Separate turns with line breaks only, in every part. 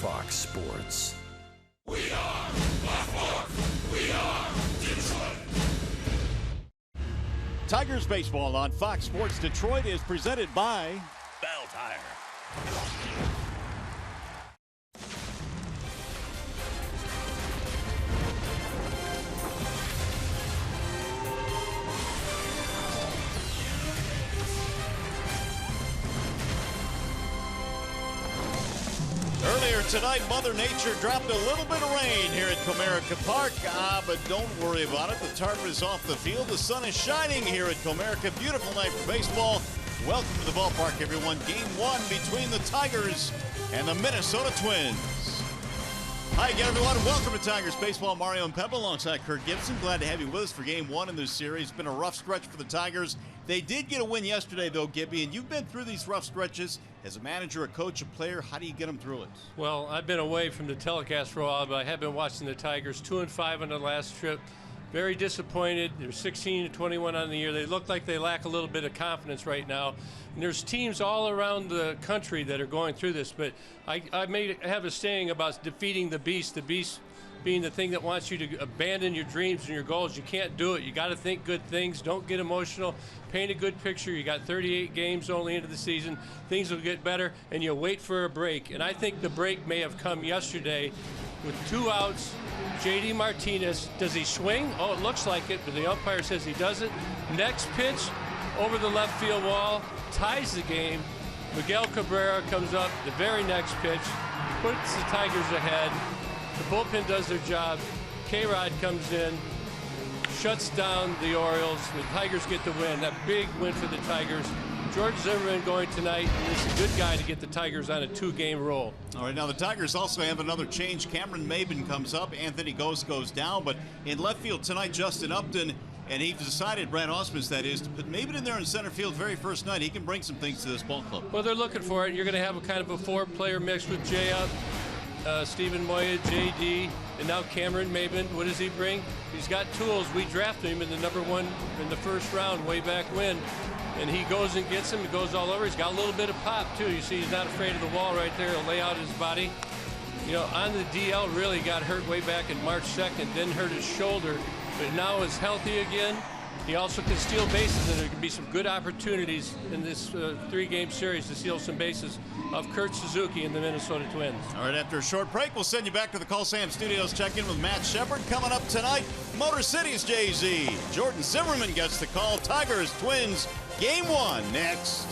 Fox Sports.
We are Fox. We are Detroit.
Tigers baseball on Fox Sports Detroit is presented by
Bell Tire.
Earlier tonight, Mother Nature dropped a little bit of rain here at Comerica Park. But don't worry about it. The target is off the field. The sun is shining here at Comerica. Beautiful night for baseball. Welcome to the ballpark, everyone. Game one between the Tigers and the Minnesota Twins. Hi again, everyone. Welcome to Tigers Baseball. Mario and Peppa alongside Kurt Gibson. Glad to have you with us for game one in this series. It's been a rough stretch for the Tigers. They did get a win yesterday, though, Gibby, and you've been through these rough stretches. As a manager, a coach, a player, how do you get them through it?
Well, I've been away from the telecast for a while, but I have been watching the Tigers 2-5 on the last trip. Very disappointed. They're 16-21 on the year. They look like they lack a little bit of confidence right now. And there's teams all around the country that are going through this, but I have a saying about defeating the beast being the thing that wants you to abandon your dreams and your goals. You can't do it. You got to think good things. Don't get emotional. Paint a good picture. You got 38 games only into the season. Things will get better, and you'll wait for a break. And I think the break may have come yesterday with 2 outs. J.D. Martinez, does he swing? Oh, it looks like it, but the umpire says he doesn't. Next pitch over the left field wall, ties the game. Miguel Cabrera comes up the very next pitch, puts the Tigers ahead. The bullpen does their job. K-Rod comes in, shuts down the Orioles. The Tigers get the win. That big win for the Tigers. George Zimmerman going tonight, and this is a good guy to get the Tigers on a 2-game roll.
All right, now the Tigers also have another change. Cameron Maybin comes up. Anthony Ghost goes down. But in left field tonight, Justin Upton, and he decided, Brad Ausmus that is, to put Maybin in there in center field very first night. He can bring some things to this ball club.
Well, they're looking for it. You're going to have a kind of a 4-player mix with Jay up, Stephen Moya, J.D., and now Cameron Maybin. What does he bring? He's got tools. We drafted him in the #1 in the first round way back when. And he goes and gets him. He goes all over. He's got a little bit of pop, too. You see, he's not afraid of the wall right there. He'll lay out his body. You know, on the DL, really got hurt way back in March 2nd, then hurt his shoulder, but now is healthy again. He also can steal bases, and there can be some good opportunities in this 3-game series to steal some bases of Kurt Suzuki and the Minnesota Twins.
All right, after a short break, we'll send you back to the Call Sam Studios. Check in with Matt Shepard. Coming up tonight, Motor City's Jay-Z. Jordan Zimmerman gets the call. Tigers, Twins, Game 1 next.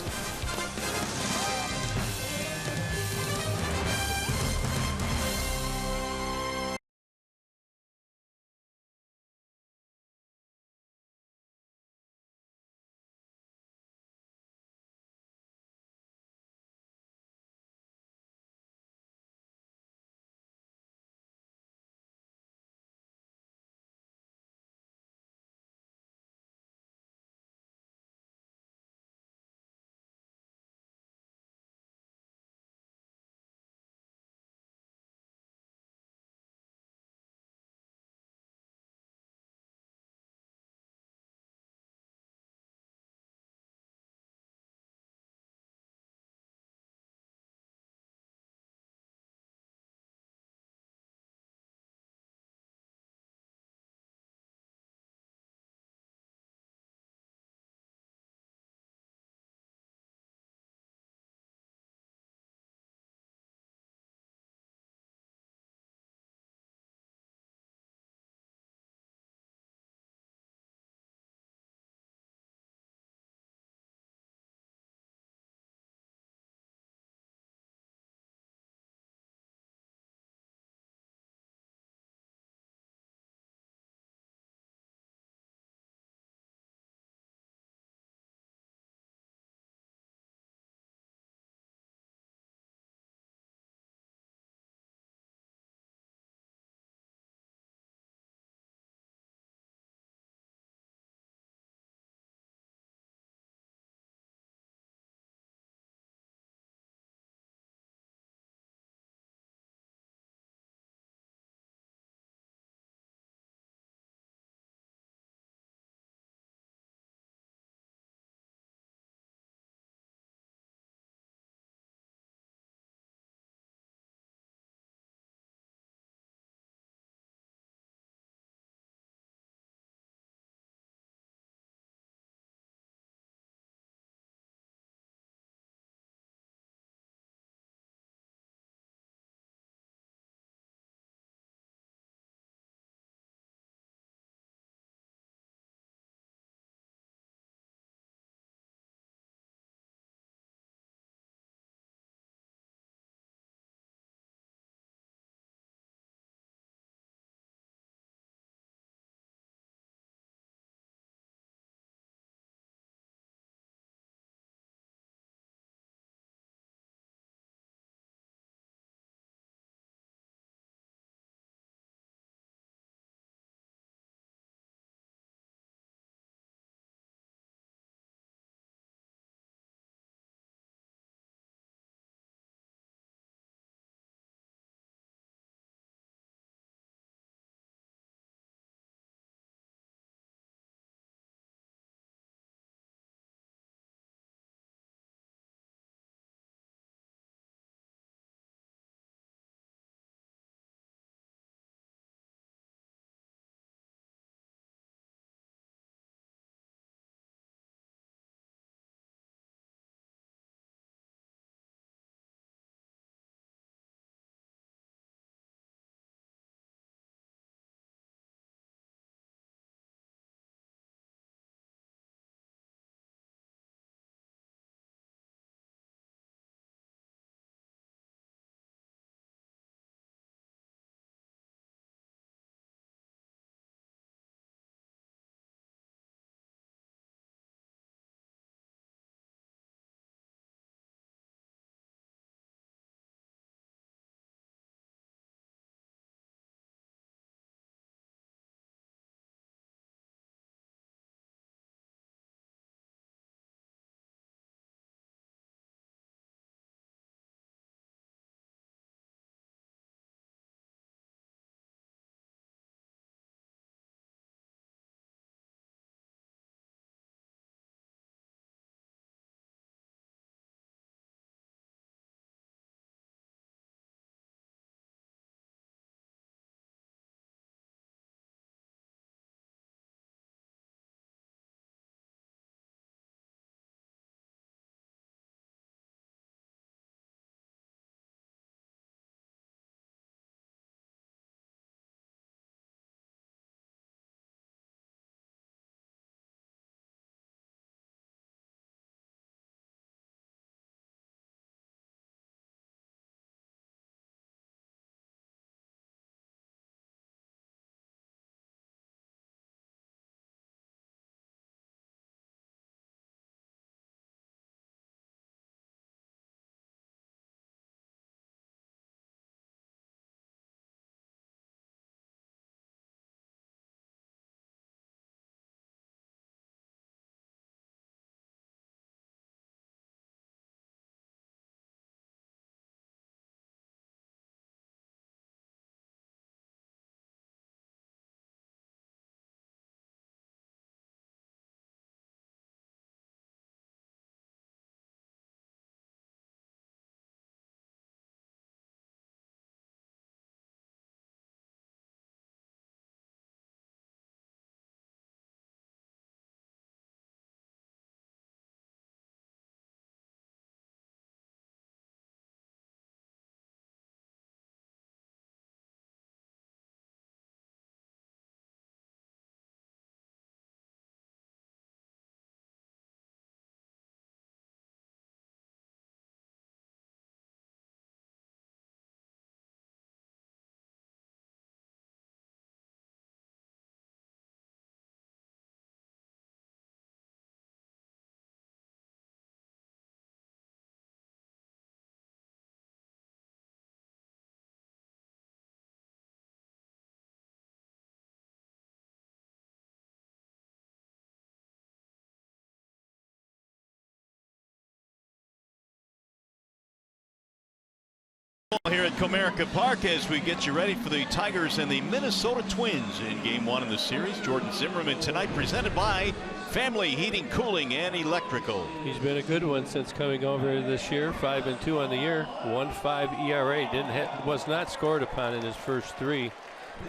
Here at Comerica Park as we get you ready for the Tigers and the Minnesota Twins in game 1 of the series. Jordan Zimmermann tonight, presented by Family Heating, Cooling, and Electrical.
He's been a good one since coming over this year. 5-2 on the year. 1.5 ERA. Was not scored upon in his first 3.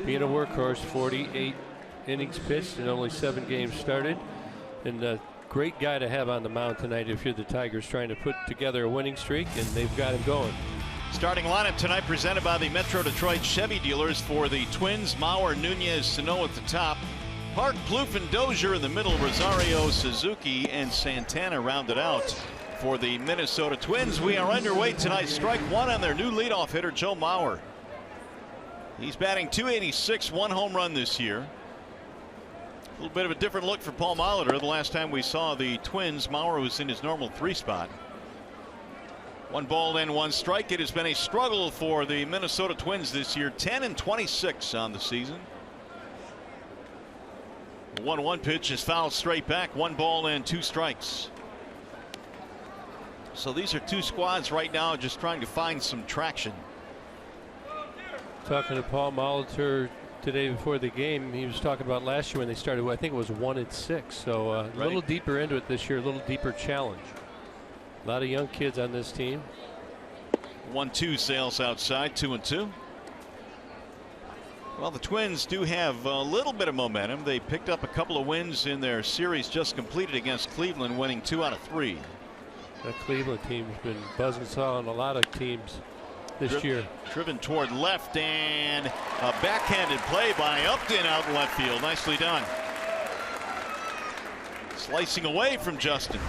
Being a workhorse, 48 innings pitched and only 7 games started. And a great guy to have on the mound tonight if you're the Tigers trying to put together a winning streak, and they've got him going.
Starting lineup tonight presented by the Metro Detroit Chevy dealers for the Twins. Mauer, Nunez, Sano at the top. Park, Plouffe, and Dozier in the middle. Rosario, Suzuki, and Santana rounded out for the Minnesota Twins. We are underway tonight. Strike 1 on their new leadoff hitter, Joe Mauer. He's batting .286, 1 home run this year. A little bit of a different look for Paul Molitor. The last time we saw the Twins, Mauer was in his normal 3 spot. 1 ball and 1 strike. It has been a struggle for the Minnesota Twins this year. 10-26 on the season. The 1-1 pitch is fouled straight back. 1 ball and 2 strikes. So these are 2 squads right now just trying to find some traction.
Talking to Paul Molitor today before the game, he was talking about last year when they started. I think it was 1-6. So a little deeper into it this year, a little deeper challenge. A lot of young kids on this team.
1-2 sails outside, 2-2. Well, the Twins do have a little bit of momentum. They picked up a couple of wins in their series just completed against Cleveland, winning 2 out of 3.
The Cleveland team's been buzzing on a lot of teams this year.
Driven toward left, and a backhanded play by Upton out in left field. Nicely done. Slicing away from Justin.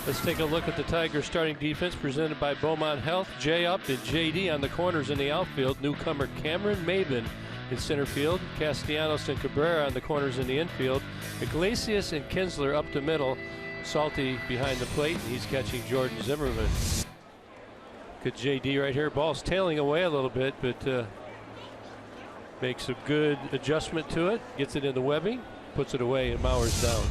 Let's take a look at the Tigers starting defense presented by Beaumont Health. Jay Upton, JD on the corners in the outfield. Newcomer Cameron Maben in center field. Castellanos and Cabrera on the corners in the infield. Iglesias and Kinsler up the middle. Salty behind the plate, and he's catching Jordan Zimmermann. Good JD right here. Ball's tailing away a little bit, but makes a good adjustment to it. Gets it in the webbing, puts it away, and Mauer's down.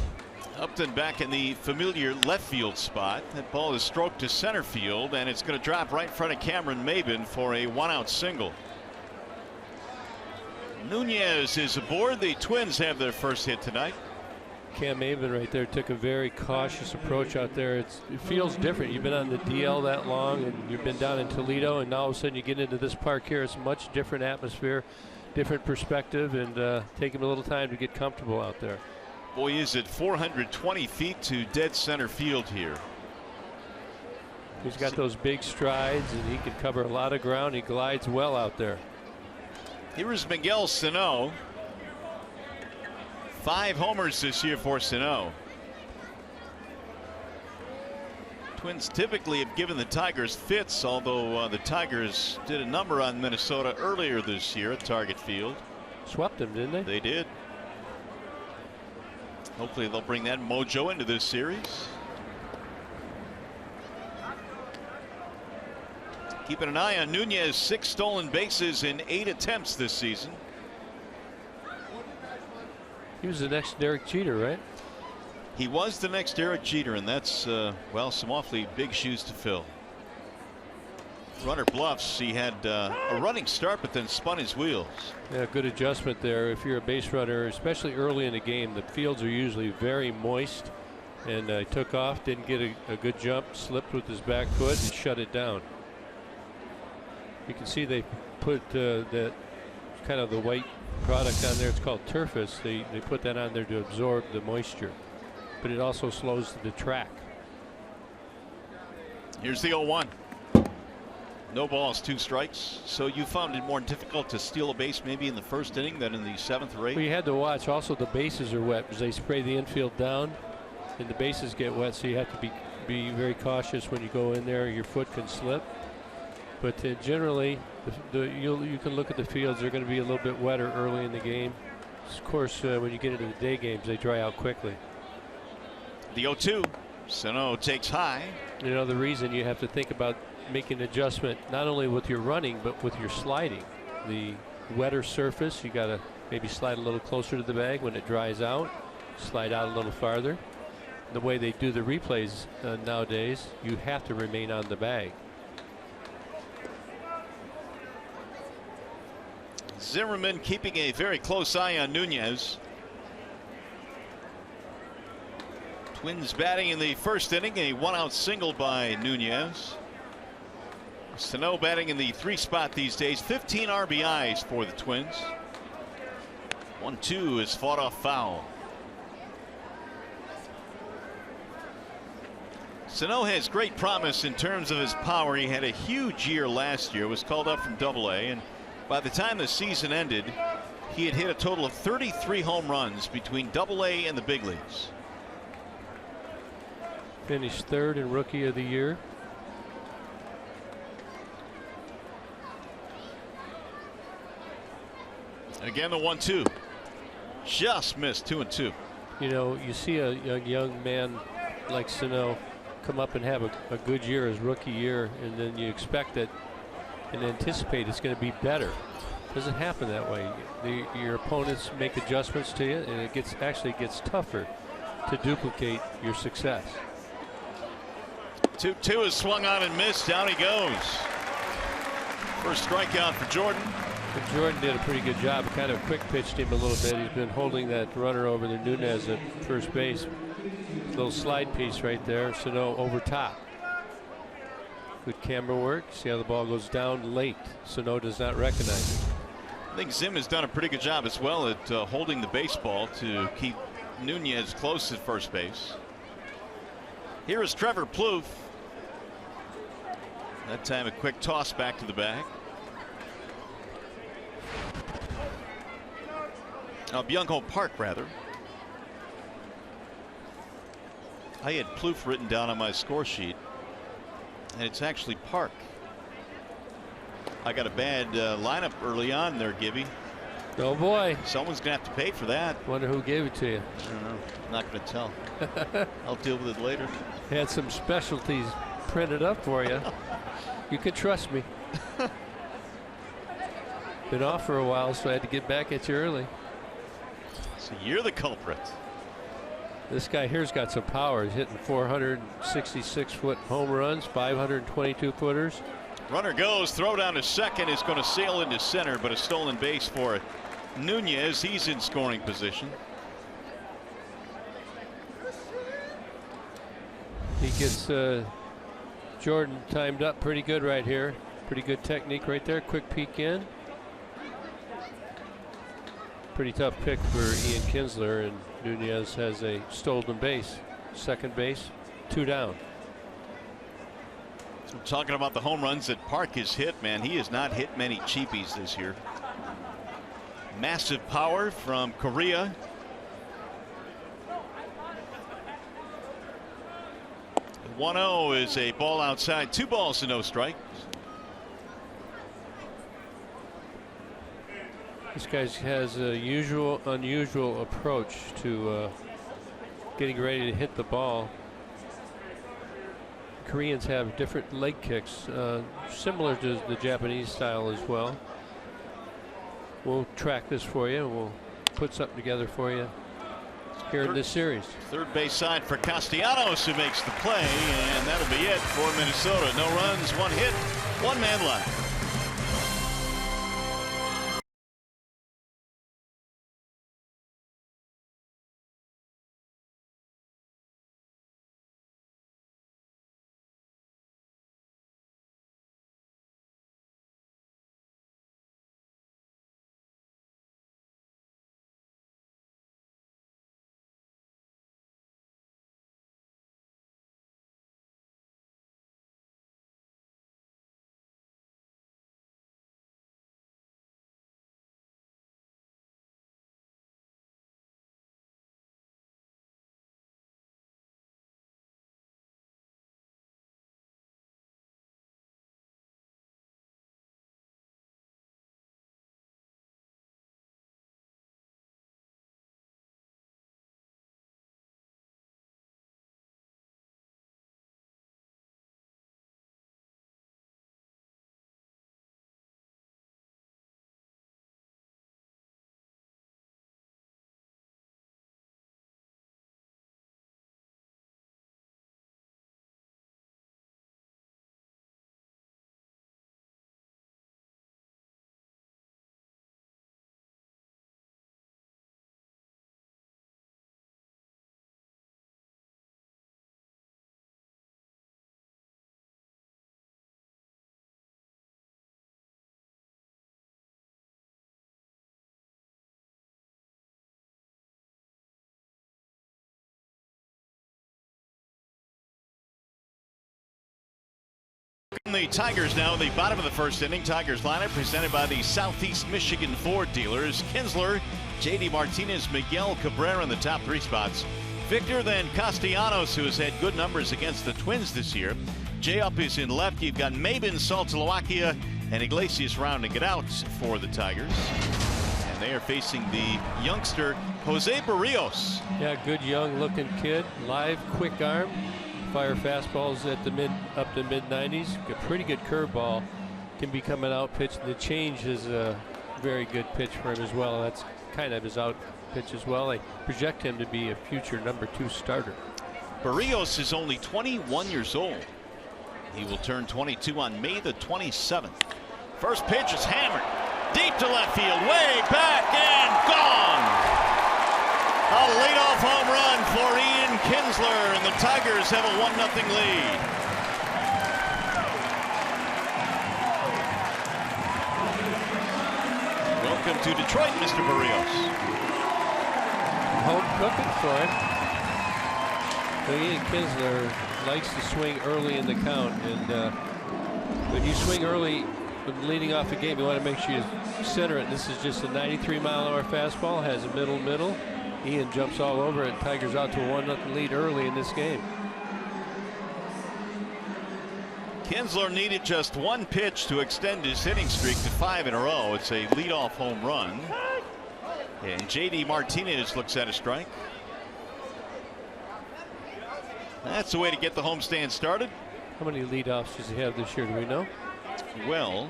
Upton back in the familiar left field spot. That ball is stroked to center field, and it's going to drop right in front of Cameron Maben for a 1-out single. Nunez is aboard. The Twins have their first hit tonight.
Cam Maben right there took a very cautious approach out there. It feels different. You've been on the DL that long, and you've been down in Toledo, and now all of a sudden you get into this park here. It's a much different atmosphere, different perspective, and take him a little time to get comfortable out there.
Boy, is it 420 feet to dead center field here.
He's got those big strides, and he can cover a lot of ground. He glides well out there.
Here is Miguel Sano. 5 homers this year for Sano. Twins typically have given the Tigers fits, although the Tigers did a number on Minnesota earlier this year at Target Field.
Swept them, didn't they?
They did. Hopefully they'll bring that mojo into this series. Keeping an eye on Nunez. 6 stolen bases in 8 attempts this season.
He was the next Derek Jeter, right?
He was the next Derek Jeter, and that's well, some awfully big shoes to fill. Runner bluffs. He had a running start, but then spun his wheels.
Yeah, good adjustment there. If you're a base runner, especially early in the game, the fields are usually very moist, and took off, didn't get a good jump, slipped with his back foot and shut it down. You can see they put that kind of the white product on there. It's called Turfus. They put that on there to absorb the moisture, but it also slows the track.
Here's the 0-1. No balls, 2 strikes. So you found it more difficult to steal a base maybe in the first inning than in the 7th or 8th?
Well, you had to watch also the bases are wet because they spray the infield down and the bases get wet, so you have to be very cautious when you go in there. Your foot can slip, but generally you can look at the fields. They're going to be a little bit wetter early in the game. Of course, when you get into the day games, they dry out quickly.
The 0-2. Sano takes high.
You know, the reason you have to think about making an adjustment not only with your running but with your sliding. The wetter surface, you got to maybe slide a little closer to the bag. When it dries out, slide out a little farther. The way they do the replays nowadays, you have to remain on the bag.
Zimmerman keeping a very close eye on Nunez. Twins batting in the first inning, a 1-out single by Nunez. Sano batting in the 3 spot these days, 15 RBIs for the Twins. 1-2 is fought off foul. Sano has great promise in terms of his power. He had a huge year last year, was called up from Double-A, and by the time the season ended, he had hit a total of 33 home runs between Double-A and the big leagues.
Finished 3rd in Rookie of the Year.
Again, the 1-2. Just missed 2-2.
You know, you see a young man like Sano come up and have a good year, his rookie year, and then you expect that and anticipate it's going to be better. Doesn't happen that way. Your opponents make adjustments to you, and it actually gets tougher to duplicate your success.
2-2 is swung on and missed. Down he goes. First strikeout for Jordan.
And Jordan did a pretty good job. Kind of quick pitched him a little bit. He's been holding that runner over the Nunez at first base. Little slide piece right there. Sano over top. Good camera work. See how the ball goes down late. Sano does not recognize it.
I think Zim has done a pretty good job as well at holding the baseball to keep Nunez close at first base. Here is Trevor Plouffe. That time a quick toss back to the bag. Byung-Ho Park, rather. I had Plouffe written down on my score sheet, and it's actually Park. I got a bad lineup early on there, Gibby.
Oh boy.
Someone's gonna have to pay for that.
Wonder who gave it to you.
I don't know. I'm not gonna tell. I'll deal with it later.
Had some specialties printed up for you. You can trust me. Been off for a while, so I had to get back at you early.
So you're the culprit.
This guy here's got some power. He's hitting 466-foot home runs, 522 footers.
Runner goes, throw down to second is going to sail into center, but a stolen base for Nunez. He's in scoring position.
He gets Jordan timed up pretty good right here. Pretty good technique right there. Quick peek in. Pretty tough pick for Ian Kinsler, and Nunez has a stolen base. Second base, 2 down.
So talking about the home runs that Park has hit, man, he has not hit many cheapies this year. Massive power from Korea. The 1-0 is a ball outside. 2 balls to no strikes.
This guy has a unusual approach to getting ready to hit the ball. Koreans have different leg kicks, similar to the Japanese style as well. We'll track this for you. We'll put something together for you here in this series.
Third base side for Castellanos, who makes the play, and that'll be it for Minnesota. No runs, 1 hit, 1 man left. The Tigers now in the bottom of the first inning. Tigers lineup presented by the Southeast Michigan Ford dealers. Kinsler, J.D. Martinez, Miguel Cabrera in the top 3 spots. Victor, then Castellanos, who has had good numbers against the Twins this year. Jay up is in left. You've got Mabin, Saltalouakia, and Iglesias rounding it out for the Tigers. And they are facing the youngster, Jose Barrios.
Yeah, good young-looking kid, live, quick arm. Fire fastballs at the up to mid-90s. A pretty good curveball. Can be coming out pitch. The change is a very good pitch for him as well. That's kind of his out pitch as well. I project him to be a future number 2 starter.
Barrios is only 21 years old. He will turn 22 on May the 27th. First pitch is hammered deep to left field, way back and gone. A leadoff home run for Ian Kinsler, and the Tigers have a 1-0 lead. Welcome to Detroit, Mr. Barrios.
Home cooking for him. So Ian Kinsler likes to swing early in the count, and when you swing early leading off the game, you want to make sure you center it. This is just a 93-mile-an-hour fastball, has a middle. Ian jumps all over it. Tigers out to a 1-0 lead early in this game.
Kinsler needed just 1 pitch to extend his hitting streak to 5 in a row. It's a leadoff home run. And J.D. Martinez looks at a strike. That's the way to get the homestand started.
How many leadoffs does he have this year? Do we know?
Well,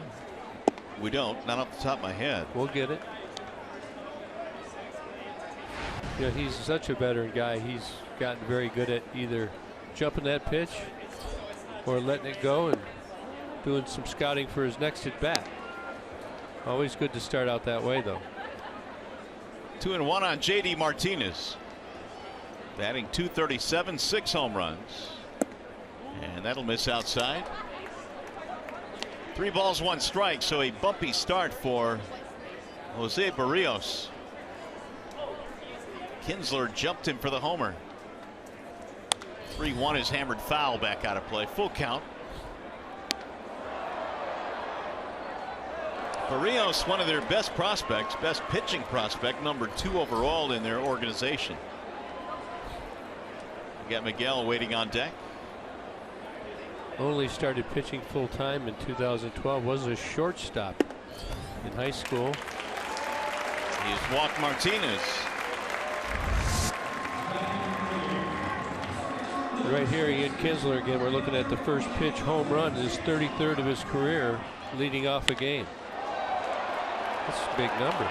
we don't. Not off the top of my head.
We'll get it. You know, he's such a veteran guy. He's gotten very good at either jumping that pitch or letting it go and doing some scouting for his next at bat. Always good to start out that way, though.
2-1 on J.D. Martinez. Batting .237, 6 home runs. And that'll miss outside. 3 balls, 1 strike, so a bumpy start for Jose Barrios. Kinsler jumped him for the homer. 3-1 is hammered foul back out of play. Full count. Barrios, one of their best prospects, best pitching prospect, number 2 overall in their organization. We got Miguel waiting on deck.
Only started pitching full time in 2012. Was a shortstop in high school.
He's walked Martinez.
Right here, Ian Kinsler again. We're looking at the first pitch home run, his 33rd of his career, leading off a game. That's a big number.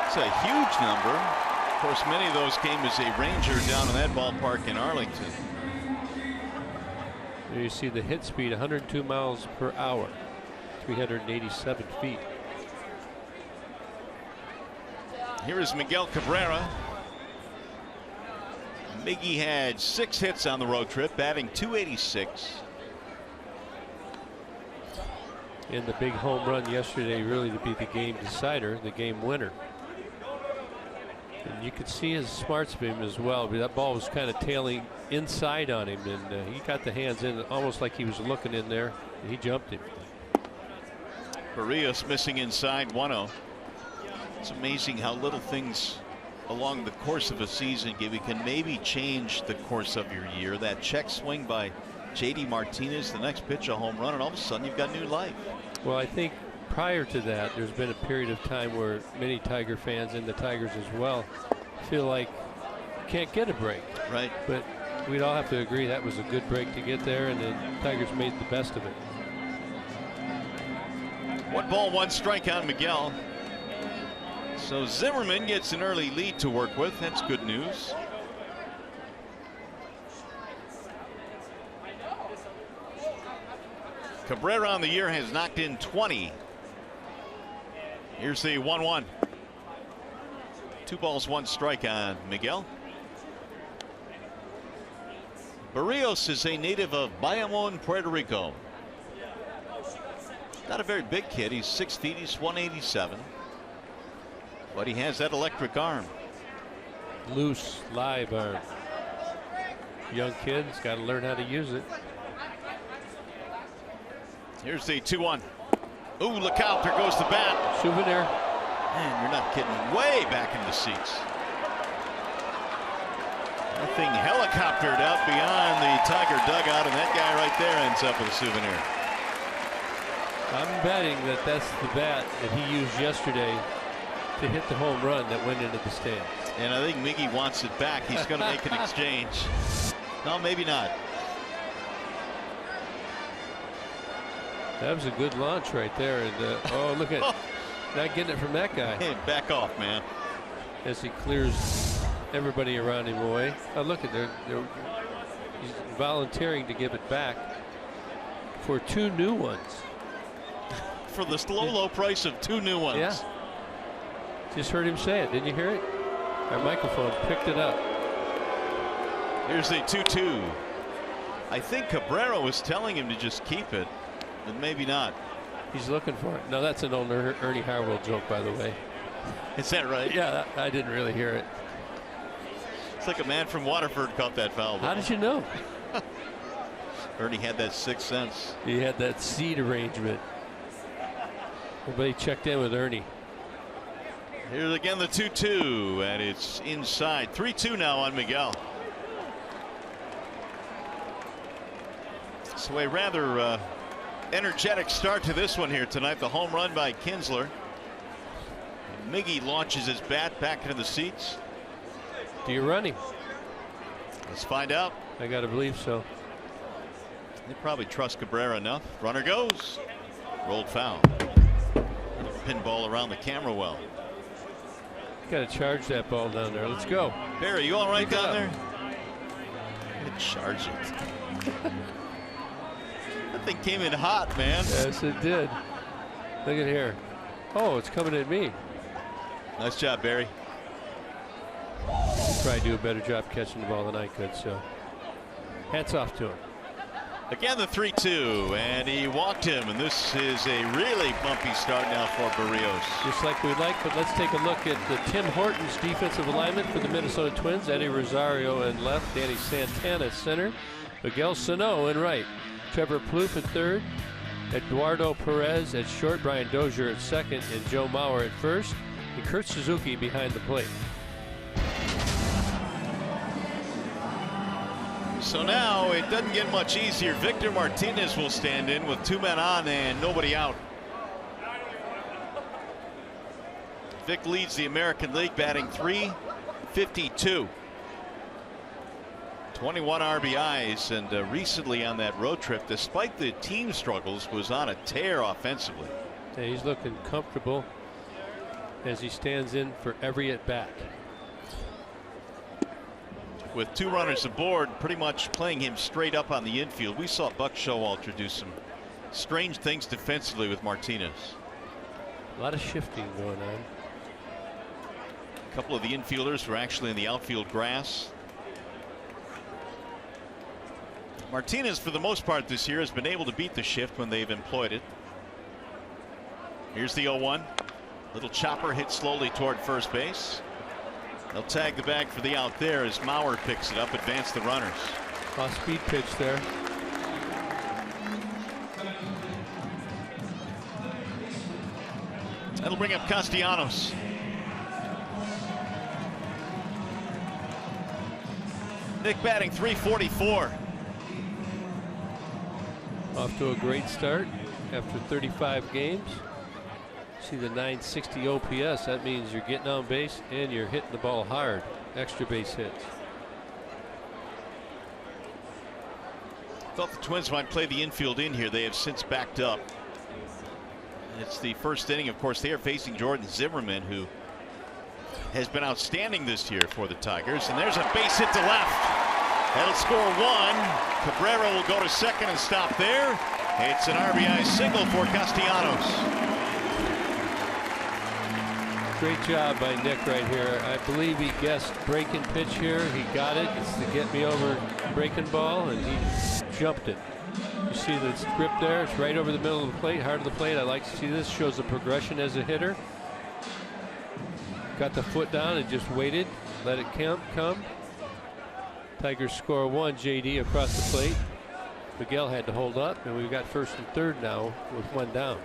It's a huge number. Of course, many of those came as a Ranger down in that ballpark in Arlington.
There you see the hit speed, 102 miles per hour, 387 feet.
Here is Miguel Cabrera. Miggy had 6 hits on the road trip, batting .286.
And the big home run yesterday really to be the game decider, the game winner. And you could see his smarts of him as well, but that ball was kind of tailing inside on him, and he got the hands in almost like he was looking in there, and he jumped him.
Barrios missing inside, 1-0. It's amazing how little things along the course of a season can maybe change the course of your year. That check swing by J.D. Martinez, the next pitch a home run, and all of a sudden you've got new life.
Well, I think prior to that there's been a period of time where many Tiger fans and the Tigers as well feel like you can't get a break.
Right.
But we'd all have to agree that was a good break to get there, and the Tigers made the best of it.
1 ball, 1 strike on Miguel. So Zimmerman gets an early lead to work with. That's good news. Cabrera on the year has knocked in 20. Here's the 1-1. 2 balls, 1 strike on Miguel. Barrios is a native of Bayamon, Puerto Rico. Not a very big kid. He's 6 feet. He's 187. But he has that electric arm.
Loose, live arm. Young kid's got to learn how to use it.
Here's the 2-1. Ooh, look out, there goes the bat.
Souvenir.
Man, you're not kidding. Way back in the seats. That thing helicoptered out beyond the Tiger dugout, and that guy right there ends up with a souvenir.
I'm betting that that's the bat that he used yesterday to hit the home run that went into the stands.
And I think Miggy wants it back. He's going to make an exchange. No, maybe not.
That was a good launch right there. And oh, look at not getting it from that guy.
Hey, back off, man.
As he clears everybody around him away. Oh, look at there. He's volunteering to give it back for 2 new ones.
For the low price of 2 new ones.
Yeah. Just heard him say it. Didn't you hear it? Our microphone picked it up.
Here's the 2-2. I think Cabrera was telling him to just keep it, but maybe not.
He's looking for it. No, that's an old Ernie Harwell joke, by the way.
Is that right?
Yeah, I didn't really hear it.
It's like a man from Waterford caught that foul.
How did you know?
Ernie had that 6th sense.
He had that seed arrangement. Everybody checked in with Ernie.
Here's again the 2-2, and it's inside. 3-2 now on Miguel. So a rather energetic start to this one here tonight. The home run by Kinsler. Miggy launches his bat back into the seats.
Do you run him?
Let's find out.
I got to believe so.
They probably trust Cabrera enough. Runner goes. Rolled foul. Pinball around the camera well.
Got to charge that ball down there. Let's go.
Barry, you all right down there?
Charge it.
That thing came in hot, man.
Yes, it did. Look at here. Oh, it's coming at me.
Nice job, Barry.
Try to do a better job catching the ball than I could, so hats off to him.
Again, the 3-2, and he walked him, and this is a really bumpy start now for Barrios.
Just like we like, but let's take a look at the Tim Hortons defensive alignment for the Minnesota Twins. Eddie Rosario in left, Danny Santana center, Miguel Sano in right, Trevor Plouffe at third, Eduardo Perez at short, Brian Dozier at second, and Joe Mauer at first, and Kurt Suzuki behind the plate.
So now it doesn't get much easier. Victor Martinez will stand in with 2 men on and nobody out. Vic leads the American League, batting .352. 21 RBIs, and recently on that road trip, despite the team struggles, was on a tear offensively.
Yeah, he's looking comfortable as he stands in for every at bat.
With 2 runners aboard, pretty much playing him straight up on the infield. We saw Buck Showalter do some strange things defensively with Martinez.
A lot of shifting going on.
A couple of the infielders were actually in the outfield grass. Martinez, for the most part this year, has been able to beat the shift when they've employed it. Here's the 0-1. Little chopper hit slowly toward first base. They'll tag the bag for the out there as Mauer picks it up, advance the runners.
Off-speed pitch there.
That'll bring up Castellanos. Nick batting .344.
Off to a great start after 35 games. See the .960 OPS. That means you're getting on base and you're hitting the ball hard. Extra base hits.
Thought the Twins might play the infield in here. They have since backed up. It's the first inning. Of course, they are facing Jordan Zimmerman, who has been outstanding this year for the Tigers. And there's a base hit to left. That'll score 1. Cabrera will go to second and stop there. It's an RBI single for Castellanos.
Great job by Nick right here. I believe he guessed breaking pitch here. He got it. It's the get me over breaking ball, and he jumped it. You see the grip there? It's right over the middle of the plate, heart of the plate. I like to see this. Shows the progression as a hitter. Got the foot down and just waited. Let it come. Tigers score 1. JD across the plate. Miguel had to hold up, and we've got 1st and 3rd now with 1 down.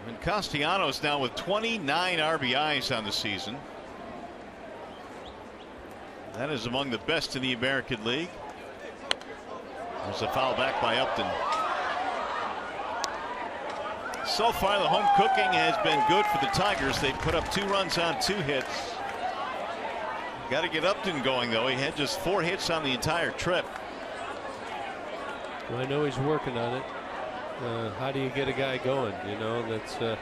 And Castellanos now with 29 RBIs on the season. That is among the best in the American League. There's a foul back by Upton. So far, the home cooking has been good for the Tigers. They put up 2 runs on 2 hits. Got to get Upton going, though. He had just 4 hits on the entire trip.
Well, I know he's working on it. How do you get a guy going? You know, that's that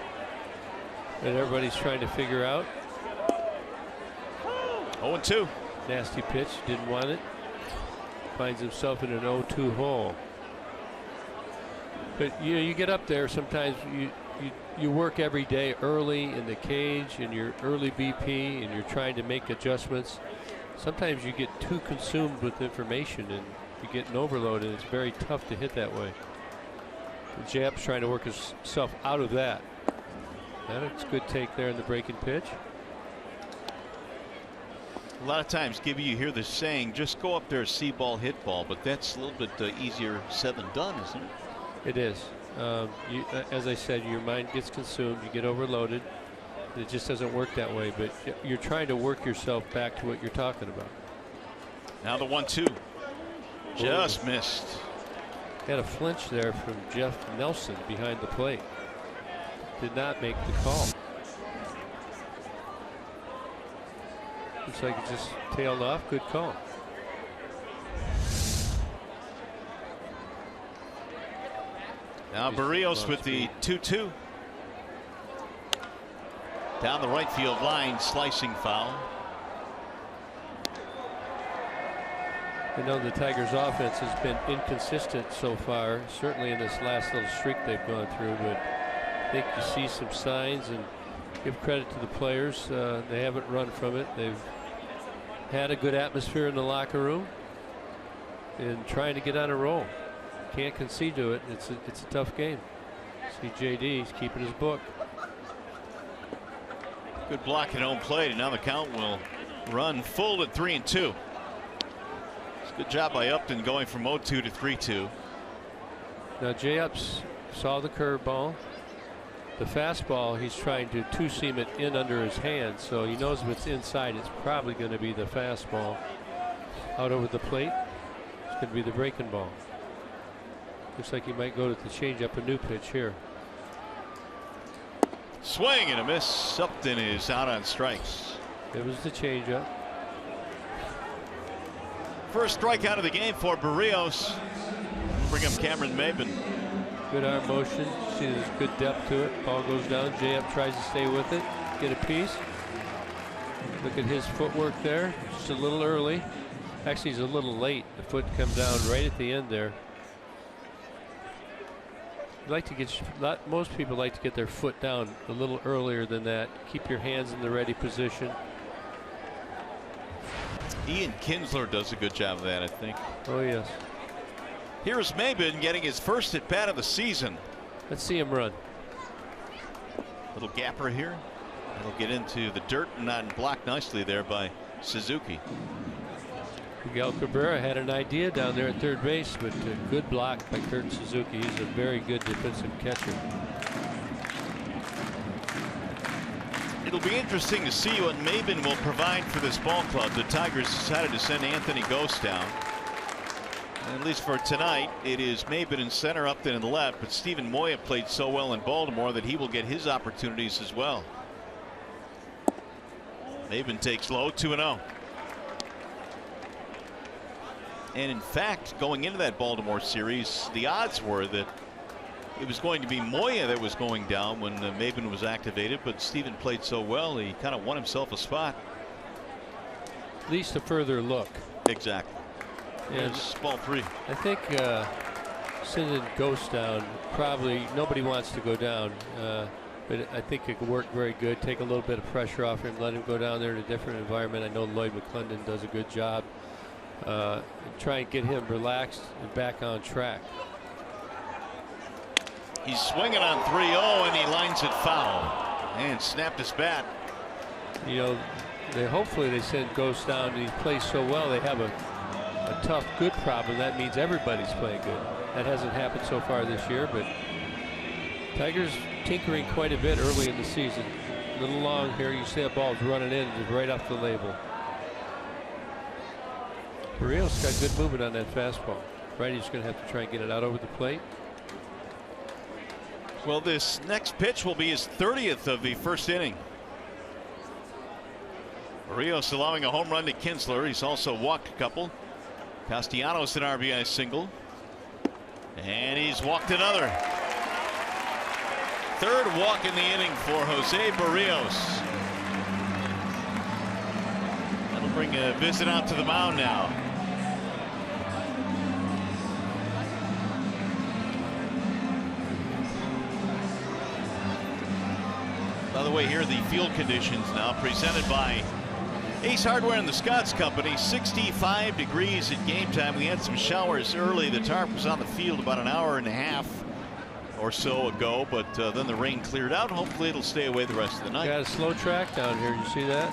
everybody's trying to figure out.
0-2.
Nasty pitch, didn't want it. Finds himself in an 0-2 hole. But you know, you get up there sometimes. You work every day early in the cage in your early BP, and you're trying to make adjustments. Sometimes you get too consumed with information and you get an overload, and it's very tough to hit that way. And Jap's trying to work himself out of that. That's a good take there in the breaking pitch.
A lot of times, Gibby, you hear this saying, just go up there, see ball, hit ball, but that's a little bit easier said than done, isn't it?
It is. As I said, your mind gets consumed, you get overloaded. It just doesn't work that way, but you're trying to work yourself back to what you're talking about.
Now the 1-2. Just missed.
Had a flinch there from Jeff Nelson behind the plate. Did not make the call. Looks like it just tailed off. Good call.
Now Barrios with the 2-2. Down the right field line, slicing foul.
You know, the Tigers offense has been inconsistent so far, certainly in this last little streak they've gone through, but I think you see some signs, and give credit to the players. They haven't run from it. They've had a good atmosphere in the locker room and trying to get on a roll. Can't concede to it. It's a tough game. See JD, he's keeping his book.
Good block at home plate, and now the count will run full at 3-2. Good job by Upton going from 0-2 to 3-2.
Now J-Ups saw the curveball. The fastball, he's trying to two-seam it in under his hand, so he knows if it's inside, it's probably going to be the fastball. Out over the plate, it's going to be the breaking ball. Looks like he might go to the changeup, a new pitch here.
Swing and a miss. Upton is out on strikes.
It was the changeup.
First strikeout of the game for Barrios. Bring up Cameron Maybin.
Good arm motion. See, there's good depth to it. Ball goes down. J-Up tries to stay with it, get a piece. Look at his footwork there. Just a little early. Actually, he's a little late. The foot comes down right at the end there. Like to get, most people like to get their foot down a little earlier than that. Keep your hands in the ready position.
Ian Kinsler does a good job of that, I think.
Oh yes.
Here's Maybin getting his first at bat of the season.
Let's see him run.
Little gapper here. It'll get into the dirt and not blocked nicely there by Suzuki.
Miguel Cabrera had an idea down there at third base, but a good block by Kurt Suzuki. He's a very good defensive catcher.
It'll be interesting to see what Maybin will provide for this ball club. The Tigers decided to send Anthony Gose down. And at least for tonight, it is Maybin in center, Upton in the left, but Stephen Moya played so well in Baltimore that he will get his opportunities as well. Maybin takes low, 2-0. And in fact, going into that Baltimore series, the odds were that it was going to be Moya that was going down when Maybin was activated, but Stephen played so well, he kind of won himself a spot.
At least a further look.
Exactly.
And
ball 3.
I think sending Gose down, probably nobody wants to go down, but I think it could work very good. Take a little bit of pressure off him, let him go down there in a different environment. I know Lloyd McClendon does a good job. Try and get him relaxed and back on track.
He's swinging on 3-0 and he lines it foul and snapped his bat.
You know, hopefully they send Gose down and he plays so well. They have a tough good problem. That means everybody's playing good. That hasn't happened so far this year, but Tigers tinkering quite a bit early in the season. A little long here. You see that ball's running in just right off the label. Berrios got good movement on that fastball. Righty's going to have to try and get it out over the plate.
Well, this next pitch will be his 30th of the first inning. Berrios allowing a home run to Kinsler. He's also walked a couple. Castellanos an RBI single. And he's walked another. Third walk in the inning for Jose Berrios. That'll bring a visit out to the mound now. By the way, here are the field conditions now, presented by Ace Hardware and the Scotts Company. 65 degrees at game time. We had some showers early. The tarp was on the field about an hour and a half or so ago, but then the rain cleared out. Hopefully it'll stay away the rest of the night.
Got a slow track down here. You see that?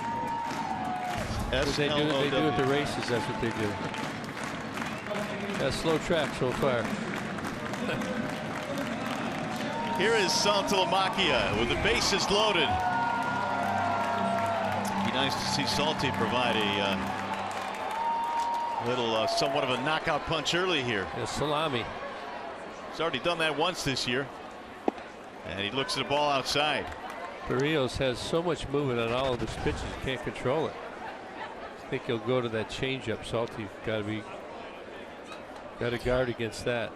They do at the races. That's what they do. Got a slow track so far.
Here is Saltalamacchia with the bases loaded. Be nice to see Salty provide a little somewhat of a knockout punch early here.
A salami.
He's already done that once this year. And he looks at the ball outside.
Berrios has so much movement on all of his pitches, you can't control it. I think he'll go to that changeup. Salty got to guard against that.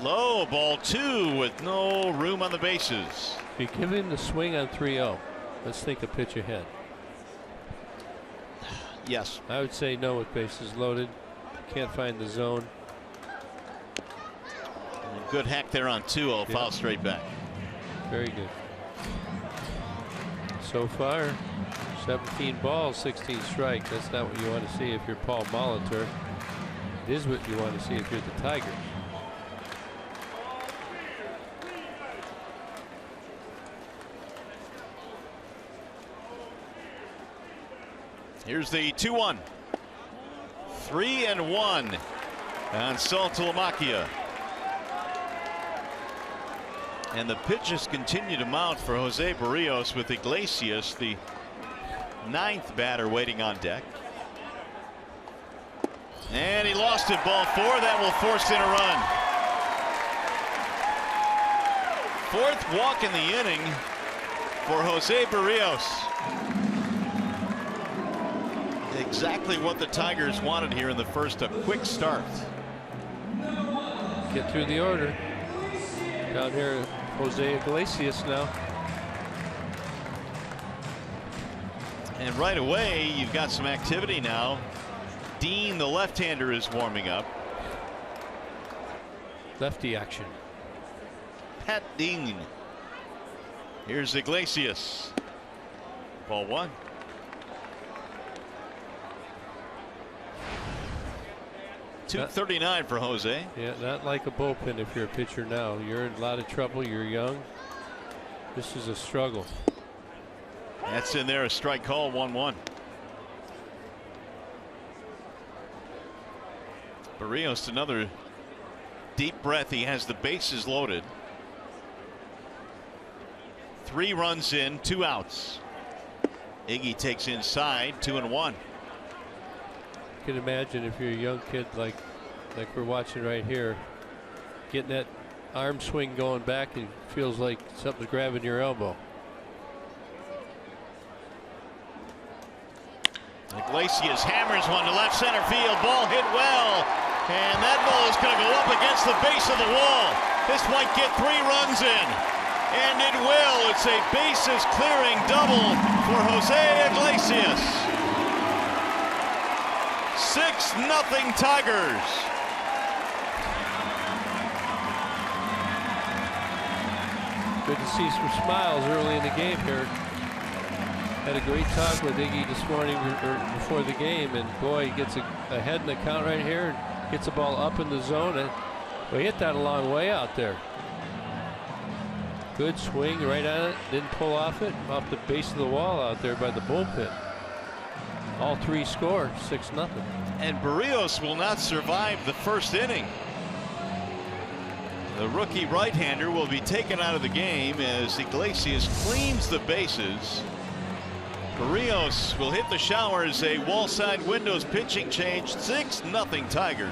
Low, ball 2 with no room on the bases.
If you give him the swing on 3-0, let's think a pitch ahead.
Yes.
I would say no with bases loaded. Can't find the zone.
Good hack there on 2-0. Foul straight back.
Very good. So far, 17 balls, 16 strikes. That's not what you want to see if you're Paul Molitor. It is what you want to see if you're the Tigers.
Here's the 2-1. 3-1 on Saltalamacchia. And the pitches continue to mount for Jose Berrios, with Iglesias, the 9th batter, waiting on deck. And he lost it, ball 4. That will force in a run. 4th walk in the inning for Jose Berrios. Exactly what the Tigers wanted here in the first, a quick start.
Get through the order. Down here, Jose Iglesias now.
And right away, you've got some activity now. Dean, the left-hander, is warming up.
Lefty action.
Pat Dean. Here's Iglesias. Ball 1. .239 for Jose.
Yeah, not like a bullpen if you're a pitcher now. You're in a lot of trouble. You're young. This is a struggle.
That's in there, a strike call, 1-1. Berrios, another deep breath. He has the bases loaded. 3 runs in, 2 outs. Iggy takes inside, 2-1.
You can imagine if you're a young kid like we're watching right here, getting that arm swing going back, and feels like something's grabbing your elbow.
Iglesias hammers one to left center field. Ball hit well, and that ball is going to go up against the base of the wall. This might get 3 runs in, and it will. It's a bases clearing double for Jose Iglesias. 6-0 Tigers.
Good to see some smiles early in the game here. Had a great talk with Iggy this morning before the game, and boy, he gets ahead in the count right here and gets the ball up in the zone, and we hit that a long way out there. Good swing right on it, didn't pull off it, off the base of the wall out there by the bullpen. All three score 6-0.
And Berrios will not survive the first inning. The rookie right-hander will be taken out of the game as Iglesias cleans the bases. Berrios will hit the showers. A wall side windows pitching change. 6-0 Tigers.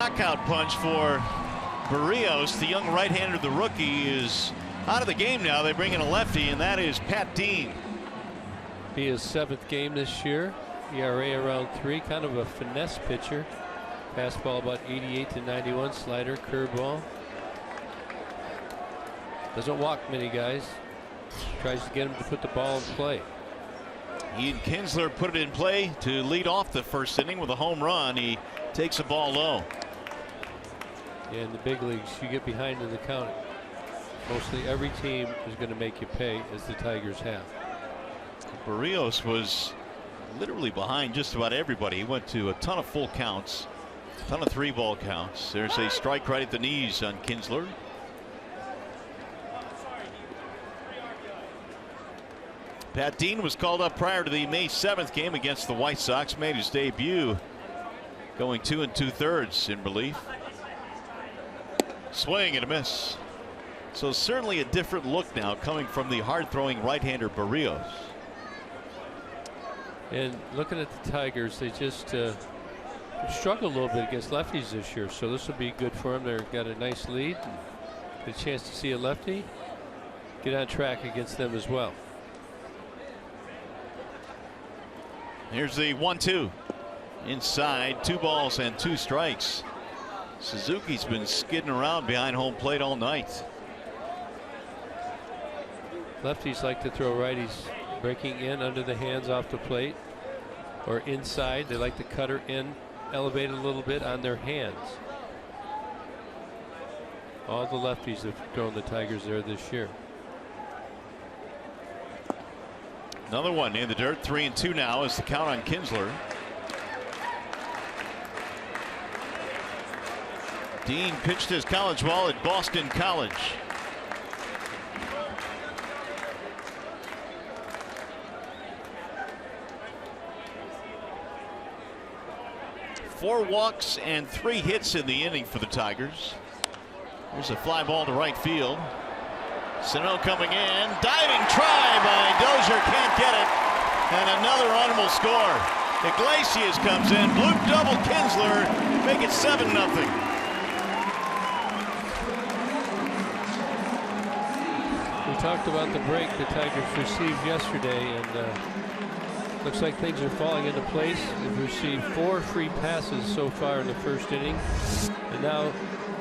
Knockout punch for Berrios. The young right-hander, the rookie, is out of the game now. They bring in a lefty, and that is Pat Dean.
Be his 7th game this year. ERA around 3. Kind of a finesse pitcher. Fastball about 88 to 91. Slider, curveball. Doesn't walk many guys. Tries to get him to put the ball in play.
Ian Kinsler put it in play to lead off the first inning with a home run. He takes the ball low.
In the big leagues, you get behind in the count. Mostly every team is going to make you pay, as the Tigers have.
Berrios was literally behind just about everybody. He went to a ton of full counts, a ton of 3-ball counts. There's a strike right at the knees on Kinsler. Pat Dean was called up prior to the May 7th game against the White Sox. Made his debut going 2 2/3 in relief. Swing and a miss. So certainly a different look now coming from the hard-throwing right-hander Berrios.
And looking at the Tigers, they just struggled a little bit against lefties this year. So this will be good for them. They've got a nice lead. Get a chance to see a lefty. Get on track against them as well.
Here's the 1-2. Inside, 2 balls and 2 strikes. Suzuki's been skidding around behind home plate all night.
Lefties like to throw righties breaking in under the hands off the plate, or inside. They like the cutter in, elevate a little bit on their hands. All the lefties have thrown the Tigers there this year.
Another one in the dirt. 3-2 now is the count on Kinsler. Dean pitched his college ball at Boston College. Four walks and 3 hits in the inning for the Tigers. There's a fly ball to right field. Sano coming in. Diving try by Dozier. Can't get it. And another run will score. Iglesias comes in. Bloop double Kinsler. Make it 7-0.
We talked about the break the Tigers received yesterday, and looks like things are falling into place. They've received 4 free passes so far in the first inning, and now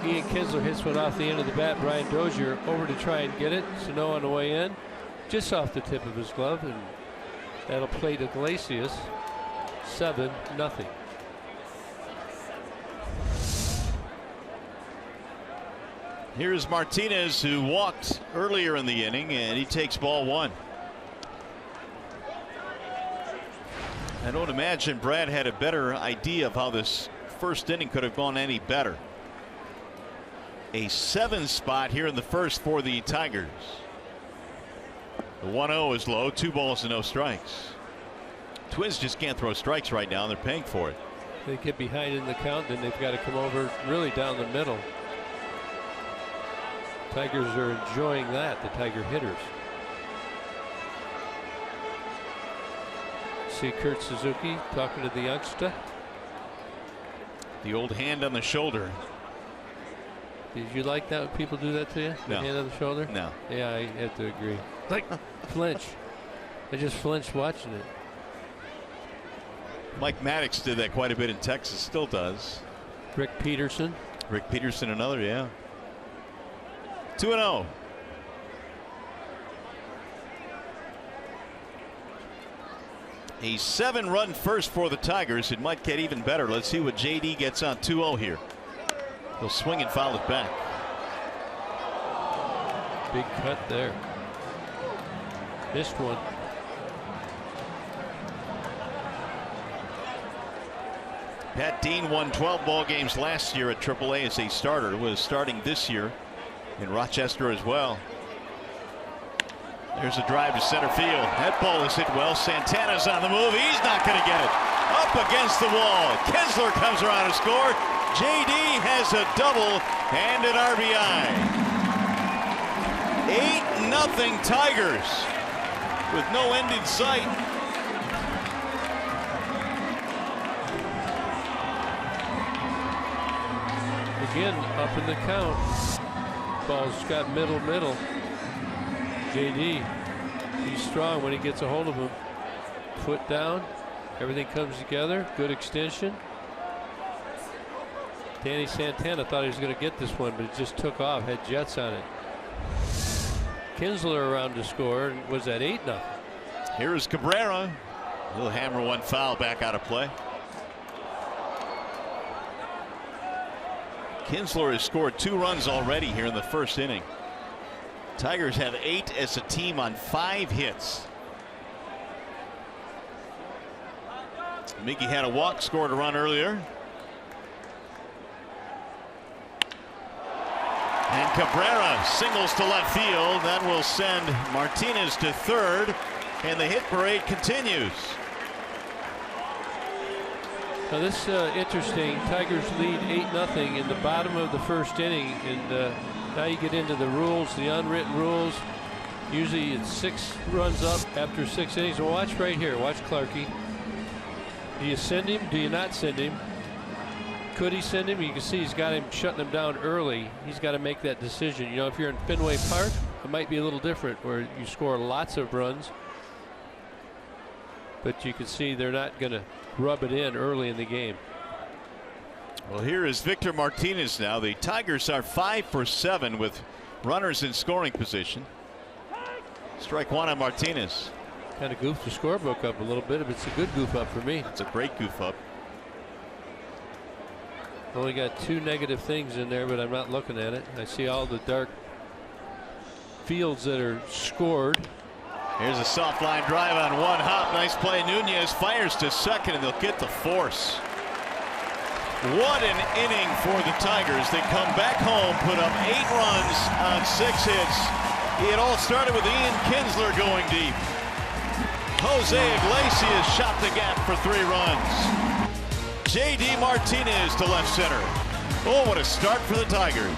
Ian Kinsler hits one off the end of the bat. Brian Dozier over to try and get it. Sano on the way in, just off the tip of his glove, and that'll play to Iglesias. 7-0.
Here's Martinez, who walked earlier in the inning, and he takes ball 1. I don't imagine Brad had a better idea of how this first inning could have gone any better. A 7 spot here in the first for the Tigers. The 1-0 is low, 2 balls and no strikes. Twins just can't throw strikes right now, and they're paying for it.
They get behind in the count, then they've got to come over really down the middle. Tigers are enjoying that, the Tiger hitters. See Kurt Suzuki talking to the youngster.
The old hand on the shoulder.
Did you like that when people do that to you? The
No.
hand on the shoulder?
No.
Yeah, I have to agree. Like, flinch. I just flinched watching it.
Mike Maddox did that quite a bit in Texas, still does.
Rick Peterson.
Rick Peterson, another, yeah. 2-0. A 7-run first for the Tigers. It might get even better. Let's see what JD gets on 2-0 here. He'll swing and foul it back.
Big cut there. Missed one.
Pat Dean won 12 ball games last year at AAA as a starter. Was starting this year in Rochester as well. There's a drive to center field. That ball is hit well. Santana's on the move. He's not going to get it. Up against the wall. Kinsler comes around to score. JD has a double and an RBI. 8-0 Tigers with no end in sight.
Again, up in the count. Ball's got middle. JD, he's strong when he gets a hold of him. Foot down, everything comes together. Good extension. Danny Santana thought he was going to get this one, but it just took off. Had jets on it. Kinsler around to score, and was at 8-0.
Here is Cabrera. He'll hammer one foul back out of play. Kinsler has scored 2 runs already here in the first inning. Tigers have 8 as a team on 5 hits. Miggy had a walk, scored a run earlier. And Cabrera singles to left field. That will send Martinez to third, and the hit parade continues.
Now this interesting. Tigers lead 8-0 in the bottom of the first inning, and now you get into the rules, the unwritten rules. Usually it's 6 runs up after 6 innings. Well, watch right here. Watch Clarkie. Do you send him? Do you not send him? Could he send him? You can see he's got him shutting him down early. He's got to make that decision. You know, if you're in Fenway Park, it might be a little different where you score lots of runs. But you can see they're not going to rub it in early in the game.
Well, here is Victor Martinez now. The Tigers are 5 for 7 with runners in scoring position. Strike 1 on Martinez.
Kind of goofed the scorebook up a little bit, but it's a good goof up for me.
It's a great goof up.
Only got 2 negative things in there, but I'm not looking at it. I see all the dark fields that are scored.
Here's a soft line drive on one hop. Nice play. Nunez fires to second, and they'll get the force. What an inning for the Tigers. They come back home, put up 8 runs on 6 hits. It all started with Ian Kinsler going deep. Jose Iglesias shot the gap for 3 runs. JD Martinez to left center. Oh, what a start for the Tigers.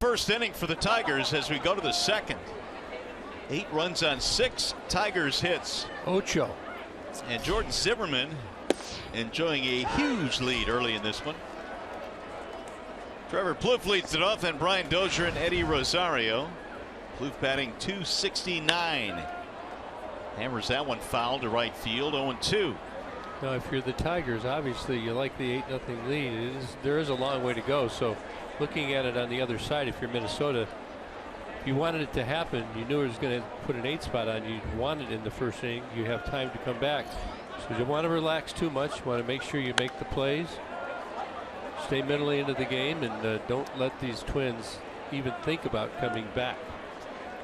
First inning for the Tigers as we go to the second. 8 runs on 6 Tigers hits.
Ocho.
And Jordan Zimmerman enjoying a huge lead early in this one. Trevor Plouffe leads it off, and Brian Dozier and Eddie Rosario. Plouffe batting .269. Hammers that one foul to right field, 0-2.
Now, if you're the Tigers, obviously you like the 8-0 lead. There is a long way to go. So, looking at it on the other side, if you're Minnesota, if you wanted it to happen, you knew it was going to put an 8 spot on you. You want it in the first inning. You have time to come back. So you don't want to relax too much. You want to make sure you make the plays, stay mentally into the game, and don't let these Twins even think about coming back.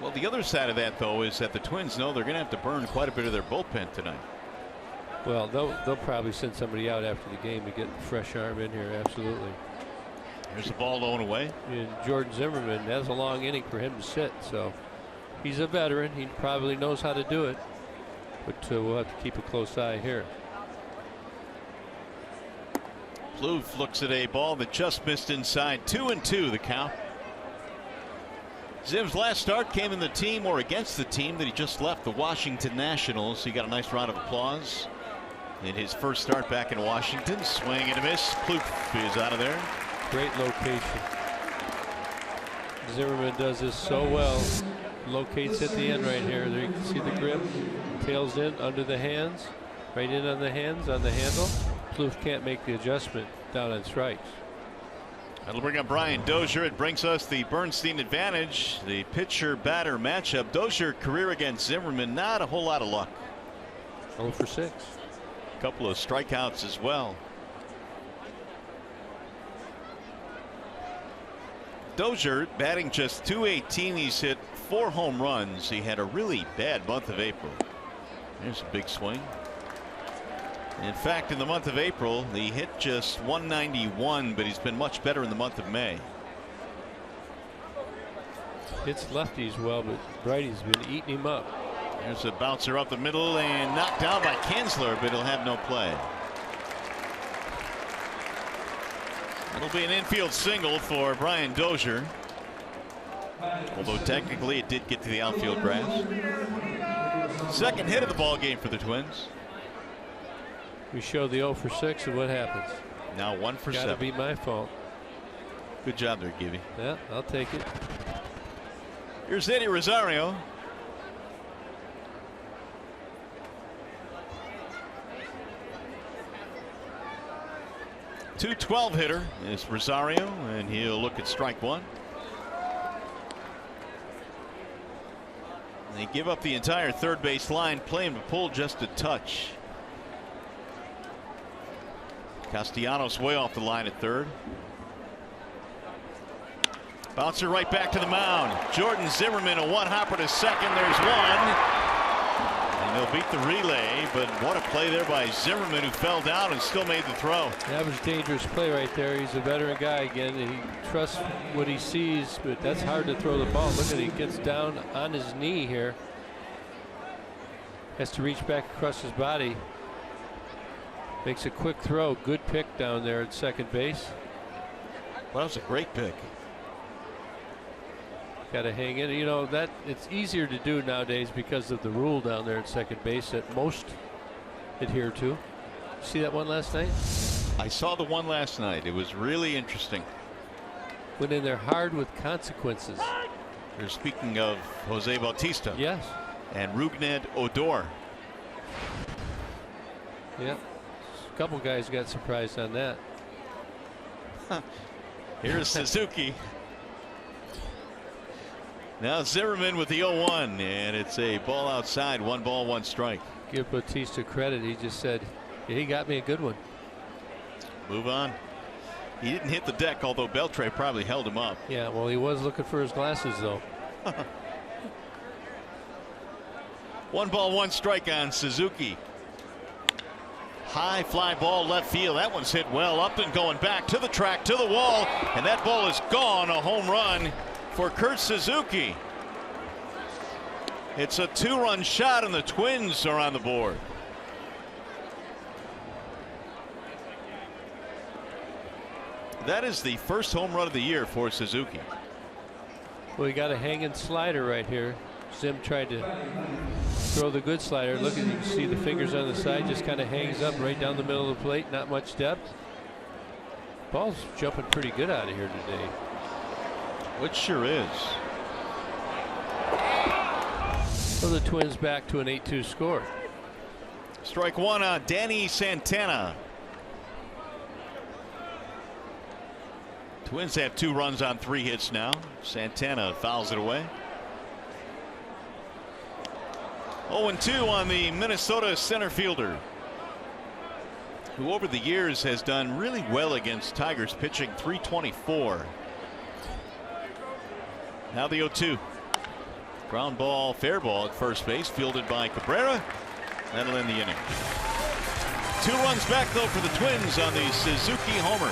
Well, the other side of that, though, is that the Twins know they're going to have to burn quite a bit of their bullpen tonight.
Well, they'll probably send somebody out after the game to get a fresh arm in here. Absolutely.
There's the ball low and away.
And Jordan Zimmerman, that's a long inning for him to sit. So he's a veteran. He probably knows how to do it. But we'll have to keep a close eye here.
Plouffe looks at a ball that just missed inside. 2-2 the count. Zim's last start came in the team or against the team that he just left, the Washington Nationals. He got a nice round of applause in his first start back in Washington. Swing and a miss. Plouffe is out of there.
Great location. Zimmerman does this so well. Locates at the end right here. There you can see the grip. Tails in under the hands. Right in on the hands on the handle. Plouffe can't make the adjustment down on strikes.
That'll bring up Brian Dozier. It brings us the Bernstein advantage. The pitcher batter matchup. Dozier career against Zimmerman. Not a whole lot of luck.
0 for 6.
A couple of strikeouts as well. Dozier batting just .218. He's hit 4 home runs. He had a really bad month of April. There's a big swing. In fact, in the month of April, he hit just .191, but he's been much better in the month of May.
Hits lefties well, but righties been eating him up.
There's a bouncer up the middle and knocked down by Kinsler, but he'll have no play. It'll be an infield single for Brian Dozier. Although technically it did get to the outfield grass. Second hit of the ball game for the Twins.
We show the 0 for 6, and what happens?
Now 1 for 7.
Gotta be my fault.
Good job there, Gibby.
Yeah, I'll take it.
Here's Eddie Rosario. .212 hitter is Rosario, and he'll look at strike 1. They give up the entire third base line, play him to pull just a touch. Castellanos way off the line at third. Bouncer right back to the mound. Jordan Zimmerman, a one-hopper to second. There's one. And they'll beat the relay, but what a play there by Zimmerman, who fell down and still made the throw.
That was a dangerous play right there. He's a veteran guy again, and he trusts what he sees, but that's hard to throw the ball. Look at it, he gets down on his knee here. Has to reach back across his body. Makes a quick throw. Good pick down there at second base.
Well, that was a great pick.
Got to hang in. You know, that it's easier to do nowadays because of the rule down there at second base that most adhere to. See that one last night?
I saw the one last night. It was really interesting.
Went in there hard with consequences.
You're speaking of Jose Bautista.
Yes.
And Rougned Odor.
Yeah. A couple guys got surprised on that.
Here's Suzuki. Now Zimmerman with the 0-1, and it's a ball outside. 1 ball, 1 strike.
Give Bautista credit. He just said, yeah, he got me a good one.
Move on. He didn't hit the deck, although Beltre probably held him up.
Yeah, well, he was looking for his glasses, though.
1 ball, 1 strike on Suzuki. High fly ball left field. That one's hit well. Upton going back to the track, to the wall, and that ball is gone. A home run for Kurt Suzuki. It's a 2-run shot, and the Twins are on the board. That is the first home run of the year for Suzuki.
Well, he got a hanging slider right here. Zim tried to throw the good slider. Look at, you can see the fingers on the side, just kind of hangs up right down the middle of the plate. Not much depth. Ball's jumping pretty good out of here today.
Which sure is.
So the Twins back to an 8-2 score.
Strike one on Danny Santana. Twins have 2 runs on 3 hits now. Santana fouls it away. 0-2 on the Minnesota center fielder, who over the years has done really well against Tigers, pitching .324. Now the 0-2. Ground ball, fair ball at first base, fielded by Cabrera. That'll end the inning. 2 runs back though for the Twins on the Suzuki homer.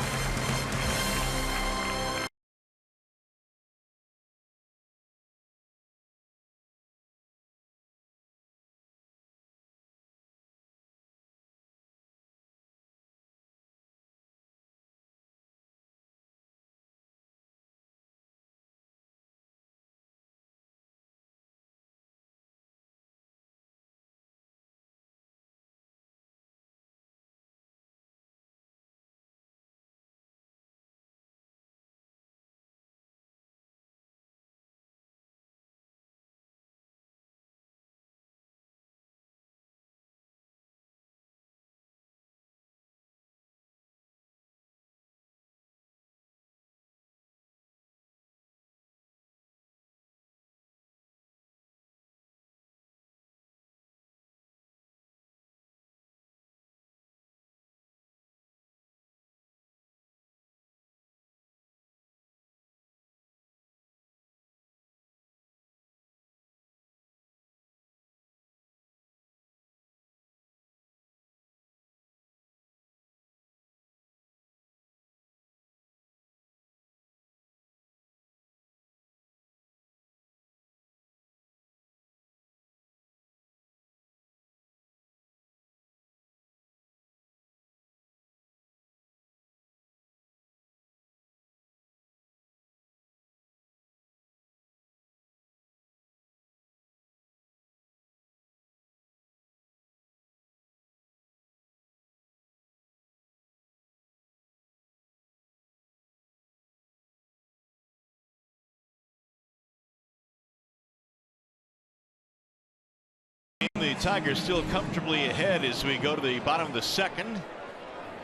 The Tigers still comfortably ahead as we go to the bottom of the second.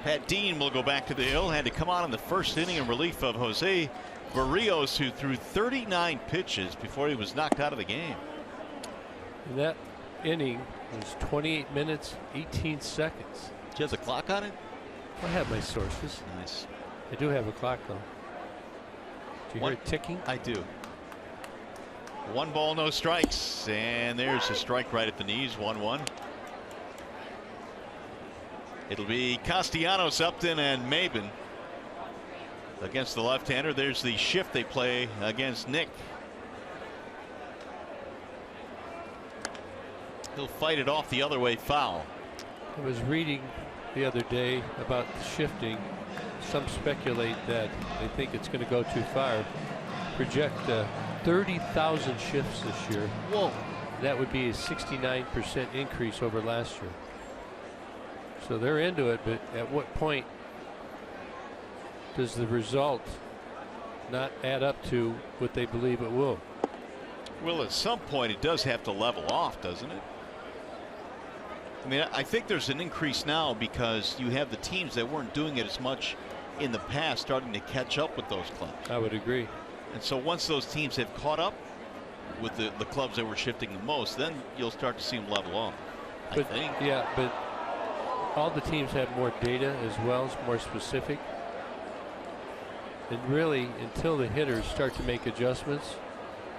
Pat Dean will go back to the hill. Had to come on in the first inning in relief of Jose Barrios, who threw 39 pitches before he was knocked out of the game.
And that inning was 28 minutes 18 seconds.
Do you have the clock on it?
I have my sources.
Nice.
I do have a clock though. Do you hear it ticking?
I do. 1 ball, no strikes, and there's a strike right at the knees. 1-1. It'll be Castellanos, Upton, and Maben against the left-hander. There's the shift they play against Nick. He'll fight it off the other way, foul.
I was reading the other day about the shifting. Some speculate that they think it's going to go too far. Project 30,000 shifts this year.
Whoa.
That would be a 69% increase over last year. So they're into it, but at what point does the result not add up to what they believe it will?
Well, at some point it does have to level off, doesn't it? I mean, I think there's an increase now because you have the teams that weren't doing it as much in the past starting to catch up with those clubs.
I would agree.
And so once those teams have caught up with the clubs that were shifting the most, then you'll start to see them level off.
But,
I think.
yeah, but all the teams have more data as well, it's more specific. And really, until the hitters start to make adjustments,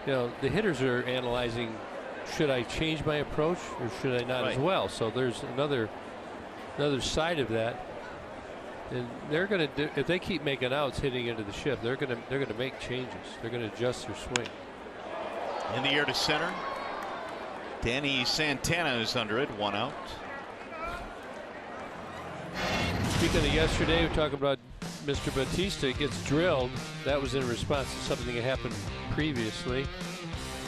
you know, the hitters are analyzing, should I change my approach or should I not as well? So there's another side of that. And they're going to do, if they keep making outs hitting into the shift, they're going to make changes. They're going to adjust their swing.
In the air to center. Danny Santana is under it, 1 out.
Speaking of yesterday, we're talking about Mr. Batista gets drilled, that was in response to something that happened previously.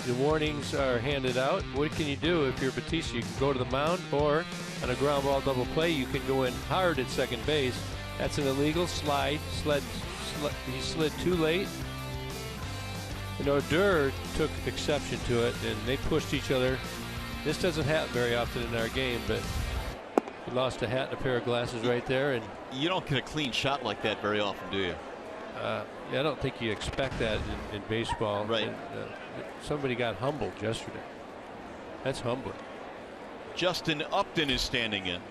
The warnings are handed out. What can you do if you're Batista? You can go to the mound, or on a ground ball double play, you can go in hard at second base. That's an illegal slide. He slid too late. And Odor took exception to it, and they pushed each other. This doesn't happen very often in our game, but he lost a hat and a pair of glasses right there. And
you don't get a clean shot like that very often, do you?
Yeah, I don't think you expect that in baseball.
Right.
And, somebody got humbled yesterday. That's humbling.
Justin Upton is standing in.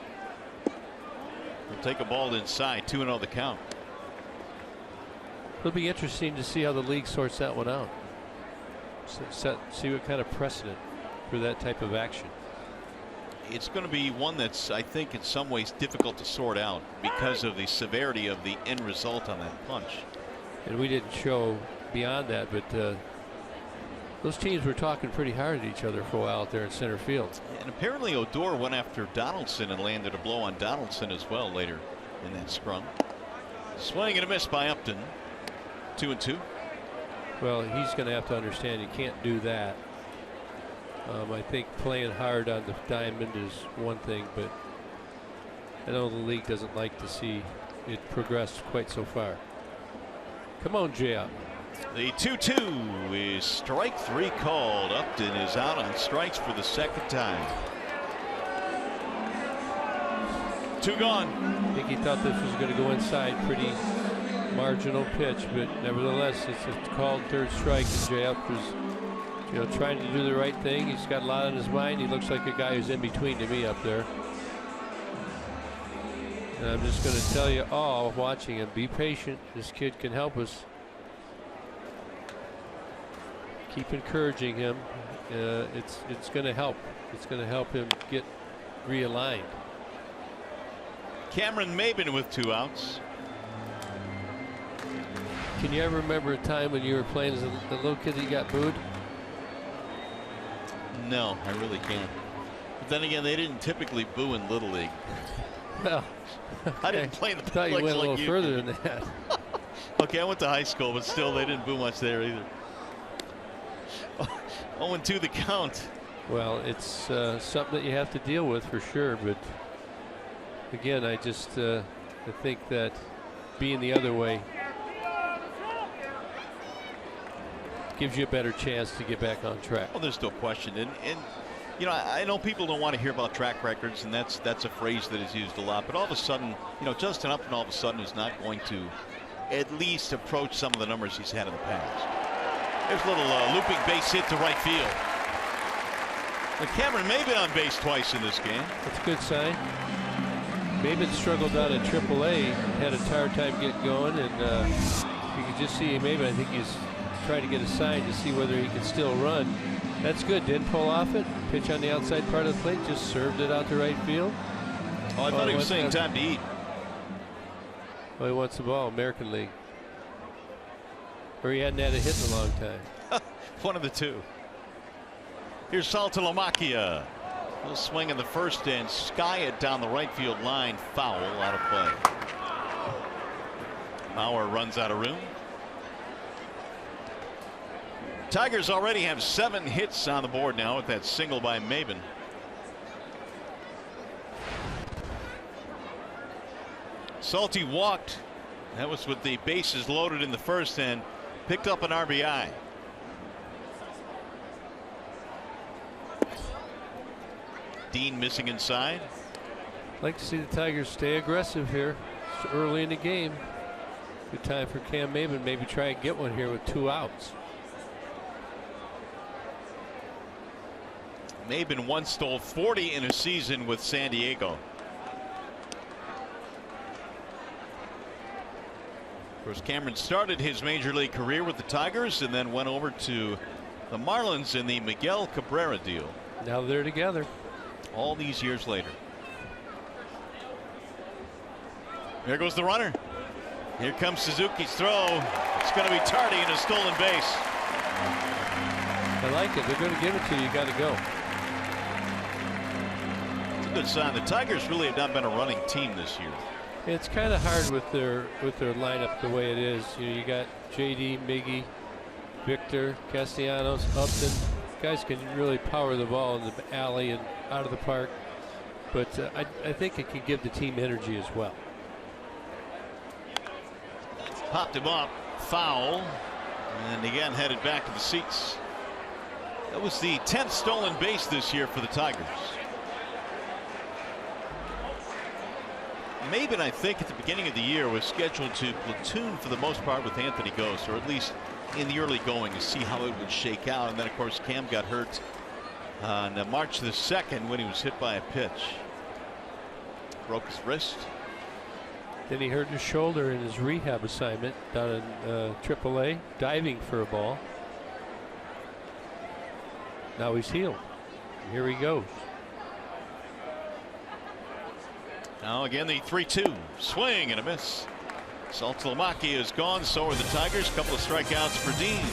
He'll take a ball inside. 2-0 the count.
It'll be interesting to see how the league sorts that one out. See what kind of precedent for that type of action.
It's going to be one that's, I think, in some ways difficult to sort out because of the severity of the end result on that punch.
And we didn't show beyond that, but those teams were talking pretty hard at each other for a while out there in center field.
And apparently Odor went after Donaldson and landed a blow on Donaldson as well later in that scrum. Swing and a miss by Upton. 2-2.
Well, he's going to have to understand you can't do that. I think playing hard on the diamond is one thing, but I know the league doesn't like to see it progress quite so far. Come on, Jay.
The 2-2 is strike 3 called. Upton is out on strikes for the second time. 2 gone.
I think he thought this was going to go inside. Pretty marginal pitch, but nevertheless, it's a called third strike. And Jay Up was, trying to do the right thing. He's got a lot on his mind. He looks like a guy who's in between to me up there. And I'm just going to tell you all watching him, be patient. This kid can help us. Keep encouraging him. It's going to help. It's going to help him get realigned.
Cameron Maben with 2 outs.
Can you ever remember a time when you were playing as a little kid that you got booed?
No, I really can't. But then again, they didn't typically boo in Little League.
Well,
I didn't play in the
I thought you went a little
like
further than that.
Okay, I went to high school, but still, they didn't boo much there either. 0-2 the count.
Well, it's something that you have to deal with for sure. But again, I just I think that being the other way gives you a better chance to get back on track.
Well, there's no question. And I know people don't want to hear about track records, and that's a phrase that is used a lot. But all of a sudden, Justin Upton all of a sudden is not going to at least approach some of the numbers he's had in the past. There's a little looping base hit to right field. And Cameron Maben on base twice in this game.
That's a good sign. Maben struggled down at AAA, had a hard time getting going, and you can just see Maben. I think he's trying to get a sign to see whether he can still run. That's good. Didn't pull off it. Pitch on the outside part of the plate. Just served it out to right field.
Oh, I thought he was saying time to eat.
Well, he wants the ball. American League. Or he hadn't had a hit in a long time.
One of the two. Here's Saltalamacchia. He'll swing in the first and sky it down the right field line. Foul, out of play. Mauer runs out of room. Tigers already have 7 hits on the board now with that single by Maben. Salty walked. That was with the bases loaded in the first and picked up an RBI. Dean missing inside.
I'd like to see the Tigers stay aggressive here. It's early in the game. Good time for Cam Maben. Maybe try and get one here with 2 outs.
Maben once stole 40 in a season with San Diego. Of course, Cameron started his major league career with the Tigers and then went over to the Marlins in the Miguel Cabrera deal.
Now they're together.
All these years later. There goes the runner. Here comes Suzuki's throw. It's going to be tardy and a stolen base.
I like it. They're going to give it to you. You got to go.
It's a good sign. The Tigers really have not been a running team this year.
It's kind of hard with their lineup the way it is. You got JD, Miggy, Victor, Castellanos, Upton. Guys can really power the ball in the alley and out of the park. But I think it can give the team energy as well.
Popped him up, foul, and again headed back to the seats. That was the 10th stolen base this year for the Tigers. Maben, I think, at the beginning of the year was scheduled to platoon for the most part with Anthony Gose, or at least in the early going, to see how it would shake out. And then, of course, Cam got hurt on March the 2nd when he was hit by a pitch. Broke his wrist.
Then he hurt his shoulder in his rehab assignment down in AAA, diving for a ball. Now he's healed. Here he goes.
Now again the 3-2 swing and a miss. Saltalamacchia is gone. So are the Tigers. Couple of strikeouts for Dean.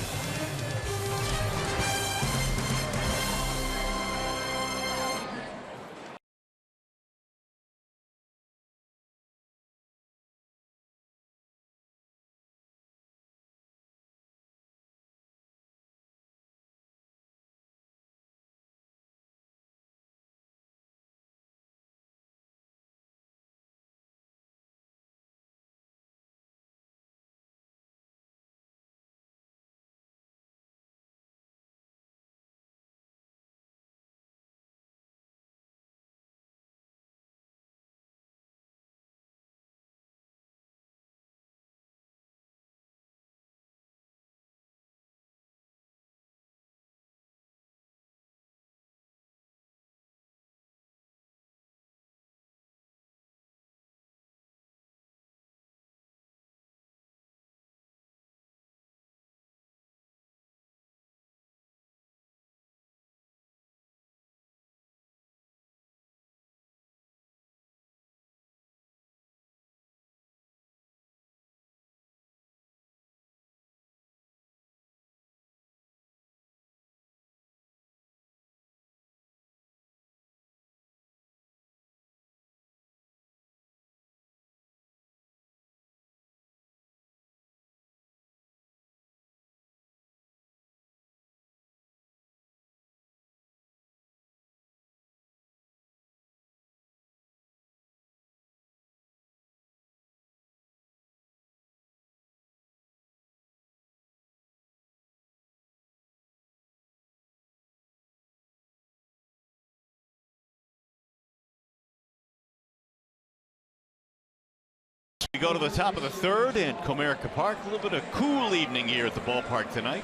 We go to the top of the third in Comerica Park. A little bit of cool evening here at the ballpark tonight.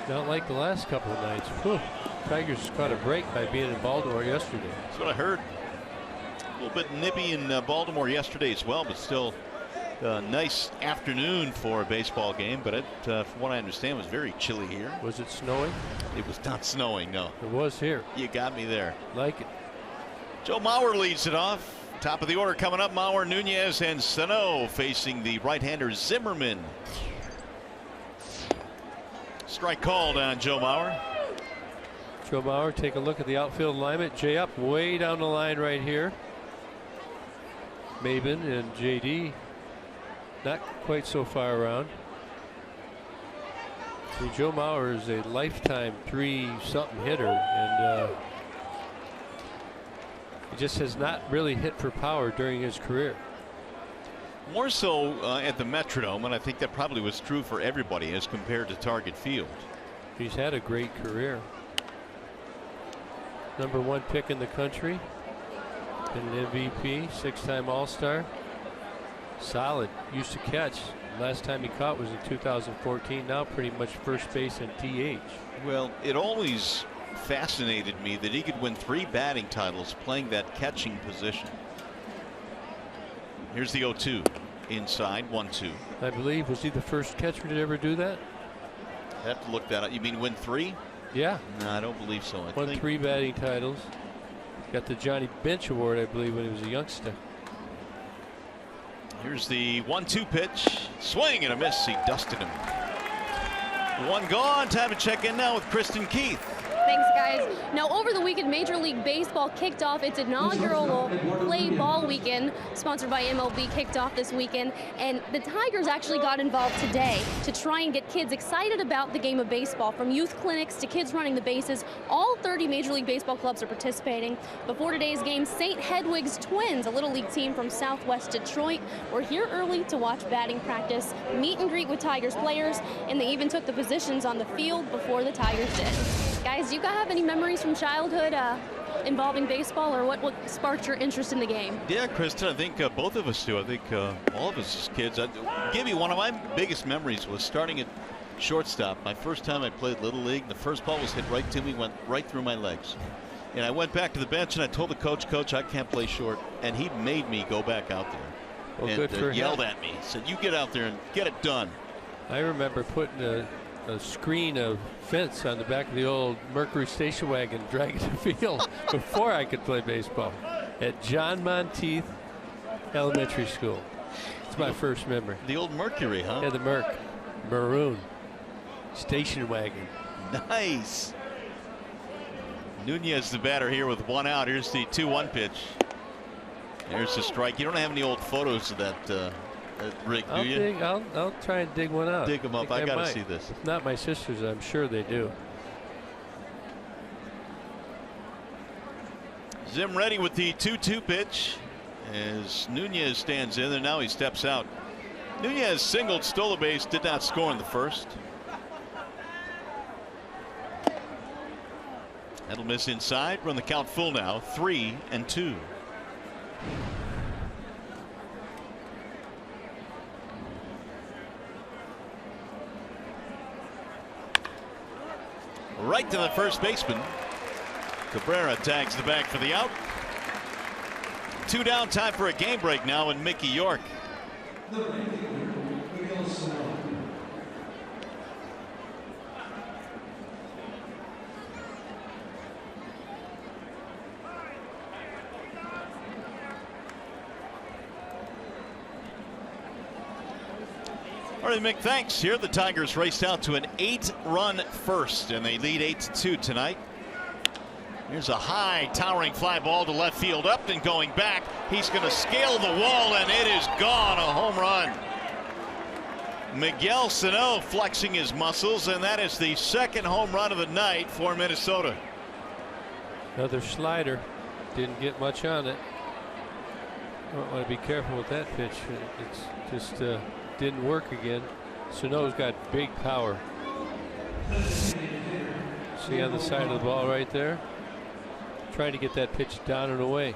Not like the last couple of nights. Whew. Tigers caught a break by being in Baltimore yesterday.
That's what I heard. A little bit nippy in Baltimore yesterday as well, but still a nice afternoon for a baseball game. But it, from what I understand, was very chilly here.
Was it snowing?
It was not snowing, no.
It was here.
You got me there.
Like it.
Joe Mauer leads it off. Top of the order coming up. Mauer, Nunez, and Sano facing the right-hander Zimmerman. Strike called on Joe Mauer.
Joe Mauer, take a look at the outfield alignment. Jay up way down the line right here. Maben and JD not quite so far around. See, Joe Mauer is a lifetime 3-something hitter, and he just has not really hit for power during his career.
More so at the Metrodome, and I think that probably was true for everybody as compared to Target Field.
He's had a great career. #1 pick in the country. Been an MVP, 6-time All-Star. Solid. Used to catch. Last time he caught was in 2014. Now pretty much first base and DH.
Well, it always fascinated me that he could win 3 batting titles playing that catching position. Here's the 0-2 inside 1-2.
I believe, was he the first catcher to ever do that?
I have to look that up. You mean win 3?
Yeah.
No, I don't believe so.
Won 3 batting titles. Got the Johnny Bench Award, I believe, when he was a youngster.
Here's the 1-2 pitch. Swing and a miss. He dusted him. One gone. Time to check in now with Kristen Keith.
Thanks, guys. Now, over the weekend, Major League Baseball kicked off its inaugural Play Ball Weekend, sponsored by MLB, kicked off this weekend, and the Tigers actually got involved today to try and get kids excited about the game of baseball. From youth clinics to kids running the bases, all 30 Major League Baseball clubs are participating. Before today's game, St. Hedwig's Twins, a Little League team from Southwest Detroit, were here early to watch batting practice, meet and greet with Tigers players, and they even took the positions on the field before the Tigers did. Guys, do you guys have any memories from childhood involving baseball, or what sparked your interest in the game?
Yeah, Kristen, I think both of us do. I think all of us as kids. I'll give you one of my biggest memories was starting at shortstop. My first time I played Little League, the first ball was hit right to me, went right through my legs. And I went back to the bench and I told the coach, Coach, I can't play short. And he made me go back out there.
Well,
and
good for
yelled
him.
at me. Said, you get out there and get it done.
I remember putting a screen of fence on the back of the old Mercury station wagon, dragging the field before I could play baseball at John Monteith Elementary School. It's my first memory.
The old Mercury, huh?
Yeah, the Merc, maroon station wagon.
Nice. Nunez, the batter here with one out. Here's the 2-1 pitch. There's the strike. You don't have any old photos of that Rick, do you?
I'll try and dig one out.
Dig them up. I got to see this.
If not my sisters, I'm sure they do.
Zim ready with the 2-2 pitch as Nunez stands in, and now he steps out. Nunez singled, stole a base, did not score in the first. That'll miss inside. Run the count full now, 3-2. Right to the first baseman. Cabrera tags the bag for the out. 2 down, time for a game break now in Mickey York. All right, Mick, thanks. Here the Tigers raced out to an 8-run first, and they lead 8-2 tonight. Here's a high, towering fly ball to left field. Upton going back. He's going to scale the wall, and it is gone. A home run. Miguel Sano flexing his muscles, and that is the second home run of the night for Minnesota.
Another slider. Didn't get much on it. I want to be careful with that pitch. It's just didn't work again. Sano's got big power. See on the side of the ball right there? Trying to get that pitch down and away.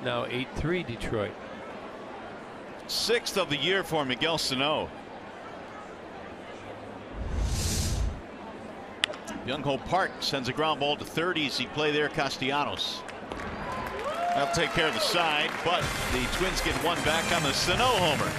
Now 8-3 Detroit.
6th of the year for Miguel Sano. Young Ho Park sends a ground ball to third. Easy play there, Castellanos. That'll take care of the side, but the Twins get one back on the Sano homer.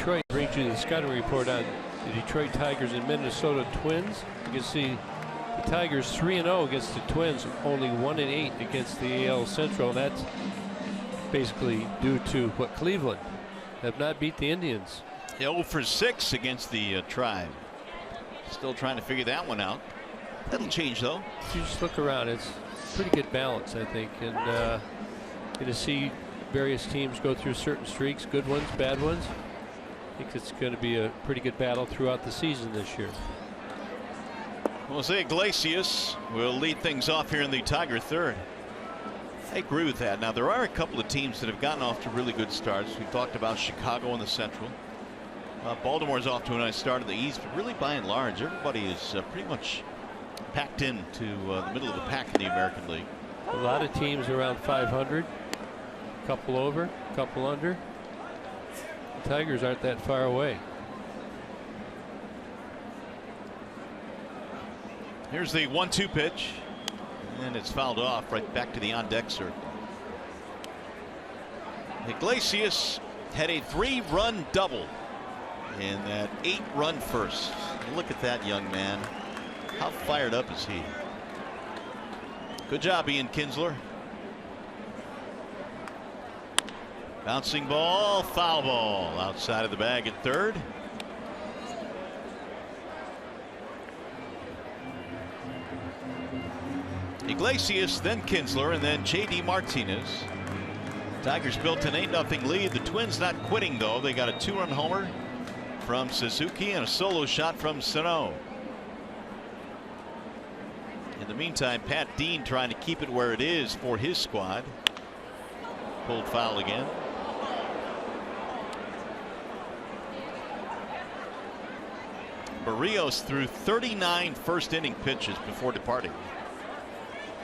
Detroit brings you the scouting report on the Detroit Tigers and Minnesota Twins. You can see the Tigers 3-0 against the Twins, only 1-8 against the AL Central. And that's basically due to what Cleveland have not beat the Indians.
0 for 6 against the Tribe. Still trying to figure that one out. That'll change though.
If you just look around, it's pretty good balance, I think, and going to see various teams go through certain streaks, good ones, bad ones. I think it's going to be a pretty good battle throughout the season this year.
Jose Iglesias will lead things off here in the Tiger third. I agree with that. Now there are a couple of teams that have gotten off to really good starts. We talked about Chicago in the Central. Baltimore's off to a nice start in the East, but really by and large everybody is pretty much packed into the middle of the pack in the American League.
A lot of teams around 500, a couple over, a couple under. The Tigers aren't that far away.
Here's the 1-2 pitch, and it's fouled off right back to the on-deck circle. Iglesias had a 3-run double in that 8-run first. Look at that young man. How fired up is he? Good job, Ian Kinsler. Bouncing ball, foul ball outside of the bag at third. Iglesias, then Kinsler, and then J.D. Martinez. Tigers built an 8-0 lead. The Twins not quitting though. They got a 2-run homer from Suzuki and a solo shot from Sano. In the meantime, Pat Dean trying to keep it where it is for his squad. Pulled foul again. Barrios threw 39 first inning pitches before departing.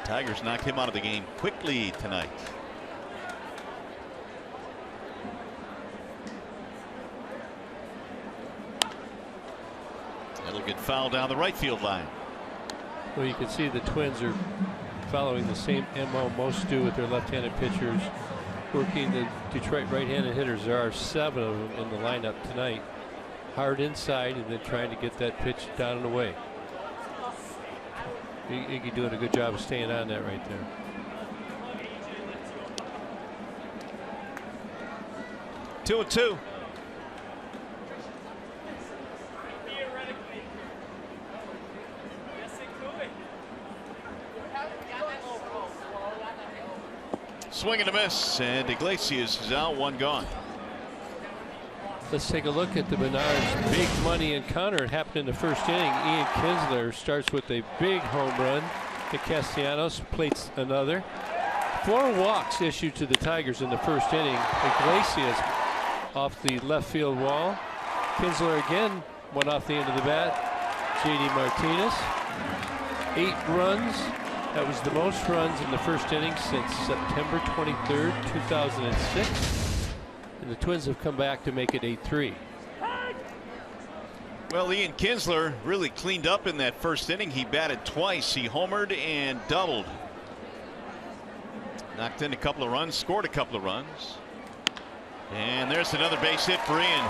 Tigers knocked him out of the game quickly tonight. That'll get fouled down the right field line.
Well, you can see the Twins are following the same MO most do with their left-handed pitchers, working the Detroit right-handed hitters. There are 7 of them in the lineup tonight. Hard inside and then trying to get that pitch down and away. Iggy doing a good job of staying on that right there.
2-2. Swing and a miss, and Iglesias is out, 1 gone.
Let's take a look at the Menards big money encounter. It happened in the first inning. Ian Kinsler starts with a big home run. Nick Castellanos plates another. 4 walks issued to the Tigers in the first inning. Iglesias off the left field wall. Kinsler again went off the end of the bat. J.D. Martinez. 8 runs. That was the most runs in the first inning since September 23rd, 2006. And the Twins have come back to make it 8-3.
Well, Ian Kinsler really cleaned up in that first inning. He batted twice. He homered and doubled. Knocked in a couple of runs, scored a couple of runs. And there's another base hit for Ian.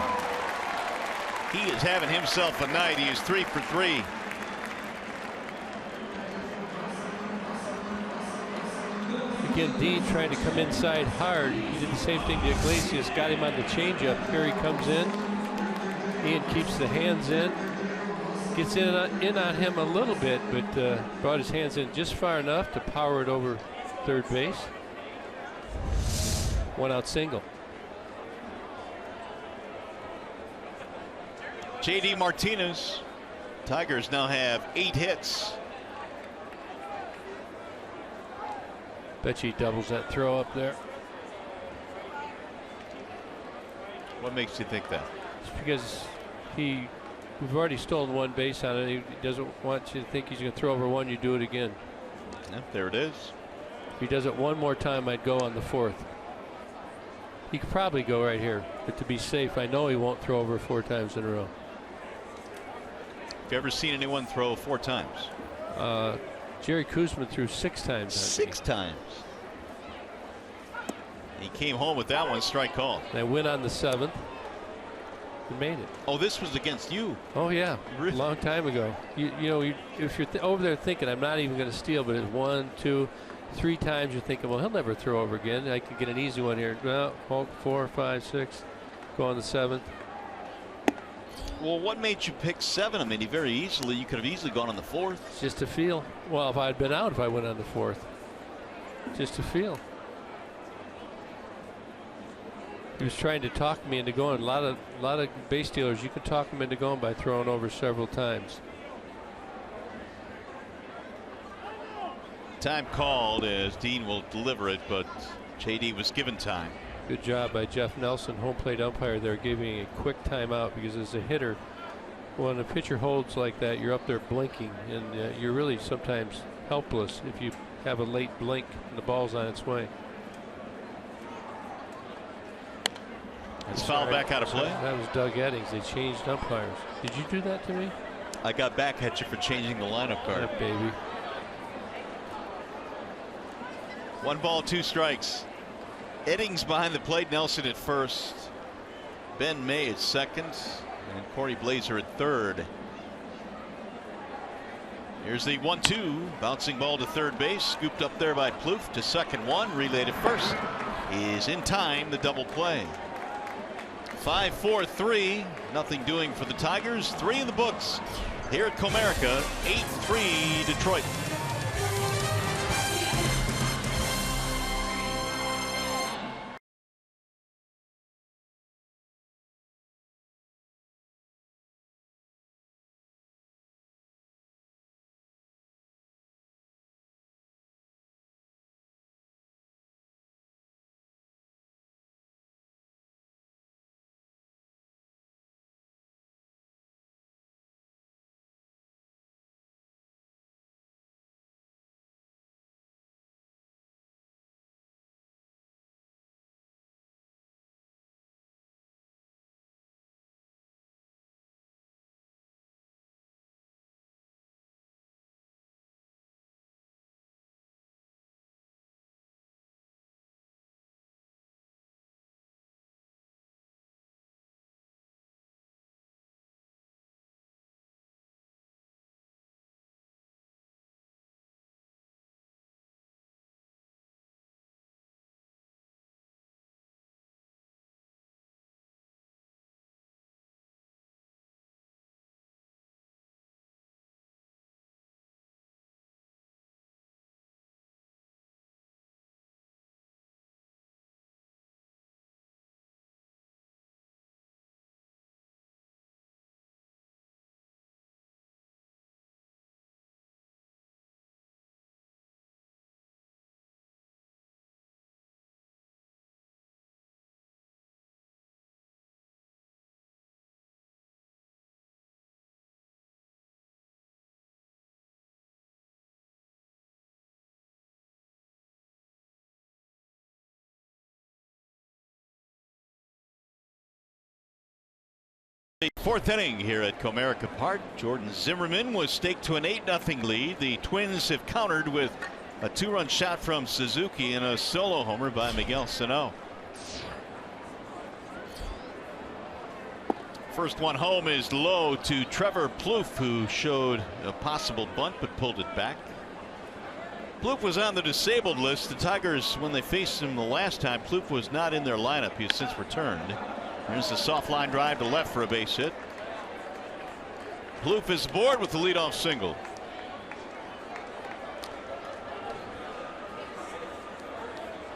He is having himself a night. He is 3 for 3.
Again, Dean trying to come inside hard. He did the same thing to Iglesias, got him on the changeup. Here he comes in. Ian keeps the hands in. Gets in on him a little bit, but brought his hands in just far enough to power it over third base. 1 out single.
J.D. Martinez. Tigers now have 8 hits.
Bet he doubles that throw up there.
What makes you think that?
It's because we've already stolen 1 base on it. He doesn't want you to think he's going to throw over 1. You do it again.
Yep, there it is.
If he does it 1 more time, I'd go on the 4th. He could probably go right here, but to be safe, I know he won't throw over 4 times in a row.
Have you ever seen anyone throw 4 times?
Jerry Koosman threw 6 times.
6 times. He came home with that one, strike call.
They win on the 7th. and made it.
Oh, this was against you.
Oh yeah,
Really?
a long time ago. You know, if you're over there thinking I'm not even going to steal, but it's 1, 2, 3 times you're thinking, well, he'll never throw over again. I could get an easy one here. Well, 4, 5, 6, go on the 7th.
Well, what made you pick 7? I mean, you could have easily gone on the 4th.
It's just a feel. Well, if I'd been out, if I went on the 4th, just a feel. He was trying to talk me into going. A lot of base stealers, you can talk them into going by throwing over several times.
Time called as Dean will deliver it, but JD was given time.
Good job by Jeff Nelson, home plate umpire there, giving a quick timeout, because as a hitter, when a pitcher holds like that, you're up there blinking, and you're really sometimes helpless if you have a late blink and the ball's on its way.
It's fouled back out of play.
That was Doug Eddings. They changed umpires. Did you do that to me?
I got back at you for changing the lineup card.
Yeah, baby.
1 ball, 2 strikes. Eddings behind the plate, Nelson at first, Ben May at second, and Corey Blazer at third. Here's the 1-2, bouncing ball to third base, scooped up there by Plouffe to second one, relayed at first. Is in time, the double play. 5-4-3, nothing doing for the Tigers. 3 in the books here at Comerica. 8-3 Detroit. The 4th inning here at Comerica Park. Jordan Zimmerman was staked to an 8-0 lead. The Twins have countered with a 2-run shot from Suzuki and a solo homer by Miguel Sano. First one home is low to Trevor Plouffe, who showed a possible bunt but pulled it back. Plouffe was on the disabled list. The Tigers, when they faced him the last time, Plouffe was not in their lineup. He has since returned. There's a soft line drive to left for a base hit. Plouffe is aboard with the leadoff single.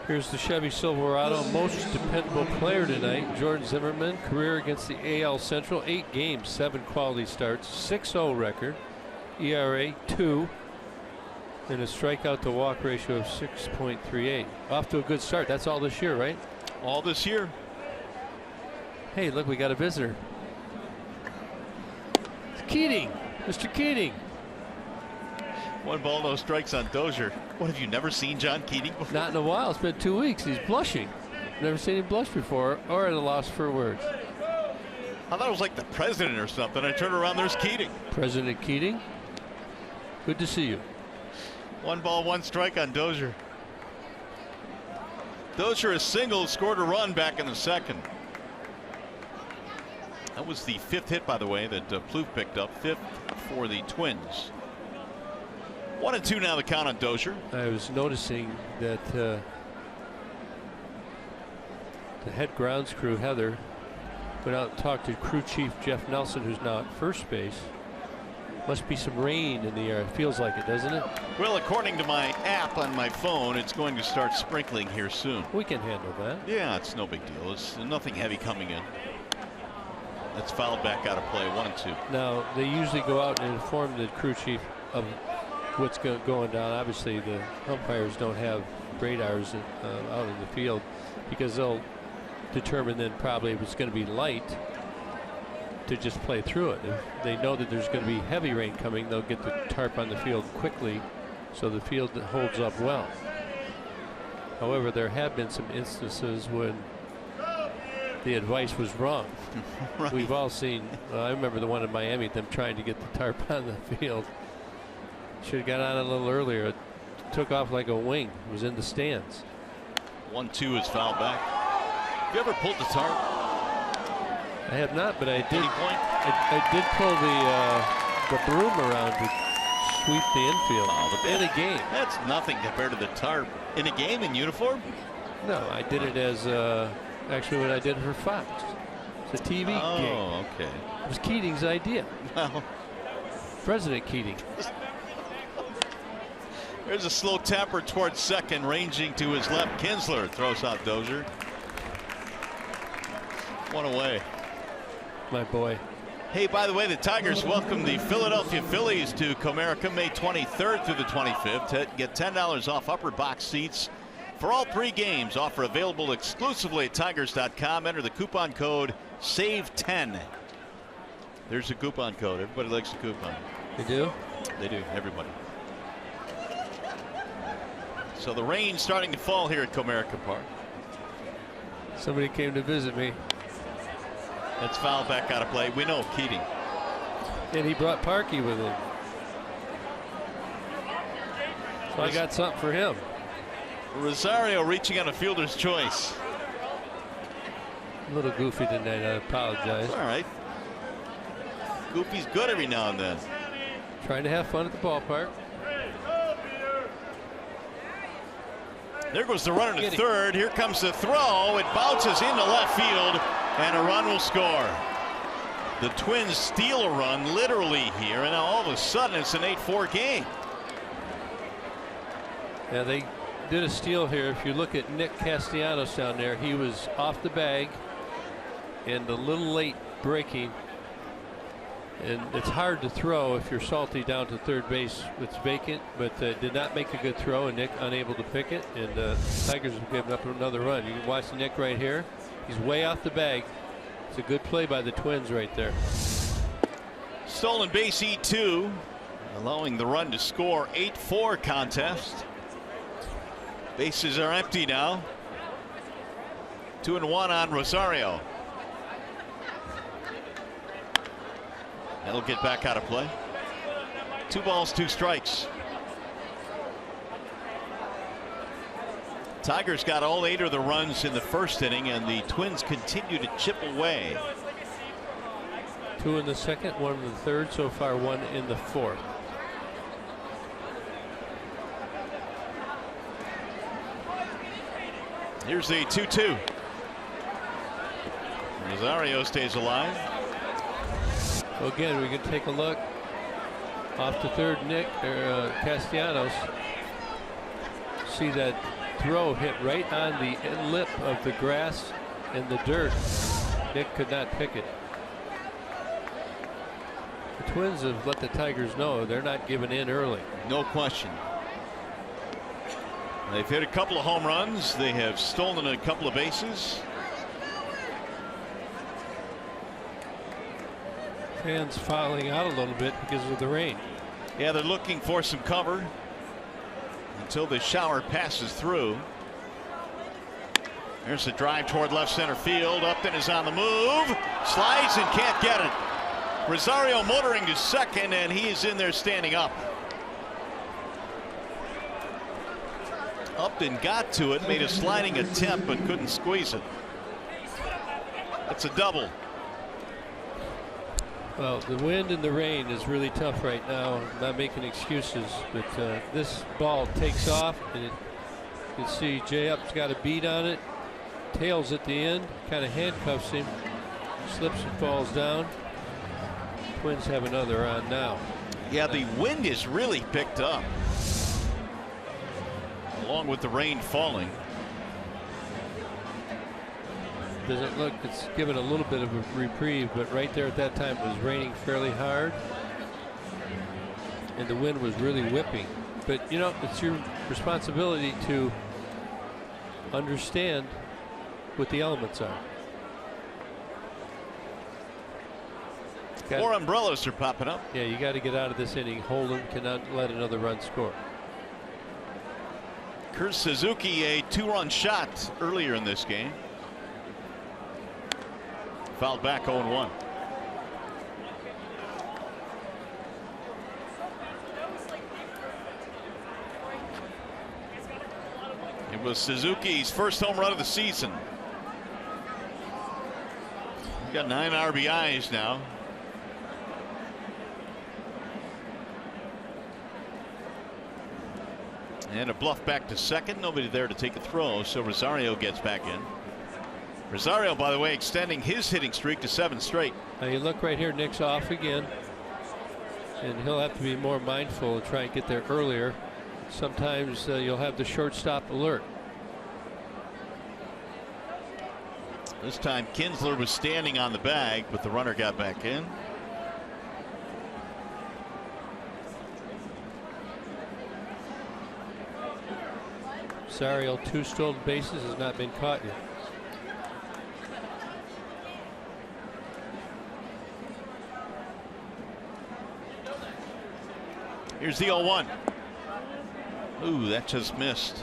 Here's the Chevy Silverado most dependable player tonight, Jordan Zimmerman. Career against the AL Central, 8 games, 7 quality starts, 6-0 record, ERA 2, and a strikeout to walk ratio of 6.38. Off to a good start. That's all this year, right?
All this year.
Hey, look, we got a visitor. It's Keating, Mr. Keating.
1 ball, no strikes on Dozier. What, have you never seen John Keating before?
Not in a while. It's been 2 weeks. He's blushing. Never seen him blush before, or at a loss for words.
I thought it was like the president or something. I turn around, there's Keating.
President Keating, good to see you.
1 ball, 1 strike on Dozier. Dozier, a single, scored a run back in the second. That was the 5th hit, by the way, that Plouffe picked up. 5th for the Twins. 1-2 now the count on Dozier.
I was noticing that the head grounds crew, Heather, went out and talked to crew chief Jeff Nelson, who's now at first base. Must be some rain in the air. It feels like it, doesn't it?
Well, according to my app on my phone, it's going to start sprinkling here soon.
We can handle that.
Yeah, it's no big deal. It's nothing heavy coming in. That's fouled back out of play. 1-2.
Now, they usually go out and inform the crew chief of what's going down. Obviously, the umpires don't have radars out in the field because they'll determine then probably if it's going to be light to just play through it. If they know that there's going to be heavy rain coming, they'll get the tarp on the field quickly so the field holds up well. However, there have been some instances when the advice was wrong.
Right.
We've all seen, I remember the one in Miami, them trying to get the tarp on the field. Should have got on a little earlier. It took off like a wing. It was in the stands.
1-2 is fouled back. Have you ever pulled the tarp?
I have not, but I did.
Any point?
I did pull the broom around to sweep the infield.
Oh, but
in a game.
That's nothing compared to the tarp. In a game in uniform?
No, I did it as actually what I did for Fox. It's a TV game.
Oh, okay.
It was Keating's idea.
Well,
President Keating.
there's a slow tapper towards second, ranging to his left. Kinsler throws out Dozier. One away.
My boy.
Hey, by the way, the Tigers welcome the Philadelphia Phillies to Comerica May 23rd through the 25th. Get $10 off upper box seats for all 3 games. Offer available exclusively at Tigers.com. Enter the coupon code SAVE10. There's a coupon code. Everybody likes a coupon.
They do?
They do. Everybody. So the rain starting to fall here at Comerica Park.
Somebody came to visit me.
That's fouled back out of play. We know Keating.
And he brought Parkey with him. So I got something for him.
Rosario reaching on a fielder's choice.
A little goofy tonight. I apologize.
All right. Goofy's good every now and then.
Trying to have fun at the ballpark.
There goes the runner to third. Here comes the throw. It bounces into left field, and a run will score. The Twins steal a run literally here, and now all of a sudden it's an 8-4 game.
Yeah, they did a steal here. If you look at Nick Castellanos down there, he was off the bag and a little late breaking. And it's hard to throw if you're salty down to third base. It's vacant, but did not make a good throw, and Nick unable to pick it. And Tigers have given up another run. You can watch Nick right here. He's way off the bag. It's a good play by the Twins right there.
Stolen base E2, allowing the run to score. 8-4 contest. Bases are empty now. 2-1 on Rosario. That'll get back out of play. 2 balls, 2 strikes. Tigers got all 8 of the runs in the first inning, and the Twins continue to chip away.
2 in the second, 1 in the third. So far, 1 in the fourth.
Here's the 2-2. Rosario stays alive.
Well, again, we can take a look off the third. Nick Castellanos. See that throw hit right on the lip of the grass and the dirt. Nick could not pick it. The Twins have let the Tigers know they're not giving in early.
No question. They've hit a couple of home runs. They have stolen a couple of bases.
Fans filing out a little bit because of the rain.
Yeah, they're looking for some cover until the shower passes through. There's a drive toward left center field. Upton is on the move, slides and can't get it. Rosario motoring to second, and he is in there standing up. Upton got to it, made a sliding attempt, but couldn't squeeze it. It's a double.
Well, the wind and the rain is really tough right now. I'm not making excuses, but this ball takes off, and you can see Jay Up's got a beat on it. Tails at the end, kind of handcuffs him. Slips and falls down. Twins have another on now.
Yeah, the wind is really picked up, along with the rain falling.
Doesn't look, it's given a little bit of a reprieve, but right there at that time it was raining fairly hard, and the wind was really whipping. But you know, it's your responsibility to understand what the elements are.
More umbrellas are popping up.
Yeah, you got to get out of this inning. Holden cannot let another run score.
Kurt Suzuki, a 2-run shot earlier in this game. Fouled back 0-1. It was Suzuki's first home run of the season. He's got 9 RBIs now. And a bluff back to second. Nobody there to take a throw, so Rosario gets back in. Rosario, by the way, extending his hitting streak to 7 straight.
Now you look right here, Nick's off again, and he'll have to be more mindful and try and get there earlier. Sometimes you'll have the shortstop alert.
This time Kinsler was standing on the bag, but the runner got back in.
Rosario, 2 stolen bases, has not been caught yet.
Here's the 0-1. Ooh, that just missed.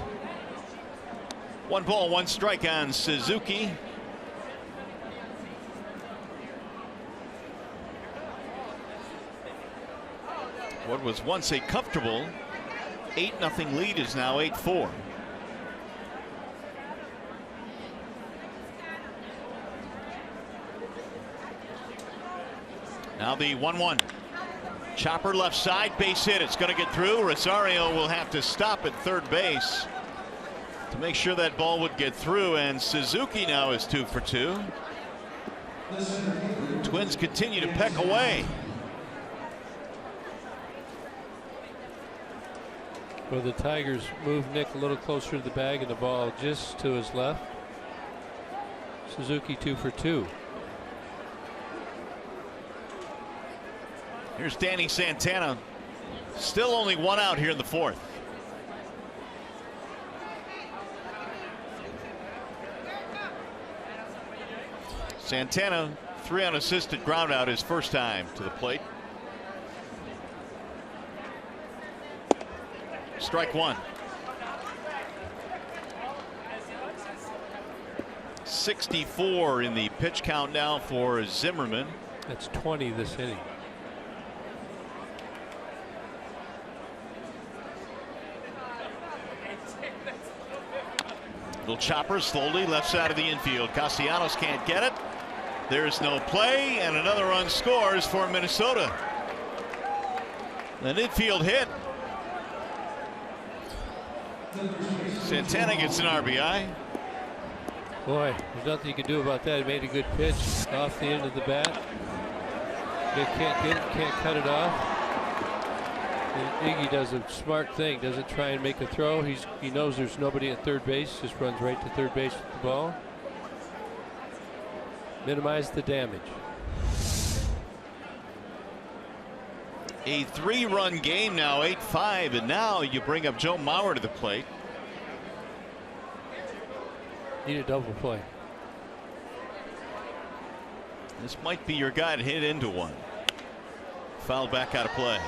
1 ball, 1 strike on Suzuki. What was once a comfortable 8-0 lead is now 8-4. Now the 1-1. Chopper left side, base hit. It's going to get through. Rosario will have to stop at third base to make sure that ball would get through, and Suzuki now is 2 for 2. Twins continue to peck away.
Well, the Tigers move Nick a little closer to the bag, and the ball just to his left. Suzuki 2 for 2.
Here's Danny Santana. Still only 1 out here in the 4th. Santana, 3 unassisted ground out, his first time to the plate. Strike 1. 64 in the pitch count now for Zimmerman.
That's 20 this inning.
Little chopper slowly left side of the infield. Castellanos can't get it. There's no play, and another run scores for Minnesota. An infield hit. Santana gets an RBI.
Boy, there's nothing you can do about that. He made a good pitch off the end of the bat. They can't get it, can't cut it off. And Iggy does a smart thing, doesn't try and make a throw. He knows there's nobody at third base, just runs right to third base with the ball. Minimize the damage.
A 3-run game now, 8-5, and now you bring up Joe Mauer to the plate.
Need a double play.
This might be your guy to hit into one. Foul back out of play.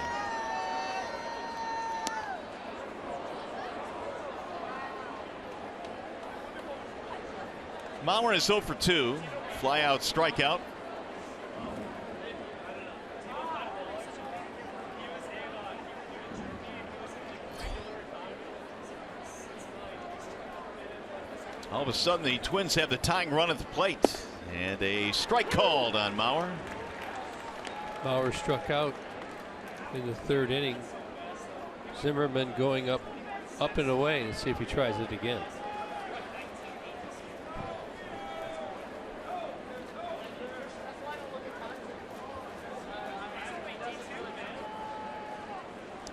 Mauer is 0 for 2. Fly out, strikeout. All of a sudden the Twins have the tying run at the plate, and a strike called on Mauer.
Bauer struck out in the third inning. Zimmerman going up and away. Let's see if he tries it again.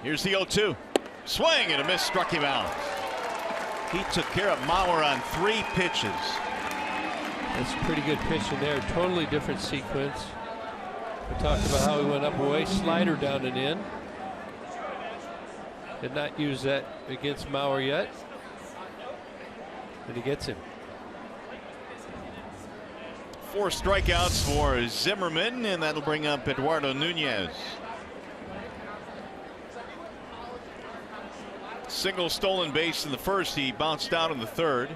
Here's the 0-2. Swing and a miss, struck him out. He took care of Mauer on 3 pitches.
That's a pretty good pitch in there. Totally different sequence. We talked about how he went up away, slider down and in. Did not use that against Mauer yet. And he gets him.
4 strikeouts for Zimmerman, and that'll bring up Eduardo Nunez. Single stolen base in the first. He bounced out in the third.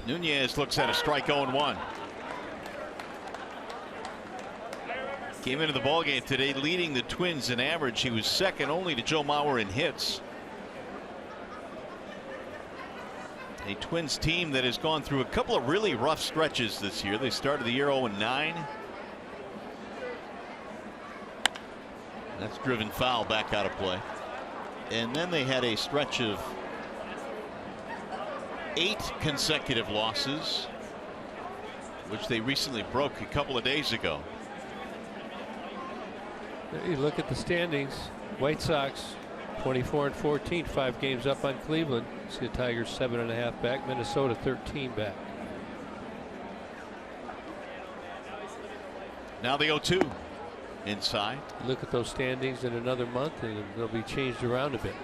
Nunez looks at a strike 0-1. Came into the ballgame today leading the Twins in average. He was second only to Joe Mauer in hits. A Twins team that has gone through a couple of really rough stretches this year. They started the year 0-9. That's driven foul back out of play. And then they had a stretch of 8 consecutive losses, which they recently broke a couple of days ago.
You look at the standings. White Sox 24-14, 5 games up on Cleveland. See the Tigers 7.5 back. Minnesota 13 back.
Now the 0-2 inside.
Look at those standings in another month and they'll be changed around a bit.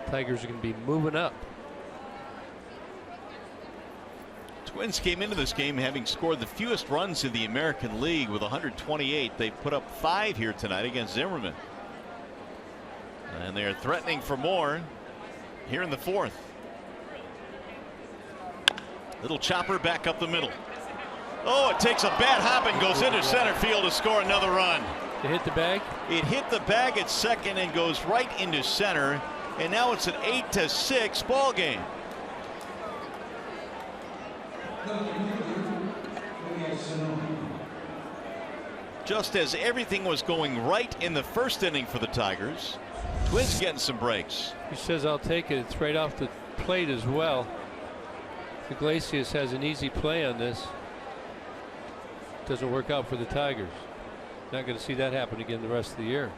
Tigers are going to be moving up.
Twins came into this game having scored the fewest runs in the American League with 128. They put up 5 here tonight against Zimmerman. And they're threatening for more here in the fourth. Little chopper back up the middle. Oh, it takes a bad hop and goes into center field to score another run.
It hit the bag?
It hit the bag at second and goes right into center. And now it's an 8-6 ball game. Just as everything was going right in the first inning for the Tigers, Twins getting some breaks.
He says, I'll take it. It's right off the plate as well. Iglesias has an easy play on this. Doesn't work out for the Tigers. Not going to see that happen again the rest of the year.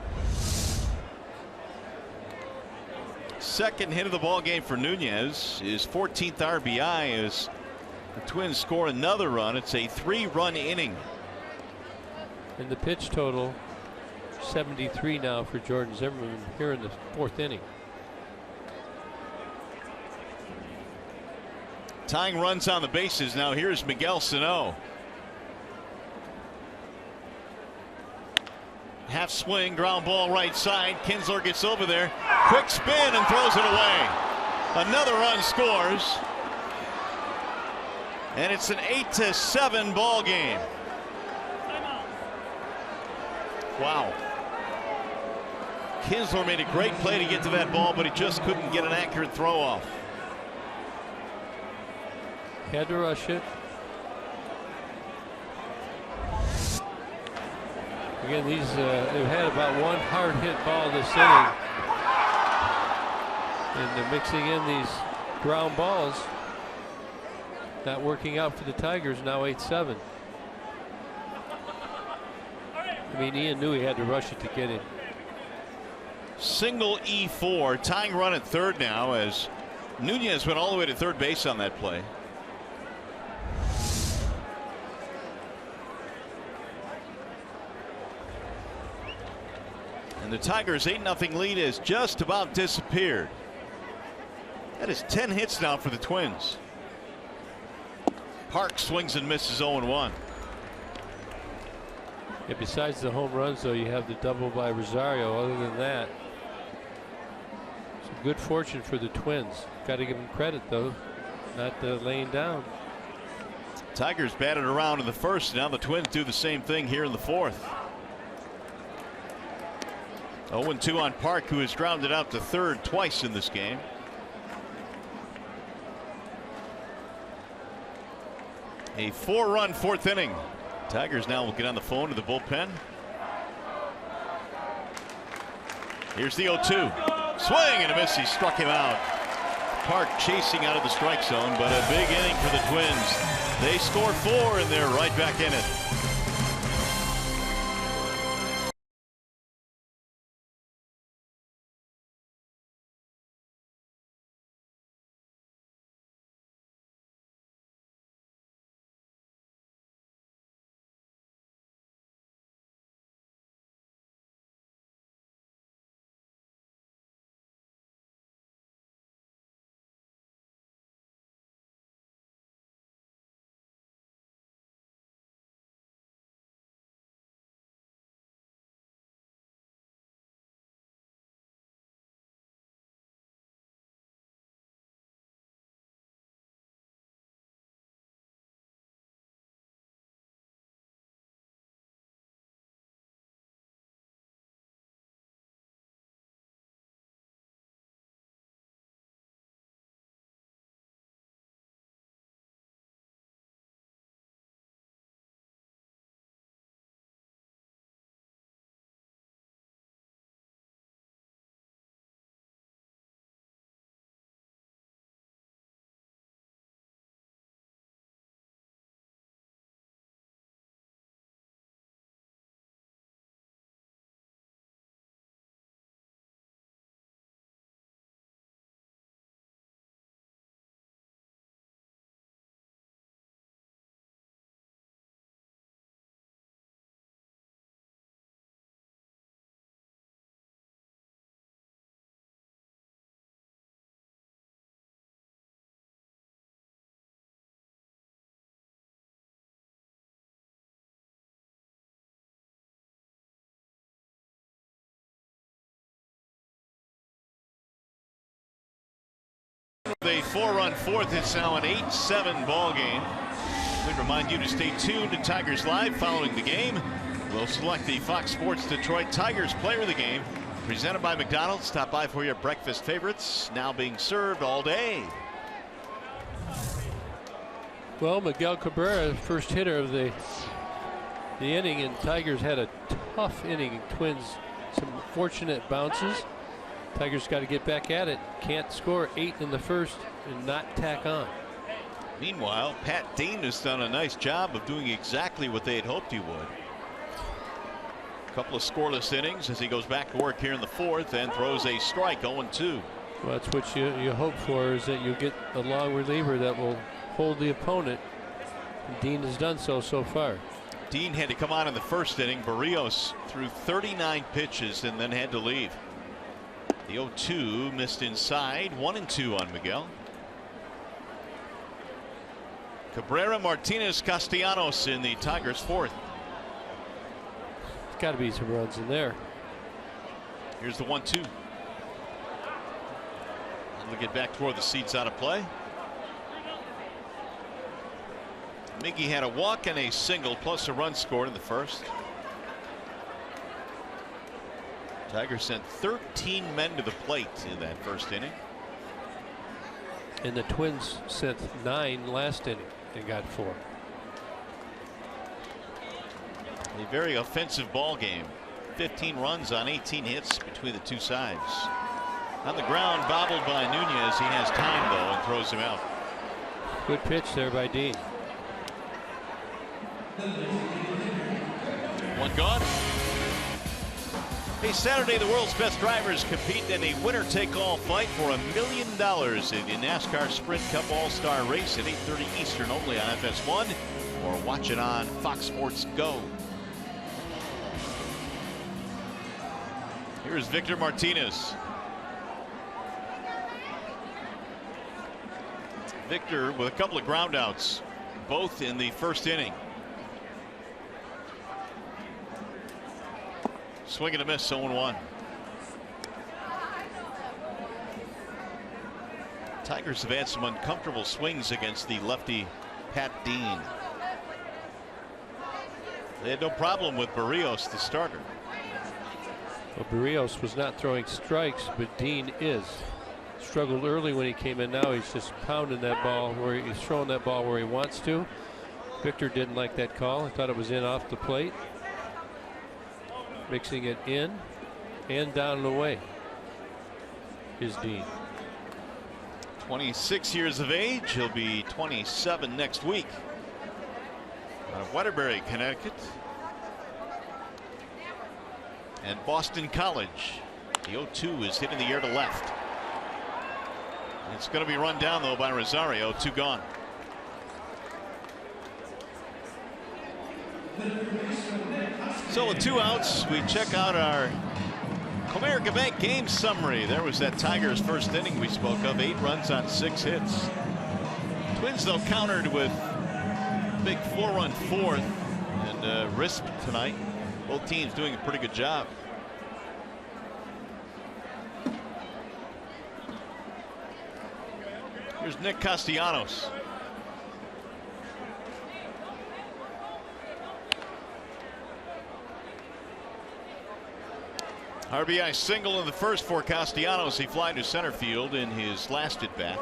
Second hit of the ball game for Nunez. His 14th RBI as the Twins score another run. It's a 3-run inning.
And the pitch total 73 now for Jordan Zimmerman here in the fourth inning.
Tying runs on the bases. Now here's Miguel Sano. Half swing, ground ball right side. Kinsler gets over there. Quick spin and throws it away. Another run scores. And it's an 8-7 ball game. Wow. Kinsler made a great play to get to that ball, but he just couldn't get an accurate throw off.
Had to rush it. Again, these they've had about 1 hard hit ball this inning, and they're mixing in these ground balls. Not working out for the Tigers. Now 8-7. I mean, Ian knew he had to rush it to get in.
Single E4, tying run at third now as Nunez went all the way to third base on that play. And the Tigers' 8-0 lead has just about disappeared. That is 10 hits now for the Twins. Park swings and misses 0-1.
Yeah, besides the home runs, though, you have the double by Rosario. Other than that, some good fortune for the Twins. Got to give them credit, though, not laying down.
Tigers batted around in the first. Now the Twins do the same thing here in the fourth. 0-2 on Park, who has grounded out to third twice in this game. A 4-run fourth inning. Tigers now will get on the phone to the bullpen. Here's the 0-2. Swing and a miss. He struck him out. Park chasing out of the strike zone, but a big inning for the Twins. They scored 4 and they're right back in it. The 4-run fourth. It's now an 8-7 ball game. We remind you to stay tuned to Tigers Live following the game. We'll select the Fox Sports Detroit Tigers player of the game, presented by McDonald's. Stop by for your breakfast favorites, now being served all day.
Well, Miguel Cabrera, first hitter of the inning, and Tigers had a tough inning. Twins some fortunate bounces. Tigers got to get back at it. Can't score 8 in the first and not tack on.
Meanwhile, Pat Dean has done a nice job of doing exactly what they had hoped he would. A couple of scoreless innings as he goes back to work here in the fourth and throws a strike. 0-2.
Well, that's what you hope for, is that you get a long reliever that will hold the opponent. And Dean has done so far.
Dean had to come on in the first inning. Barrios threw 39 pitches and then had to leave. The 0-2 missed inside. 1-2 on Miguel. Cabrera, Martinez, Castellanos in the Tigers' fourth.
There's got to be some runs in there.
Here's the 1-2. We'll get back toward the seats out of play. Miggy had a walk and a single plus a run scored in the first. Tigers sent 13 men to the plate in that first inning.
And the Twins sent 9 last inning and got 4.
A very offensive ball game. 15 runs on 18 hits between the two sides. On the ground, bobbled by Nunez. He has time though and throws him out.
Good pitch there by Dean.
One gone. Hey, Saturday, the world's best drivers compete in a winner-take-all fight for $1 million in the NASCAR Sprint Cup All-Star Race at 8:30 Eastern, only on FS1, or watch it on Fox Sports Go. Here's Victor Martinez. Victor with a couple of groundouts, both in the first inning. Swing and a miss, 0-1. Tigers have had some uncomfortable swings against the lefty Pat Dean. They had no problem with Barrios, the starter.
Well, Barrios was not throwing strikes, but Dean is. Struggled early when he came in. Now he's just pounding that ball where he's throwing that ball where he wants to. Victor didn't like that call. I thought it was in off the plate. Mixing it in and down and away is Dean.
26 years of age. He'll be 27 next week. Out of Waterbury, Connecticut. And Boston College. The 0-2 is hit in the air to left. It's going to be run down though by Rosario. 2 gone. So with 2 outs, we check out our Comerica Bank game summary. There was that Tigers first inning we spoke of. 8 runs on 6 hits. Twins though countered with big 4-run fourth and risked tonight. Both teams doing a pretty good job. Here's Nick Castellanos. RBI single in the first for Castellanos. He flied to center field in his last at bat.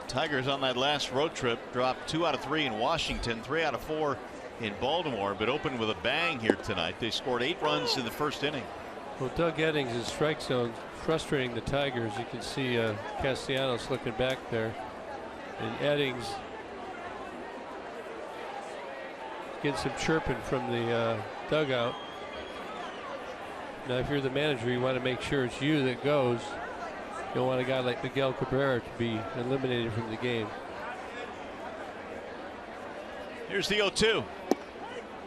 Tigers on that last road trip dropped 2 out of 3 in Washington, 3 out of 4 in Baltimore, but opened with a bang here tonight. They scored 8 runs in the first inning.
Well, Doug Eddings is strike zone, frustrating the Tigers. You can see Castellanos looking back there, and Eddings getting some chirping from the dugout. Now, if you're the manager, you want to make sure it's you that goes. You don't want a guy like Miguel Cabrera to be eliminated from the game.
Here's the 0-2.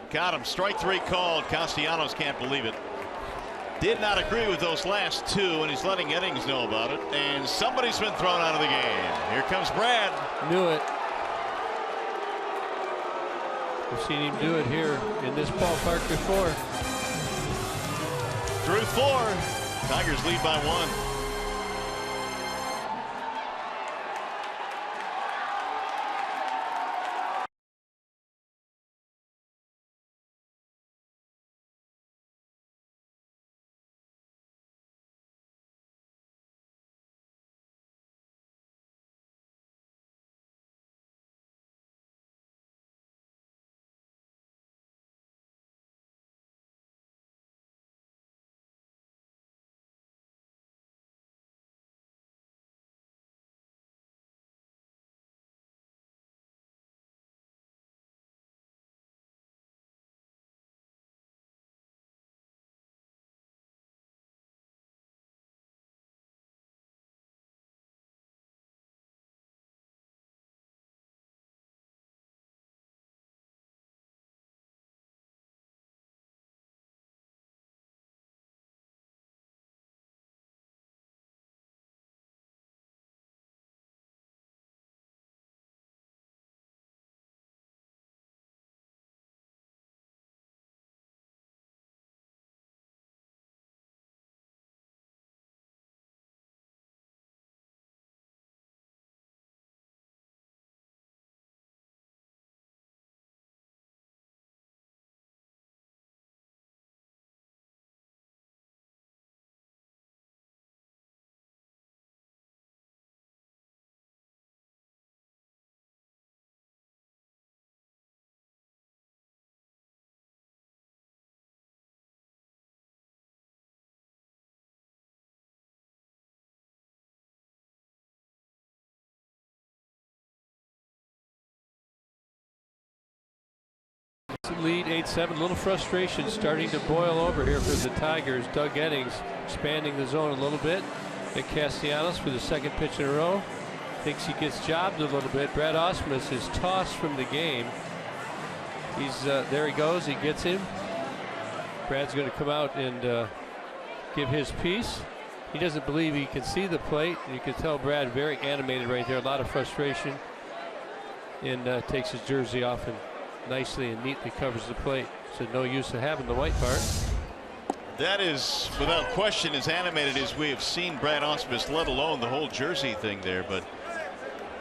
Got him. Strike 3 called. Castellanos can't believe it. Did not agree with those last 2, and he's letting Eddings know about it. And somebody's been thrown out of the game. Here comes Brad.
Knew it. We've seen him do it here in this ballpark before.
Drew 4. Tigers lead by 1.
Lead 8-7. A little frustration starting to boil over here for the Tigers. Doug Eddings expanding the zone a little bit. Nick Castellanos for the 2nd pitch in a row. Thinks he gets jobbed a little bit. Brad Ausmus is tossed from the game. He's there he goes. He gets him. Brad's going to come out and give his piece. He doesn't believe he can see the plate. You can tell Brad very animated right there. A lot of frustration. And takes his jersey off and nicely and neatly covers the plate. So no use of having the white part.
That is without question as animated as we have seen Brad Ausmus, let alone the whole jersey thing there. But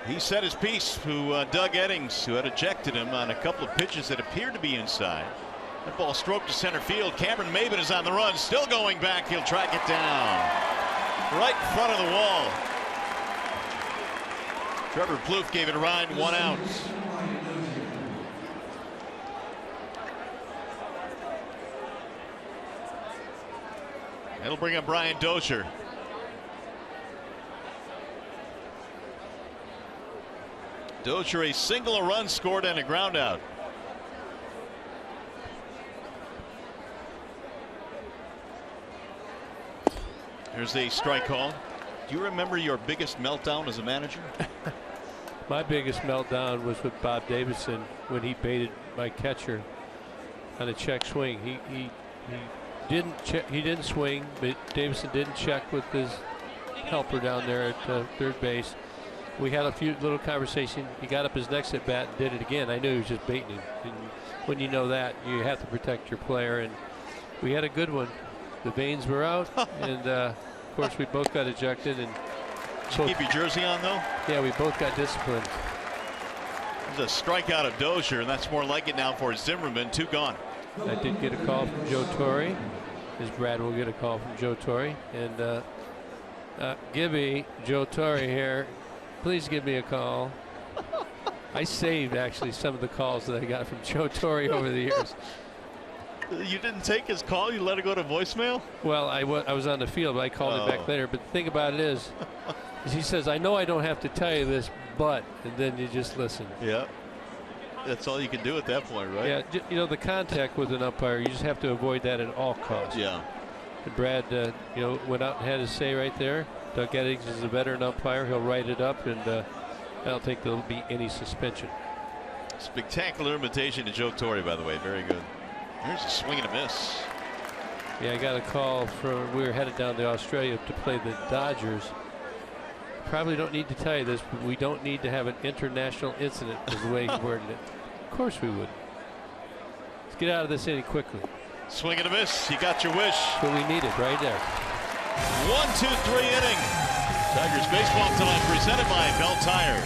he said his piece to Doug Eddings, who had ejected him on a couple of pitches that appeared to be inside. That ball stroked to center field. Cameron Maybin is on the run, still going back. He'll track it down right in front of the wall. Trevor Plouffe gave it a ride, 1 out. It'll bring up Brian Dozier. Dozier, a single, a run scored, and a ground out. Here's the strike call. Do you remember your biggest meltdown as a manager?
My biggest meltdown was with Bob Davidson when he baited my catcher on a check swing. He didn't check, he didn't swing, but Davidson didn't check with his helper down there at third base. We had a few little conversation. He got up his next at bat and did it again. I knew he was just baiting him. And when you know that, you have to protect your player. And we had a good one. The veins were out, and of course we both got ejected. And
so keep your jersey on though.
Yeah, we both got disciplined.
There's a strikeout of Dozier, and that's more like it now for Zimmerman. 2 gone.
I did get a call from Joe Torre, as Brad will get a call from Joe Torre, and Gibby, Joe Torre here. Please give me a call. I saved actually some of the calls that I got from Joe Torre over the years.
You didn't take his call? You let it go to voicemail?
Well, I was on the field, but I called him back later. But the thing about it is he says, I know I don't have to tell you this, but, and then you just listen.
Yeah. That's all you can do at that point, right?
Yeah, you know, the contact with an umpire, you just have to avoid that at all costs.
Yeah.
And Brad, you know, went out and had his say right there. Doug Eddings is a veteran umpire. He'll write it up, and I don't think there'll be any suspension.
Spectacular imitation of Joe Torre, by the way. Very good. Here's a swing and a miss.
Yeah, I got a call from, we were headed down to Australia to play the Dodgers. Probably don't need to tell you this, but we don't need to have an international incident, is the way he worded it. Of course we would. Let's get out of this inning quickly.
Swing and a miss. You got your wish.
That's what we needed right there.
1-2-3 inning. Tigers baseball tonight presented by Bell Tire.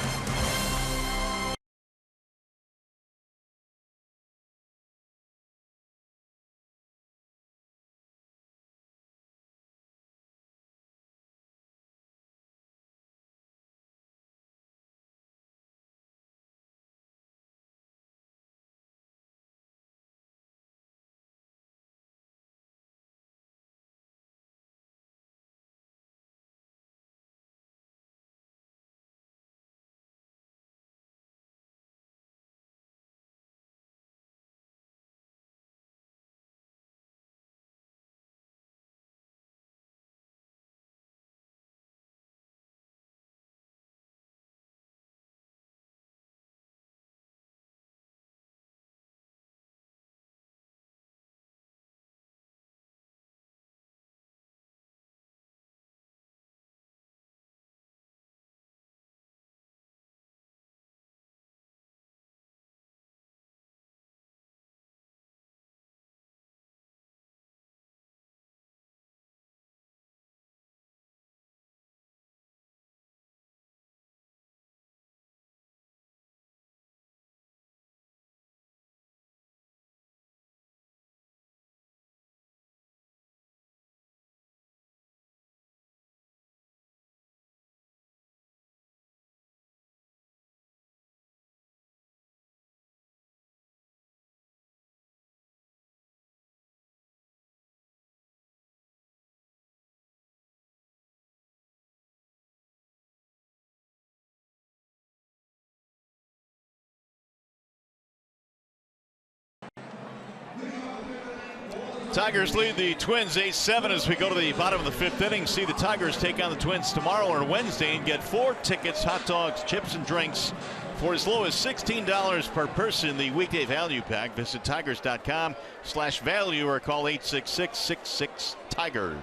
Tigers lead the Twins 8-7 as we go to the bottom of the 5th inning. See the Tigers take on the Twins tomorrow or Wednesday and get 4 tickets, hot dogs, chips, and drinks for as low as $16 per person. The weekday value pack. Visit tigers.com/value or call 866-66-TIGERS.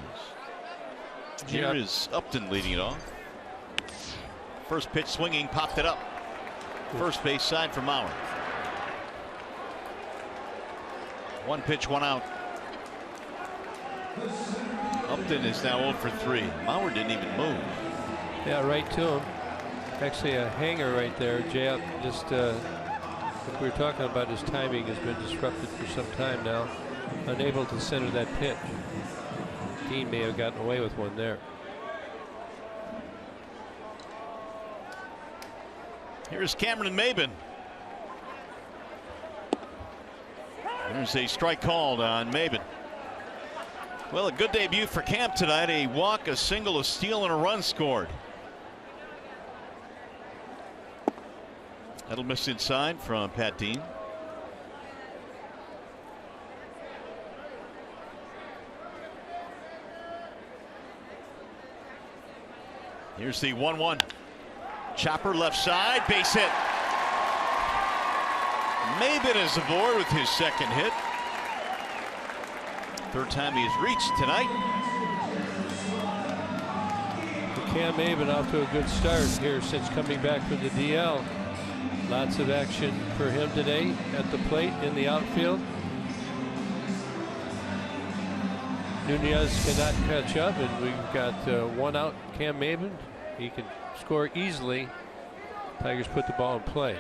Here is Upton leading it off. First pitch swinging, popped it up. First base side for Mauer. 1 pitch, 1 out. Upton is now 0 for 3. Mauer didn't even move.
Yeah, right to him. Actually, a hanger right there. Jay Up just, like we were talking about, his timing has been disrupted for some time now. Unable to center that pitch. Dean may have gotten away with one there.
Here's Cameron Maben. There's a strike called on Maben. Well, a good debut for Camp tonight. A walk, a single, a steal, and a run scored. That'll miss inside from Pat Dean. Here's the 1-1. Chopper left side, base hit. Maben is aboard with his second hit. Third time he's reached tonight.
Cam Maben off to a good start here since coming back from the DL. Lots of action for him today at the plate in the outfield. Nunez cannot catch up, and we've got one out. Cam Maben, he can score easily. Tigers put the ball in play.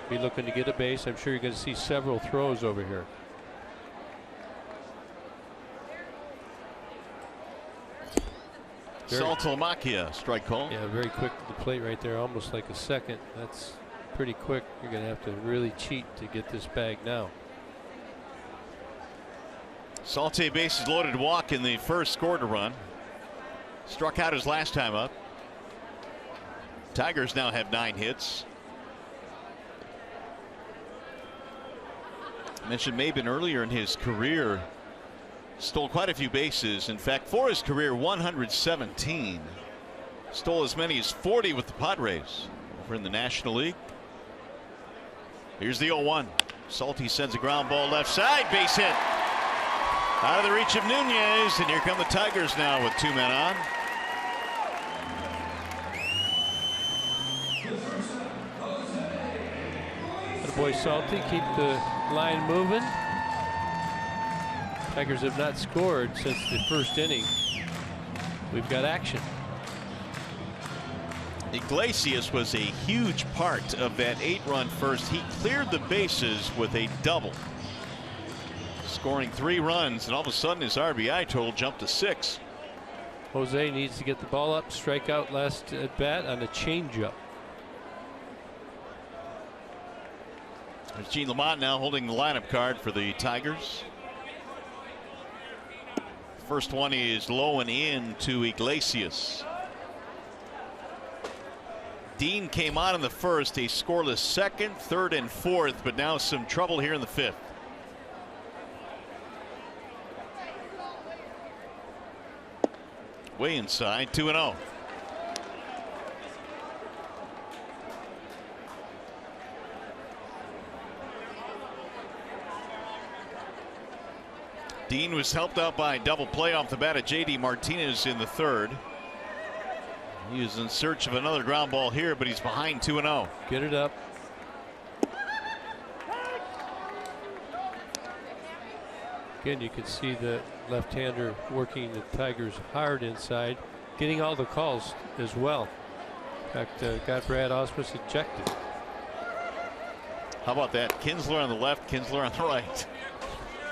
Be looking to get a base. I'm sure you're going to see several throws over here.
Saltalamacchia, strike call.
Yeah, very quick to the plate right there, almost like a second. That's pretty quick. You're going to have to really cheat to get this bag now.
Salte bases loaded walk in the first, scored a run. Struck out his last time up. Tigers now have 9 hits. I mentioned Maben earlier in his career. Stole quite a few bases. In fact, for his career, 117. Stole as many as 40 with the Padres over in the National League. Here's the 0-1. Salty sends a ground ball left side, base hit. Out of the reach of Nunez, and here come the Tigers now with 2 men on.
Boy, Salty, keep the line moving. Tigers have not scored since the first inning. We've got action.
Iglesias was a huge part of that 8-run first. He cleared the bases with a double, scoring 3 runs, and all of a sudden his RBI total jumped to 6.
Jose needs to get the ball up. Strikeout last at bat on a changeup.
There's Gene Lamont now holding the lineup card for the Tigers. First one is low and in to Iglesias. Dean came on in the first, a scoreless second, third, and fourth, but now some trouble here in the 5th. Way inside, 2-0. Dean was helped out by a double play off the bat of J.D. Martinez in the 3rd. He is in search of another ground ball here, but he's behind 2-0.
Get it up. Again, you can see the left-hander working the Tigers hard inside, getting all the calls as well. In fact, got Brad Ausmus ejected.
How about that? Kinsler on the left, Kinsler on the right.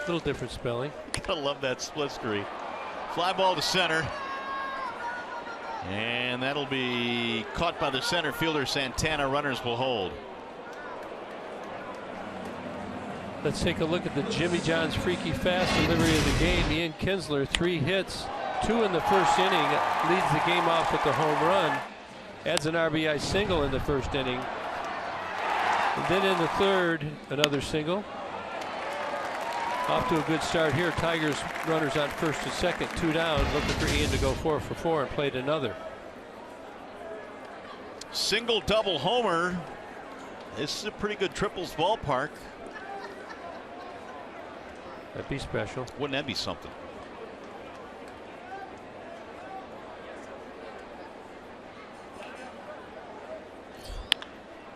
Little different spelling.
Gotta love that split screen. Fly ball to center. And that'll be caught by the center fielder Santana. Runners will hold.
Let's take a look at the Jimmy John's freaky fast delivery of the game. Ian Kinsler, 3 hits, 2 in the first inning, leads the game off with the home run, adds an RBI single in the first inning. And then in the 3rd, another single. Off to a good start here. Tigers runners on first and second, 2 down, looking for Ian to go 4 for 4 and played another.
Single, double homer. This is a pretty good triples ballpark.
That'd be special.
Wouldn't that be something?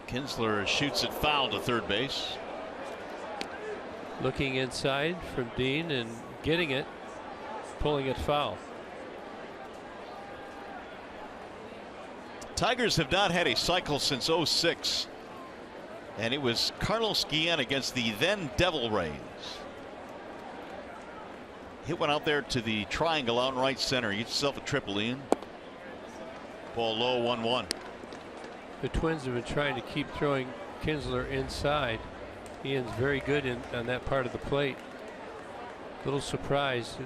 Kinsler shoots it foul to third base.
Looking inside from Dean and getting it, pulling it foul.
Tigers have not had a cycle since '06, and it was Carlos Guillen against the then Devil Rays. Hit one out there to the triangle out in right center. Get yourself a triple in. Ball low, 1-1.
The Twins have been trying to keep throwing Kinsler inside. Ian's very good on that part of the plate. A little surprised.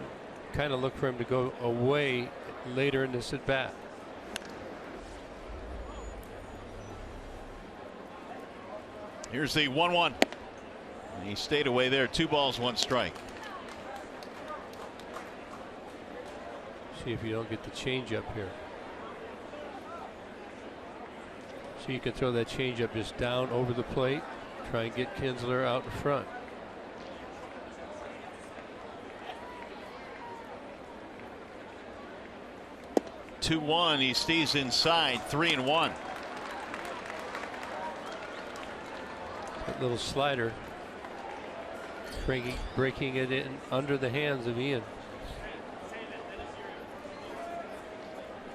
Kind of look for him to go away later in this at bat.
Here's the 1-1. He stayed away there. 2 balls, 1 strike.
See if you don't get the changeup here. So you can throw that changeup just down over the plate. Try and get Kinsler out in front.
Two-one. He stays inside. 3-1.
That little slider breaking it in under the hands of Ian.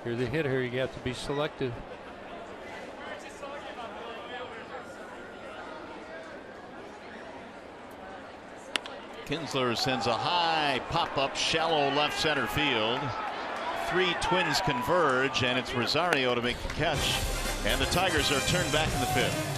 You're the hitter. You have to be selective.
Kinsler sends a high pop-up, shallow left center field. 3 Twins converge, and it's Rosario to make the catch. And the Tigers are turned back in the 5th.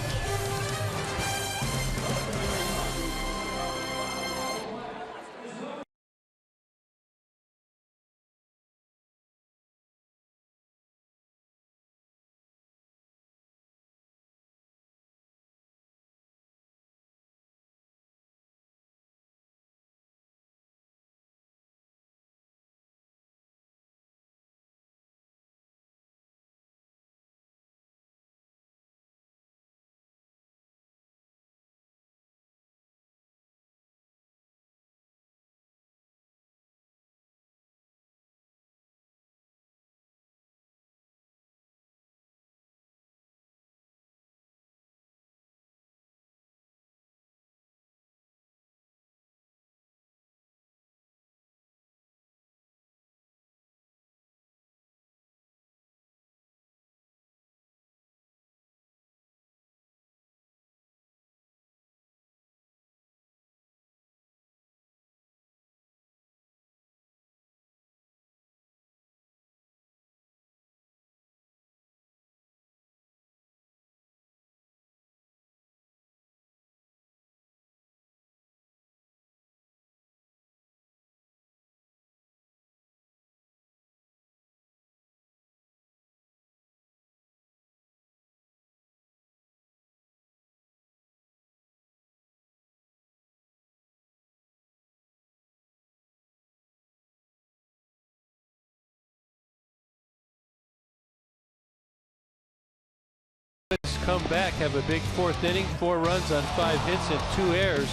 Come back, have a big 4th inning, 4 runs on 5 hits and 2 errors.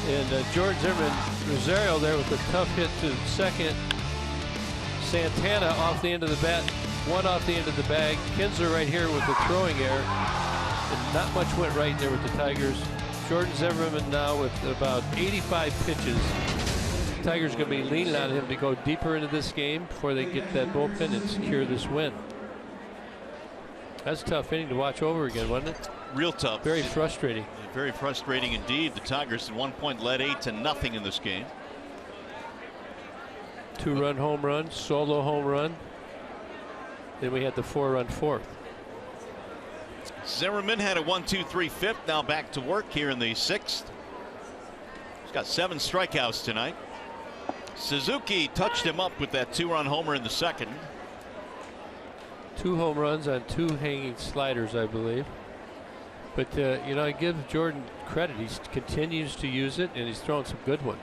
And Jordan Zimmerman, Rosario there with a tough hit to second. Santana off the end of the bat, 1 off the end of the bag. Kinsler right here with the throwing error. And not much went right there with the Tigers. Jordan Zimmerman now with about 85 pitches. The Tigers going to be leaning on him to go deeper into this game before they get that bullpen and secure this win. That's a tough inning to watch over again, wasn't it?
Real tough.
Very frustrating.
Very frustrating indeed. The Tigers at one point led 8-0 in this game.
2-run home run, solo home run. Then we had the 4-run 4th.
Zimmerman had a 1-2-3 5th. Now back to work here in the 6th. He's got 7 strikeouts tonight. Suzuki touched him up with that 2-run homer in the 2nd.
2 home runs on 2 hanging sliders, I believe. But you know, I give Jordan credit. He continues to use it, and he's thrown some good ones.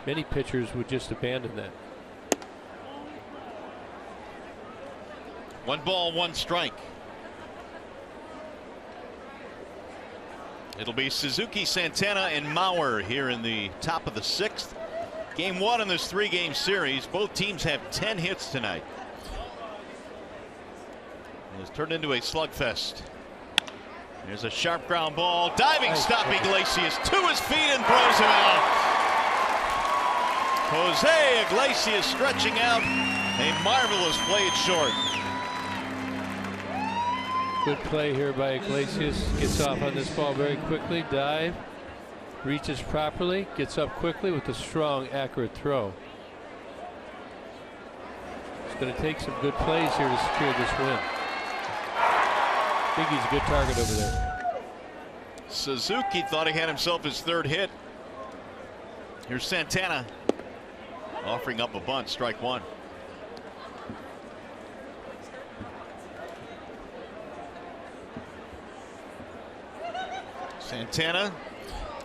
Many pitchers would just abandon that.
1 ball, 1 strike. It'll be Suzuki, Santana, and Mauer here in the top of the 6th. Game 1 in this 3-game series. Both teams have 10 hits tonight. It's turned into a slugfest. There's a sharp ground ball. Diving stop. Iglesias to his feet and throws him out. Jose Iglesias stretching out. A marvelous play it short.
Good play here by Iglesias. Gets off on this ball very quickly. Dive. Reaches properly. Gets up quickly with a strong, accurate throw. It's going to take some good plays here to secure this win. Biggie's a good target over there.
Suzuki thought he had himself his third hit. Here's Santana offering up a bunt, strike one. Santana,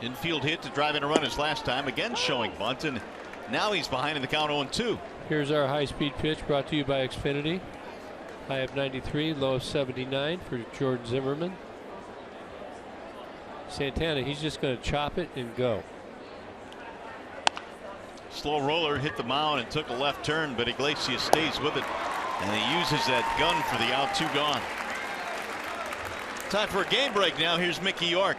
infield hit to drive in a run his last time, again showing bunt, and now he's behind in the count 0-2.
Here's our high-speed pitch brought to you by Xfinity. High of 93, low of 79 for Jordan Zimmermann. Santana, he's just going to chop it and go.
Slow roller hit the mound and took a left turn, but Iglesias stays with it, and he uses that gun for the out. 2 gone. Time for a game break now. Here's Mickey York.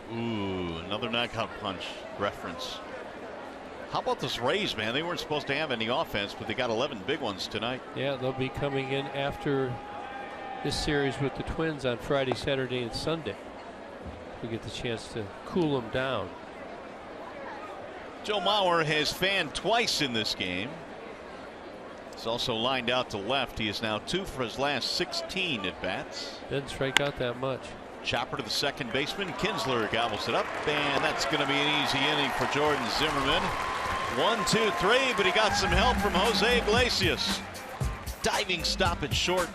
Ooh, another knockout punch reference. How about those Rays, man? They weren't supposed to have any offense, but they got 11 big ones tonight.
Yeah, they'll be coming in after this series with the Twins on Friday, Saturday, and Sunday. We get the chance to cool them down.
Joe Mauer has fanned twice in this game. He's also lined out to left. He is now 2 for his last 16 at bats.
Didn't strike out that much.
Chopper to the second baseman. Kinsler gobbles it up, and that's going to be an easy inning for Jordan Zimmermann. 1, 2, 3, but he got some help from Jose Iglesias. Diving stop at short.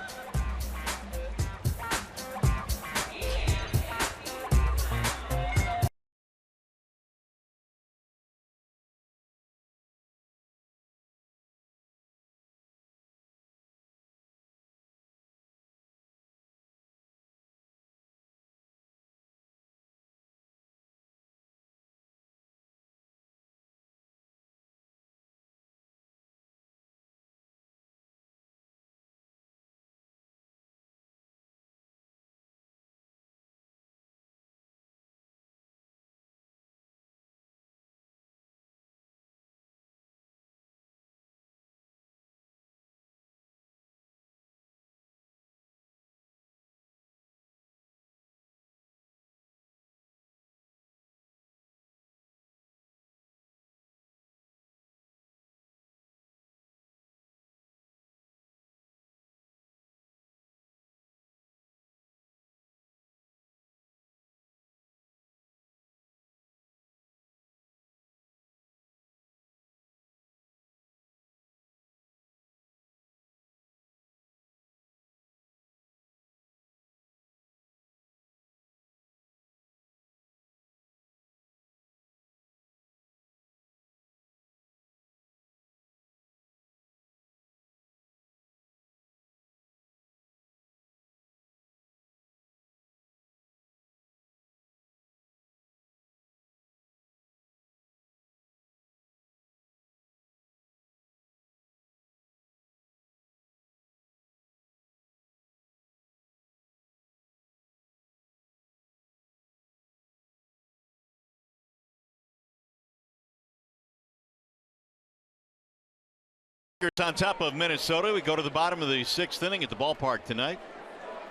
On top of Minnesota, we go to the bottom of the 6th inning at the ballpark tonight,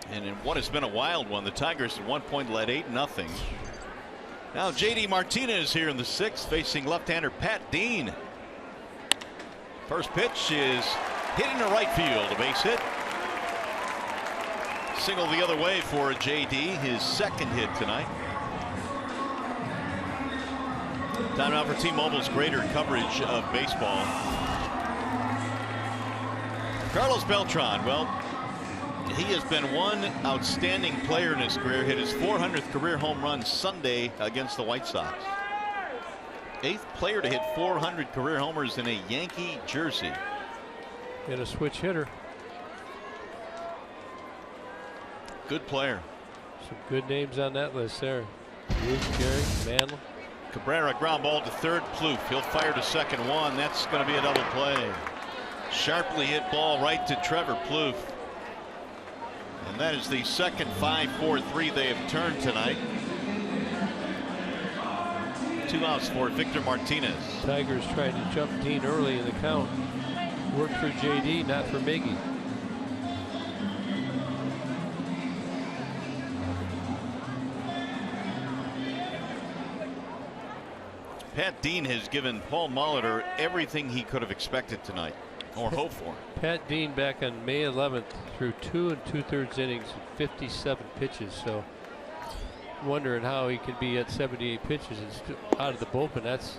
and in what has been a wild one, the Tigers at one point led 8-0. Now JD Martinez here in the 6th, facing left-hander Pat Dean. First pitch is hit into right field, a base hit. Single the other way for JD, his second hit tonight. Time out for T-Mobile's greater coverage of baseball. Carlos Beltran, well, he has been one outstanding player in his career. Hit his 400th career home run Sunday against the White Sox. 8th player to hit 400 career homers in a Yankee jersey.
And a switch hitter.
Good player.
Some good names on that list there. Ruth, Gary, Mantle.
Cabrera ground ball to third. Plouffe, he'll fire to second. One. That's going to be a double play. Sharply hit ball right to Trevor Plouffe. And that is the second 5-4-3 they have turned tonight. 2 outs for Victor Martinez.
Tigers tried to jump Dean early in the count. Worked for JD, not for Miggy.
Pat Dean has given Paul Molitor everything he could have expected tonight, or hoped for.
Pat Dean back on May 11th threw 2 2/3 innings, 57 pitches. So wondering how he can be at 78 pitches and out of the bullpen. That's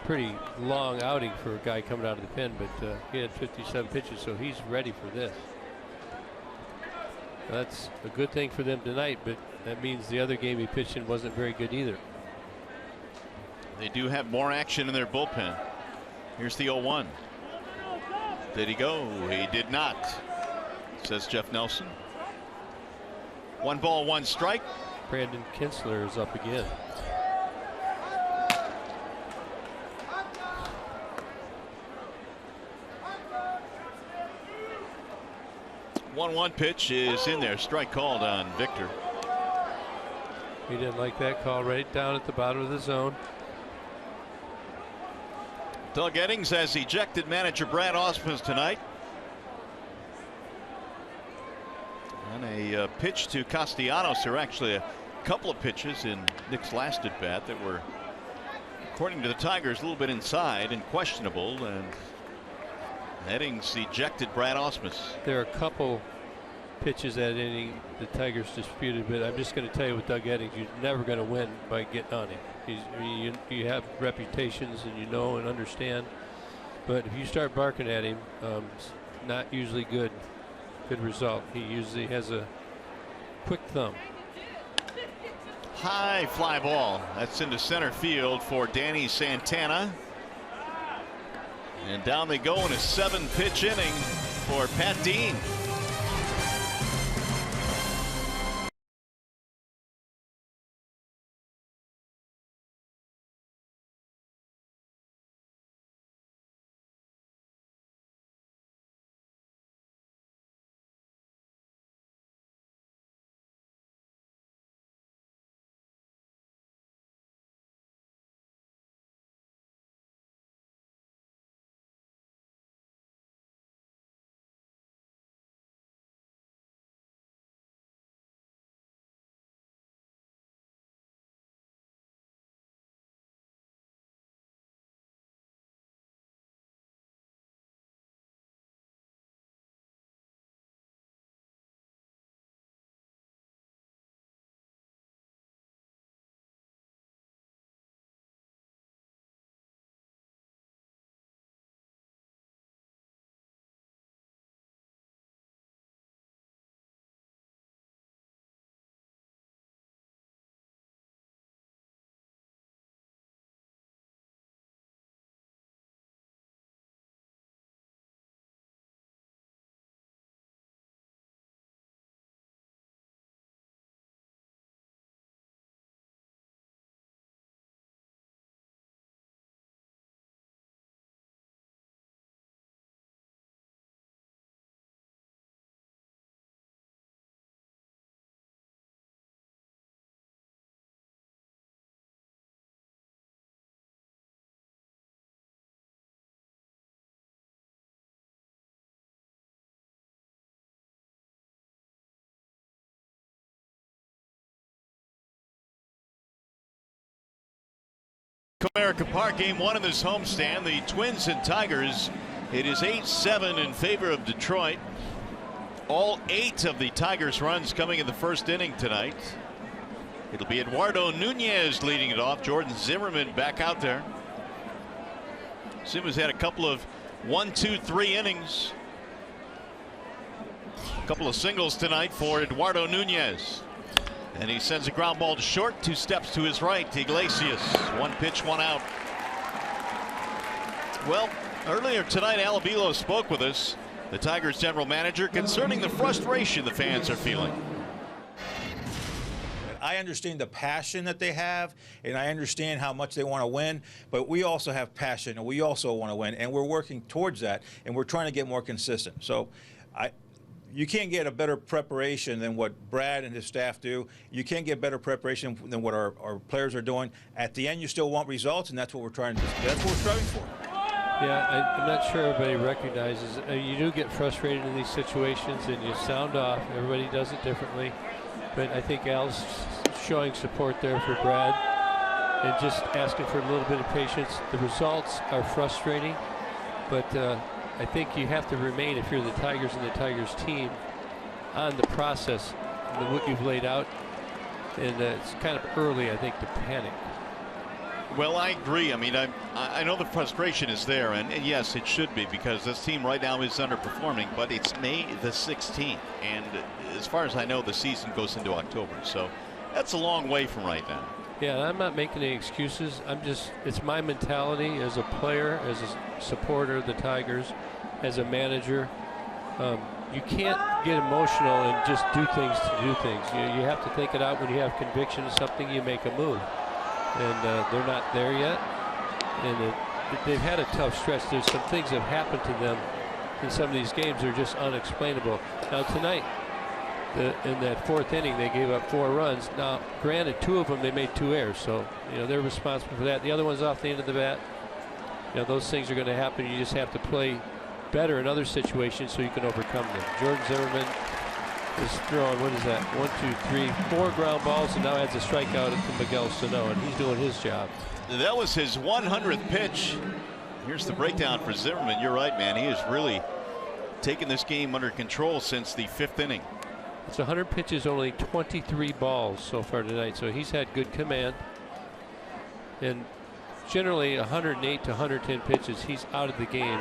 pretty long outing for a guy coming out of the pen, but he had 57 pitches, so he's ready for this. That's a good thing for them tonight, but that means the other game he pitched in wasn't very good either.
They do have more action in their bullpen. Here's the 0-1. Did he go? He did not, says Jeff Nelson. 1 ball, 1 strike.
Brandon Kinsler is up again.
One pitch is in there. Strike called on Victor.
He didn't like that call, right down at the bottom of the zone.
Doug Eddings has ejected manager Brad Ausmus tonight. And a pitch to Castellanos. There are actually a couple of pitches in Nick's last at bat that were, according to the Tigers, a little bit inside and questionable. And Eddings ejected Brad Ausmus.
There are a couple pitches that inning the Tigers disputed, but I'm just going to tell you with Doug Eddings, you're never going to win by getting on him. You have reputations and you know and understand, but if you start barking at him, it's not usually good result. He usually has a quick thumb.
High fly ball. That's into center field for Danny Santana. And down they go in a 7-pitch inning for Pat Dean. Comerica Park, game 1 of this homestand. The Twins and Tigers. It is 8-7 in favor of Detroit. All 8 of the Tigers' runs coming in the first inning tonight. It'll be Eduardo Nunez leading it off. Jordan Zimmerman back out there. Zimmerman's had a couple of 1, 2, 3 innings. A couple of singles tonight for Eduardo Nunez. And he sends a ground ball to short, 2 steps to his right. Iglesias, 1 pitch, 1 out. Well, earlier tonight, Alabilo spoke with us, the Tigers general manager, concerning the frustration the fans are feeling.
I understand the passion that they have, and I understand how much they want to win, but we also have passion, and we also want to win, and we're working towards that, and we're trying to get more consistent. So you can't get a better preparation than what Brad and his staff do. You can't get better preparation than what our players are doing. At the end, you still want results, and that's what we're trying to do. That's what we're striving for.
Yeah, I'm not sure everybody recognizes you do get frustrated in these situations and you sound off. Everybody does it differently. But I think Al's showing support there for Brad. and just asking for a little bit of patience. The results are frustrating, but I think you have to remain, if you're the Tigers and the Tigers team, on the process and what you've laid out. And it's kind of early, I think, to panic.
Well, I agree. I mean, I know the frustration is there, and yes, it should be, because this team right now is underperforming, but it's May the 16th, and as far as I know, the season goes into October, so that's a long way from right now.
Yeah, I'm not making any excuses. It's my mentality as a player, as a supporter of the Tigers, as a manager. You can't get emotional and just do things to do things. You have to think it out. When you have conviction in something, you make a move. And they're not there yet. And they've had a tough stretch. There's some things that have happened to them in some of these games that are just unexplainable. Now tonight, in that 4th inning, they gave up 4 runs. Now, granted, 2 of them they made 2 errors, so they're responsible for that. The other one's off the end of the bat. Those things are going to happen. You just have to play better in other situations so you can overcome them. Jordan Zimmermann is throwing, what is that? 1, 2, 3, 4 ground balls, and now adds a strikeout to Miguel Sano, and he's doing his job.
That was his 100th pitch. Here's the breakdown for Zimmermann. You're right, man. He has really taken this game under control since the 5th inning.
It's 100 pitches, only 23 balls so far tonight, so he's had good command. And generally 108 to 110 pitches, he's out of the game.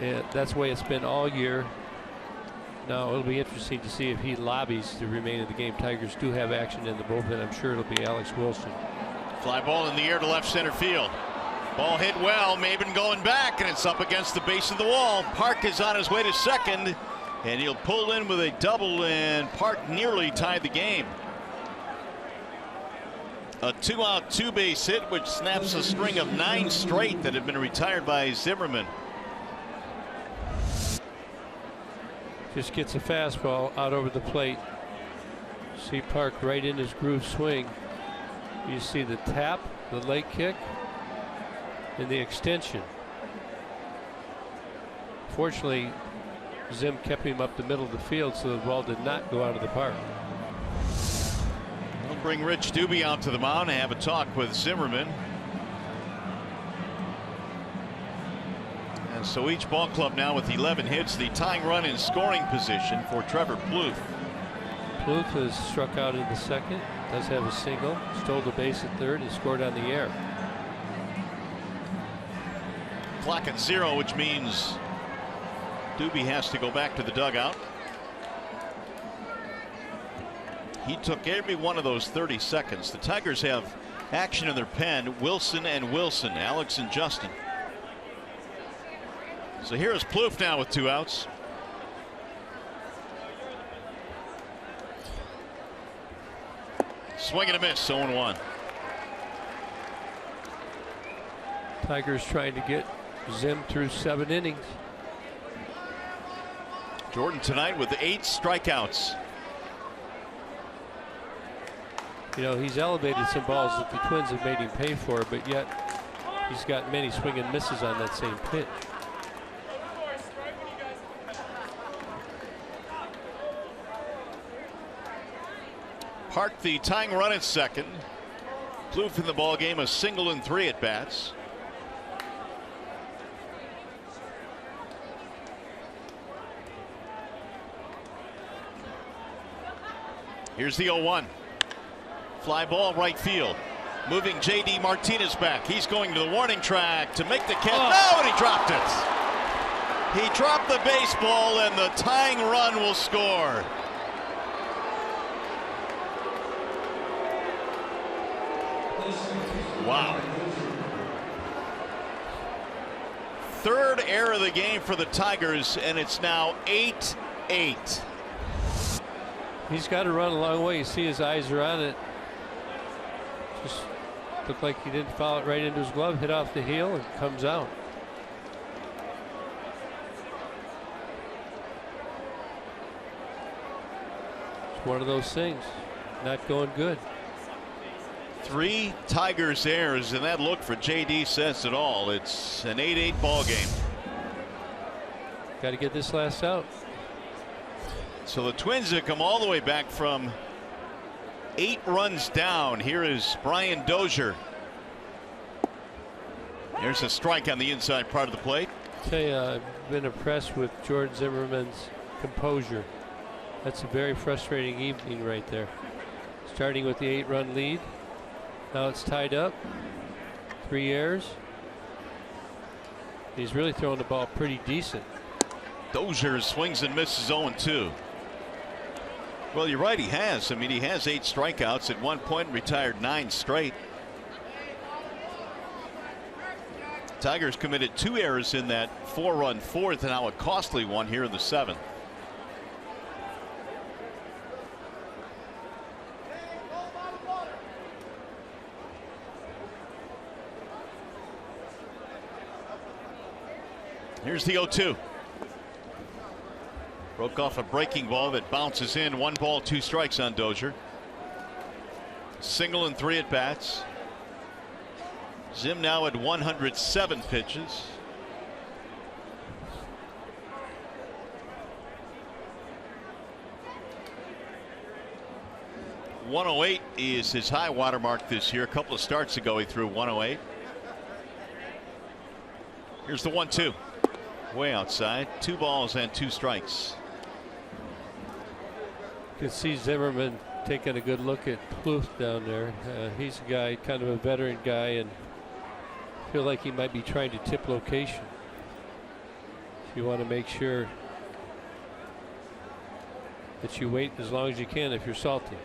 And that's the way it's been all year. Now it'll be interesting to see if he lobbies to remain in the game. Tigers do have action in the bullpen. I'm sure it'll be Alex Wilson.
Fly ball in the air to left center field. Ball hit well. Maben going back, and it's up against the base of the wall. Park is on his way to second, and he'll pull in with a double, and Park nearly tied the game. A 2-out, 2-base hit, which snaps a string of 9 straight that had been retired by Zimmermann.
Just gets a fastball out over the plate. See Park right in his groove swing. You see the tap, the leg kick, and the extension. Fortunately, Zim kept him up the middle of the field, so the ball did not go out of the park.
We'll bring Rich Doobie out to the mound and have a talk with Zimmermann. And so each ball club now with 11 hits, the tying run in scoring position for Trevor Plouffe.
Plouffe has struck out in the 2nd, does have a single, stole the base at 3rd, and scored on the air.
Clock at 0, which means Doobie has to go back to the dugout. He took every one of those 30 seconds. The Tigers have action in their pen. Wilson and Wilson, Alex and Justin. So here is Plouffe now with 2 outs. Swing and a miss, 0-1.
Tigers trying to get Zim through 7 innings.
Jordan tonight with 8 strikeouts.
He's elevated some balls that the Twins have made him pay for, but yet he's got many swing and misses on that same pitch.
Park the tying run at second. Plouffe in the ball game, a single and 3 at bats. Here's the 0-1. Fly ball right field. Moving JD Martinez back. He's going to the warning track to make the catch. No, and he dropped it. He dropped the baseball, and the tying run will score. Wow. 3rd error of the game for the Tigers, and it's now 8-8.
He's got to run a long way. You see his eyes are on it. Just looked like he didn't follow it right into his glove, hit off the heel, and comes out. It's one of those things. Not going good.
3 Tigers errors, and that look for JD says it all. It's an 8-8 ball game.
Got to get this last out.
So the Twins have come all the way back from 8 runs down. Here is Brian Dozier. There's a strike on the inside part of the plate.
I tell you, I've been impressed with Jordan Zimmerman's composure. That's a very frustrating evening right there. Starting with the 8-run lead. Now it's tied up. 3 errors. He's really throwing the ball pretty decent.
Dozier swings and misses 0-2. Well, you're right, he has. I mean, he has 8 strikeouts at one point, retired 9 straight. Tigers committed 2 errors in that 4-run fourth, and now a costly one here in the 7th. Here's the 0-2. Broke off a breaking ball that bounces in. 1 ball, 2 strikes on Dozier. Single and 3 at bats. Zim now at 107 pitches. .108 is his high water mark this year. A couple of starts ago he threw .108. Here's the 1-2. Way outside. 2 balls and 2 strikes.
You can see Zimmerman taking a good look at Pluth down there. He's a guy, kind of a veteran guy, and feel like he might be trying to tip location. If you want to make sure that you wait as long as you can if you're salty.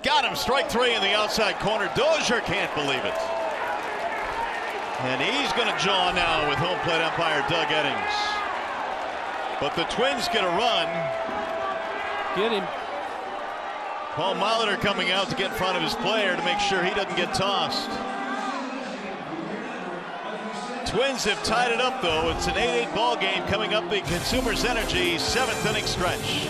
Got him. Strike 3 in the outside corner. Dozier can't believe it. And he's going to jaw now with home plate umpire Doug Eddings. But the Twins get a run.
Get him.
Paul Molitor coming out to get in front of his player to make sure he doesn't get tossed. Twins have tied it up, though. It's an 8-8 ball game coming up the Consumers Energy 7th inning stretch.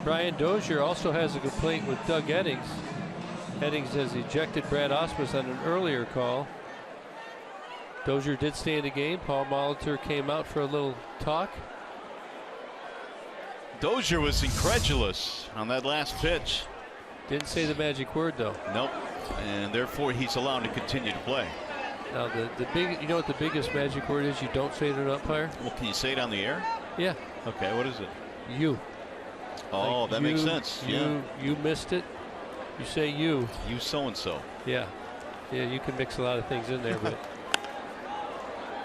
Brian Dozier also has a complaint with Doug Eddings. Eddings has ejected Brad Ausmus on an earlier call. Dozier did stay in the game. Paul Molitor came out for a little talk.
Dozier was incredulous on that last pitch.
Didn't say the magic word though.
Nope. And therefore he's allowed to continue to play.
Now the big, you know what the biggest magic word is? You don't say to an umpire.
Well, can you say it on the air?
Yeah.
Okay. What is it?
You.
Oh,
like
that makes sense.
You missed it. You say you.
You so and so.
Yeah. Yeah. You can mix a lot of things in there, but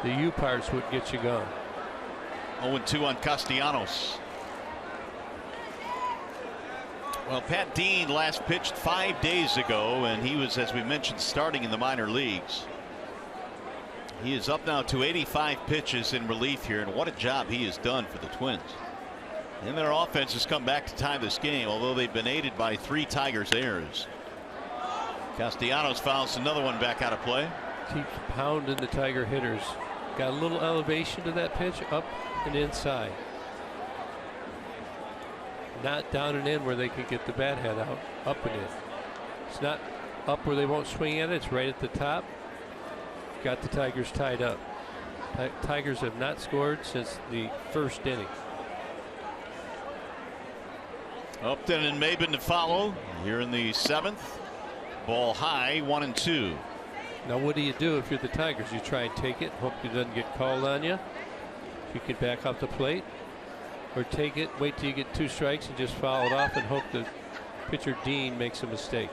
the you part's what gets you going.
0-2 on Castellanos. Well, Pat Dean last pitched 5 days ago, and he was, as we mentioned, starting in the minor leagues. He is up now to 85 pitches in relief here, and what a job he has done for the Twins. And their offense has come back to tie this game, although they've been aided by 3 Tigers errors. Castellanos fouls another one back out of play.
Keeps pounding the Tiger hitters. Got a little elevation to that pitch, up and inside. Not down and in where they could get the bat head out, up and in. It's not up where they won't swing at it, it's right at the top. Got the Tigers tied up. Tigers have not scored since the first inning.
Upton and Maben to follow here in the 7th. Ball high, 1-2.
Now what do you do if you're the Tigers? You try and take it, hope it doesn't get called on you. You can back up the plate, or take it, wait till you get 2 strikes and just foul it off and hope the pitcher Dean makes a mistake.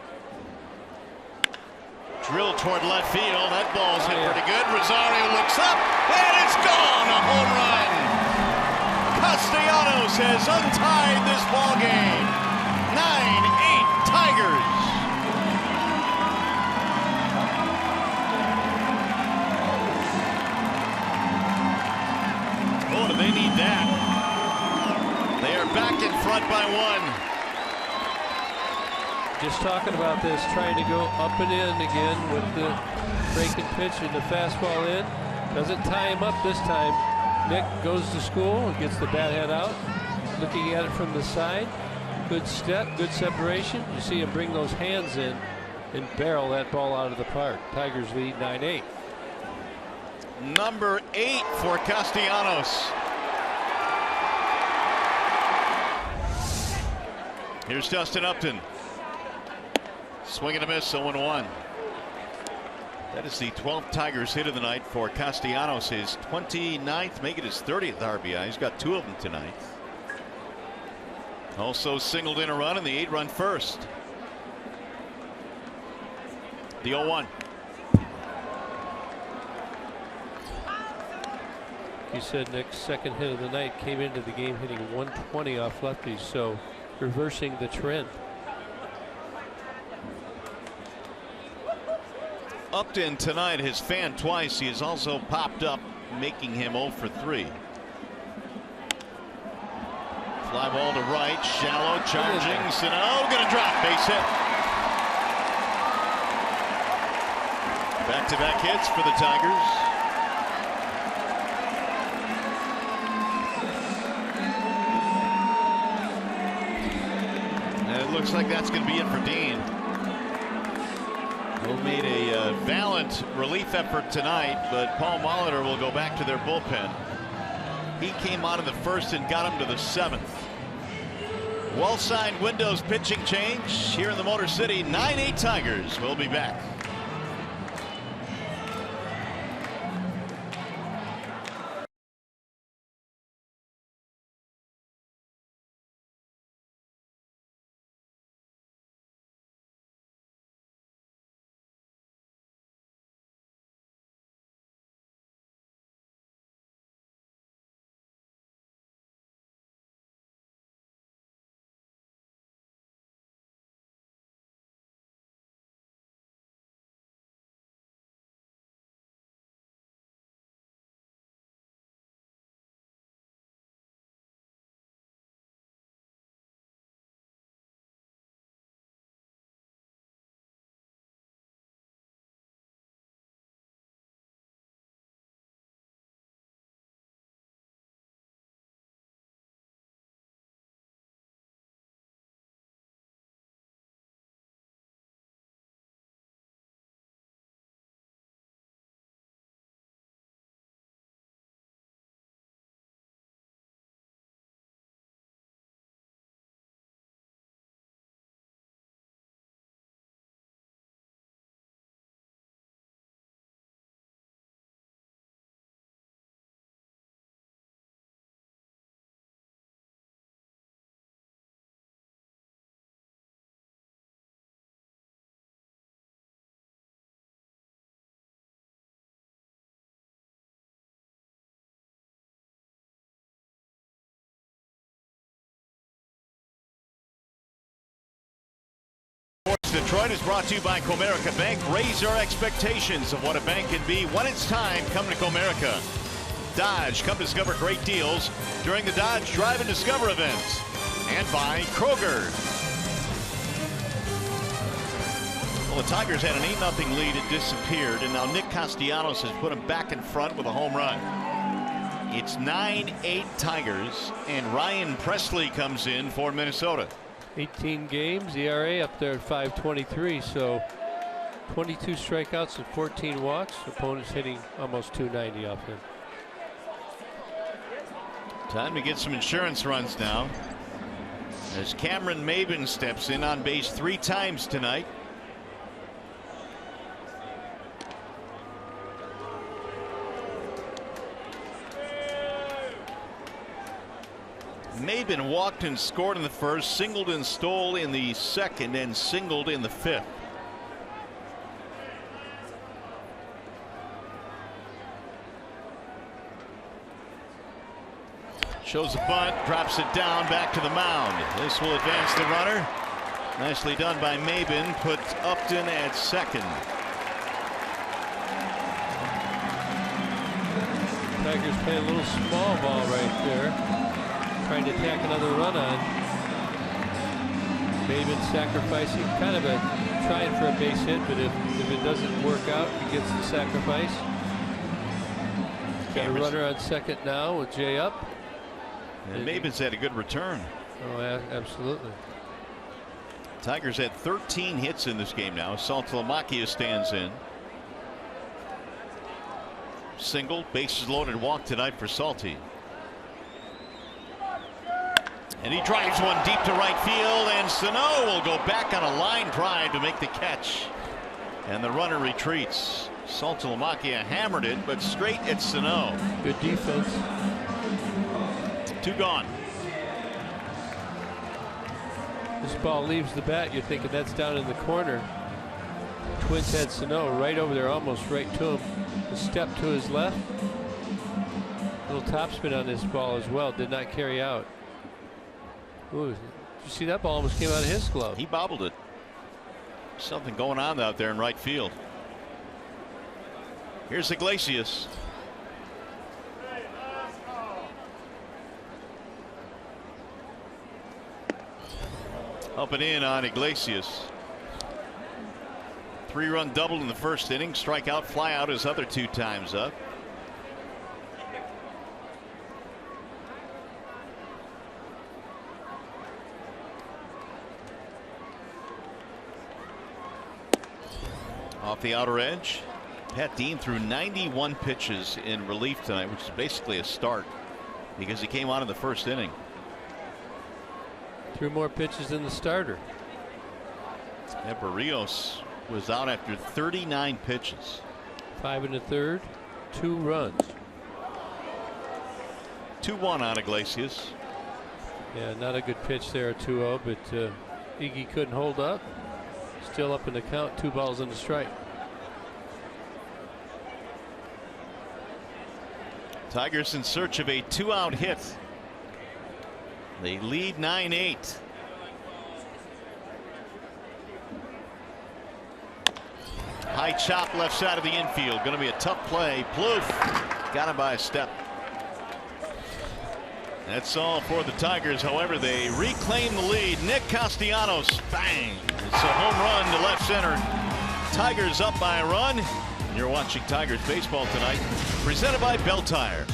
Drill toward left field. That ball's hit pretty good. Rosario looks up, and it's gone. A home run. Castellanos has untied this ball game. 9-8 Tigers. Oh, do they need that? They are back in front by 1.
Just talking about this, trying to go up and in again with the breaking pitch and the fastball in. Doesn't tie him up this time. Nick goes to school and gets the bat head out. Looking at it from the side. Good step, good separation. You see him bring those hands in and barrel that ball out of the park. Tigers lead 9-8.
Number 8 for Castellanos. Here's Dustin Upton. Swing and a miss, 0-1. That is the 12th Tigers hit of the night for Castellanos, his 29th, make it his 30th RBI. He's got 2 of them tonight. Also singled in a run in the 8-run first. The 0-1.
You said Nick's second hit of the night came into the game hitting 120 off lefties, so reversing the trend.
Upton tonight has fanned twice. He has also popped up, making him 0 for 3. Fly ball to right, shallow, charging. Sano gonna drop, base hit. Back-to-back hits for the Tigers. And it looks like that's going to be it for Dean. Who made a valiant relief effort tonight, but Paul Molitor will go back to their bullpen. He came out of the first and got him to the 7th. Well-signed Windows pitching change here in the Motor City. 9-8 Tigers. We'll be back. Detroit is brought to you by Comerica Bank. Raise your expectations of what a bank can be when it's time. Come to Comerica. Dodge, come discover great deals during the Dodge Drive and Discover event. And by Kroger. Well, the Tigers had an 8-0 lead. It disappeared, and now Nick Castellanos has put them back in front with a home run. It's 9-8 Tigers, and Ryan Presley comes in for Minnesota.
18 games, ERA up there at 5.23, so 22 strikeouts and 14 walks. Opponents hitting almost 290 off him.
Time to get some insurance runs now, as Cameron Maybin steps in on base 3 times tonight. Maybin walked and scored in the first, singled and stole in the second, and singled in the fifth. Shows a bunt, drops it down, back to the mound. This will advance the runner. Nicely done by Maybin. Puts Upton at second.
Tigers play a little small ball right there, trying to tack another run on. Maybin sacrificing, kind of trying for a base hit, but if it doesn't work out, he gets the sacrifice. Got a runner on second now with Jay up.
And Maybin's had a good return.
Oh, absolutely.
Tigers had 13 hits in this game now. Saltalamacchia stands in. Single, bases loaded walk tonight for Salty. And he drives one deep to right field, and Sano will go back on a line drive to make the catch. And the runner retreats. Saltalamacchia hammered it, but straight at Sano.
Good defense.
2 gone.
This ball leaves the bat. You're thinking that's down in the corner. Twins had Sano right over there, almost right to him. A step to his left. Little topspin on this ball as well. Did not carry out. Ooh, did you see that ball almost came out of his glove?
He bobbled it. Something going on out there in right field. Here's Iglesias. Up and in on Iglesias. 3-run double in the first inning. Strikeout, fly out his other 2 times up. Off the outer edge. Pat Dean threw 91 pitches in relief tonight, which is basically a start because he came on in the first inning.
Threw more pitches than the starter.
And Barrios was out after 39 pitches.
5 1/3, 2 runs.
2-1 on Iglesias.
Yeah, not a good pitch there, 2-0, but Iggy couldn't hold up. Still up in the count, 2 balls and a strike.
Tigers in search of a 2-out hit. They lead 9-8. High chop left side of the infield. Going to be a tough play. Plouffe got him by a step. That's all for the Tigers. However, they reclaim the lead. Nick Castellanos, bang. It's a home run to left center. Tigers up by a run. And you're watching Tigers baseball tonight, presented by Bell Tire.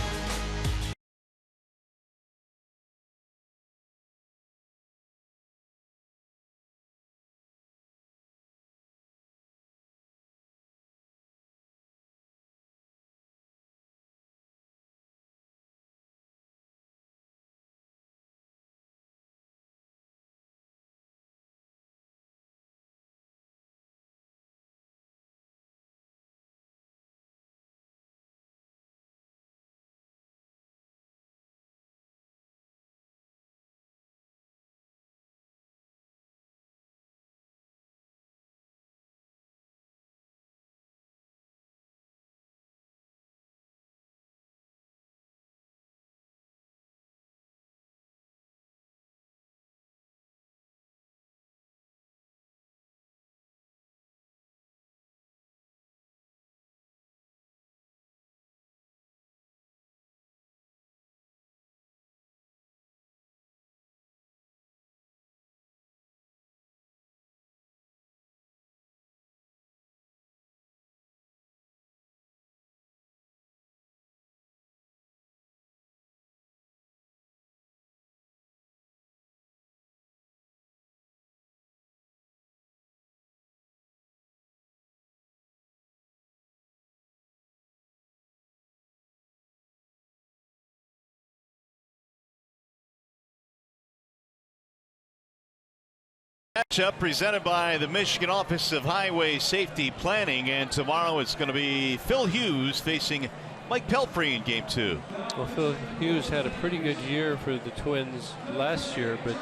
Matchup presented by the Michigan Office of Highway Safety Planning, and tomorrow it's going to be Phil Hughes facing Mike Pelfrey in Game 2.
Well, Phil Hughes had a pretty good year for the Twins last year, but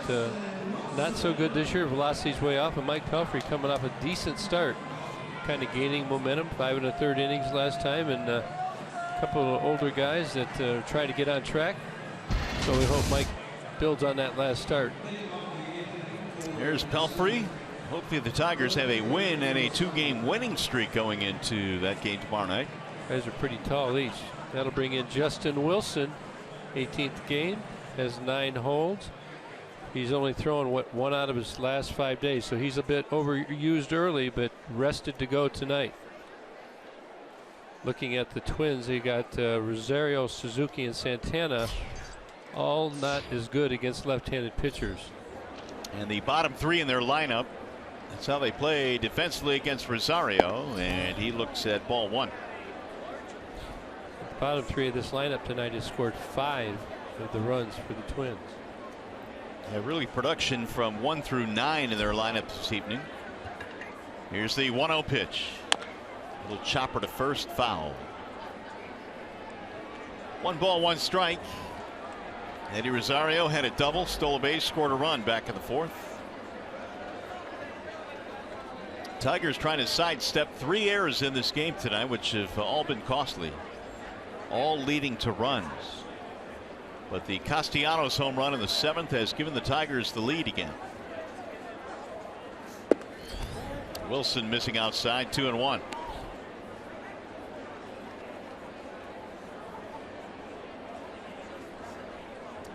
not so good this year. Velocity's way off, and Mike Pelfrey coming off a decent start, kind of gaining momentum. 5 1/3 innings last time, and a couple of older guys that try to get on track. So we hope Mike builds on that last start.
Here's Pelfrey. Hopefully the Tigers have a win and a 2-game winning streak going into that game tomorrow night.
Guys are pretty tall each. That'll bring in Justin Wilson, 18th game, has 9 holds. He's only thrown one out of his last 5 days, so he's a bit overused early, but rested to go tonight. Looking at the Twins, they got Rosario, Suzuki, and Santana, all not as good against left-handed pitchers.
And the bottom 3 in their lineup, that's how they play defensively against Rosario, and he looks at ball 1.
The bottom 3 of this lineup tonight has scored 5 of the runs for the Twins.
Yeah, really production from 1 through 9 in their lineup this evening. Here's the 1-0 pitch. Little chopper to first, foul. 1 ball, 1 strike. Eddie Rosario had a double, stole a base, scored a run back in the 4th. Tigers trying to sidestep 3 errors in this game tonight, which have all been costly, all leading to runs. But the Castellanos home run in the 7th has given the Tigers the lead again. Wilson missing outside, 2-1.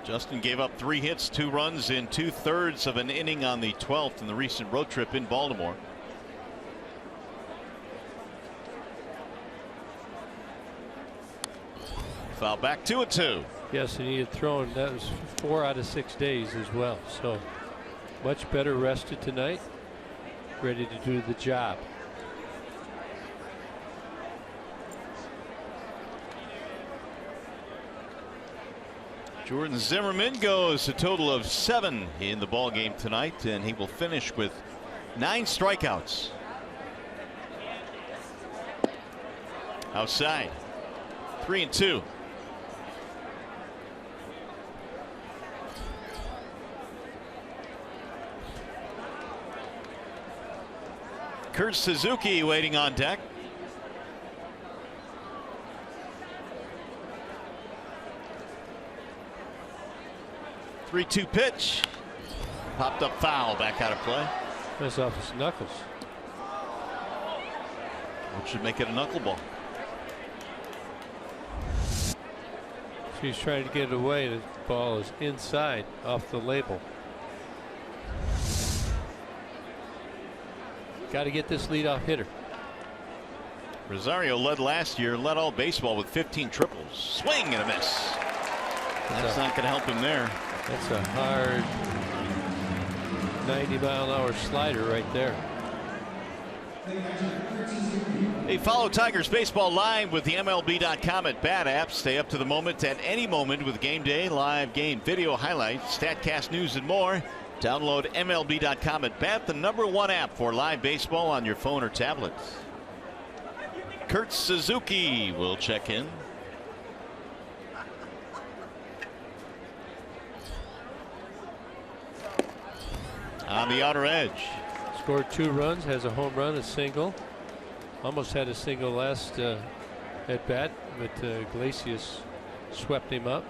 Justin gave up 3 hits, 2 runs in 2/3 of an inning on the 12th in the recent road trip in Baltimore. Foul back, 2-2.
Yes, and he had thrown, that was 4 out of 6 days as well. So much better rested tonight, ready to do the job.
Jordan Zimmerman goes a total of 7 in the ball game tonight, and he will finish with 9 strikeouts. Outside, 3-2. Kurt Suzuki waiting on deck. Three-two pitch. Popped up foul, back out of play.
That's off his knuckles.
Which should make it a knuckleball.
So he's trying to get it away. The ball is inside off the label. Got to get this leadoff hitter.
Rosario led last year, led all baseball with 15 triples. Swing and a miss. That's not going to help him there.
That's a hard 90-mile-an-hour slider right there.
Hey, follow Tigers Baseball live with the MLB.com at Bat app. Stay up to the moment at any moment with Game Day, live game video highlights, StatCast news, and more. Download MLB.com at Bat, the #1 app for live baseball on your phone or tablet. Kurt Suzuki will check in. On the outer edge.
Scored 2 runs, has a home run, a single. Almost had a single last at bat, but Iglesias swept him up.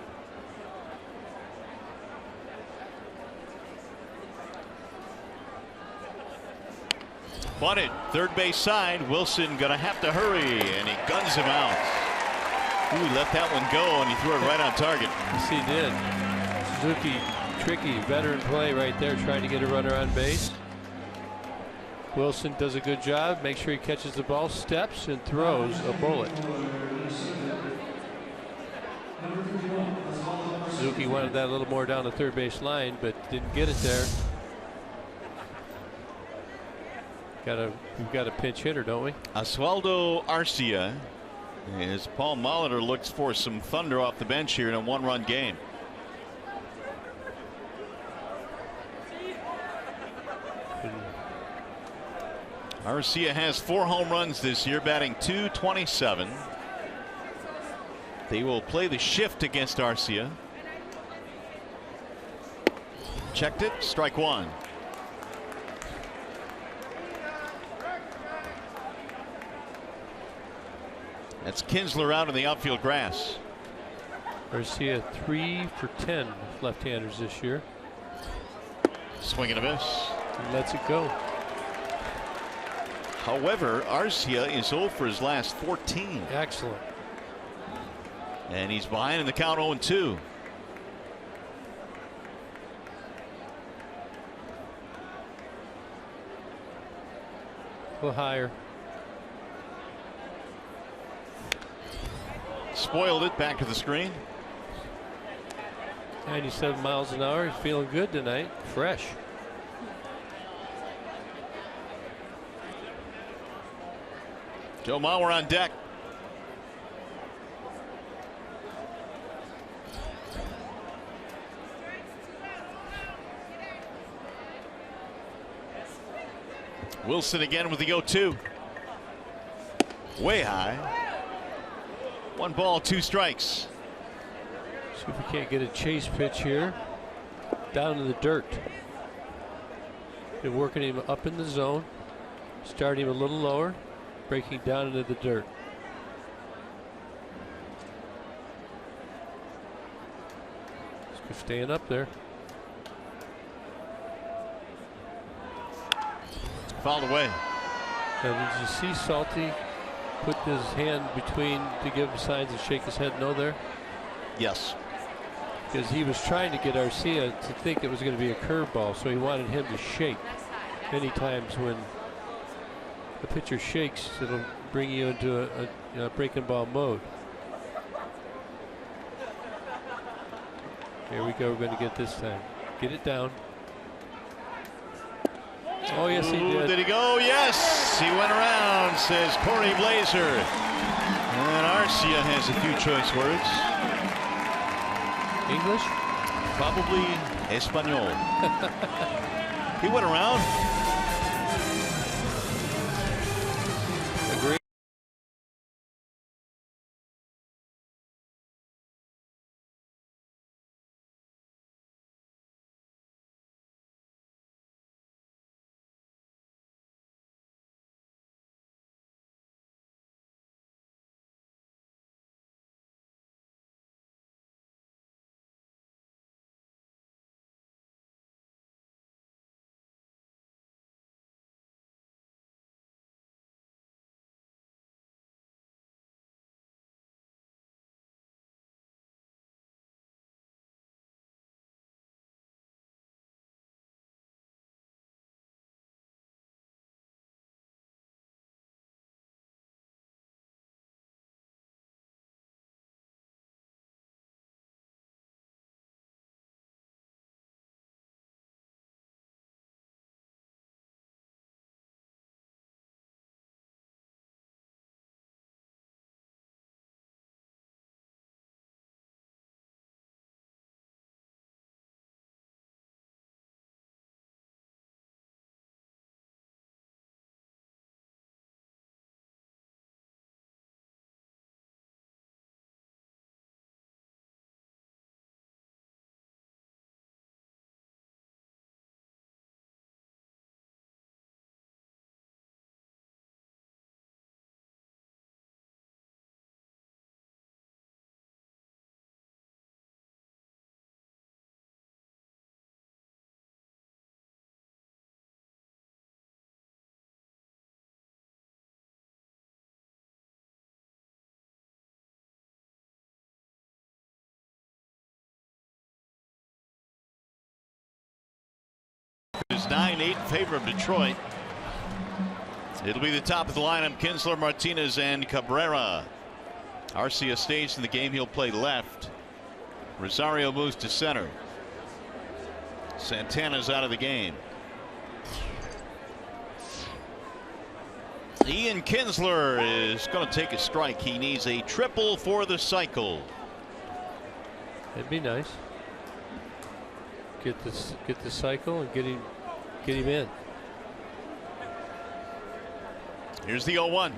Bunted, third base side. Wilson gonna have to hurry, and he guns him out. Ooh, he let that one go, and he threw it right on target.
Yes, he did. Suzuki, tricky veteran play right there, trying to get a runner on base. Wilson does a good job. Make sure he catches the ball, steps, and throws a bullet. Suzuki wanted that a little more down the third base line, but didn't get it there. We've got a pinch hitter, don't we?
Oswaldo Arcia, as Paul Molitor looks for some thunder off the bench here in a 1-run game. Arcia has 4 home runs this year, batting .227. They will play the shift against Arcia. Checked it, strike 1. That's Kinsler out in the outfield grass.
Arcia 3 for 10 left-handers this year.
Swing and a miss.
He lets it go.
However, Arcia is 0 for his last 14.
Excellent.
And he's behind in the count 0-2.
A little higher.
Spoiled it, back to the screen.
97 miles an hour. He's feeling good tonight. Fresh.
Joe Mauer on deck. Wilson again with the 0-2. Way high. 1 ball, 2 strikes.
See if we can't get a chase pitch here. Down in the dirt. Been working him up in the zone. Starting him a little lower. Breaking down into the dirt. He's staying up there.
Fouled away.
Now, did you see Salty put his hand between to give him signs and shake his head no there?
Yes.
Because he was trying to get Arcia to think it was going to be a curveball, so he wanted him to shake. Many times when the pitcher shakes, it'll bring you into a breaking ball mode. Here we go. We're going to get this time. Get it down. Oh, yes, he did.
Did he go? Yes, he went around, says Corey Blazer. And Arcia has a few choice words.
English?
Probably Espanol. He went around.
Agree.
Is 9-8 in favor of Detroit. It'll be the top of the lineup: Kinsler, Martinez, and Cabrera. Arcia stays in the game. He'll play left. Rosario moves to center. Santana's out of the game. Ian Kinsler is going to take a strike. He needs a triple for the cycle.
It'd be nice. Get the cycle and get him in.
Here's the 0-1.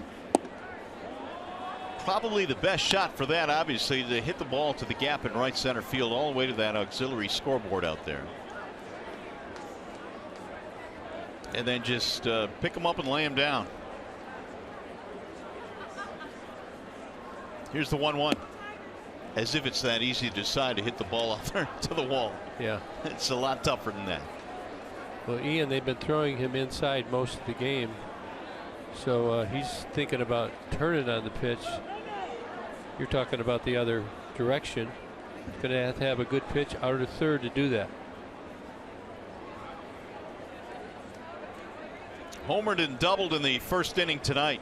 Probably the best shot for that, obviously, to hit the ball to the gap in right center field all the way to that auxiliary scoreboard out there. And then just pick him up and lay him down. Here's the 1-1. As if it's that easy to decide to hit the ball out there to the wall.
Yeah.
It's a lot tougher than that.
Well, Ian, they've been throwing him inside most of the game. So he's thinking about turning on the pitch. You're talking about the other direction. Going to have a good pitch out of the third to do that.
Homered and doubled in the first inning tonight.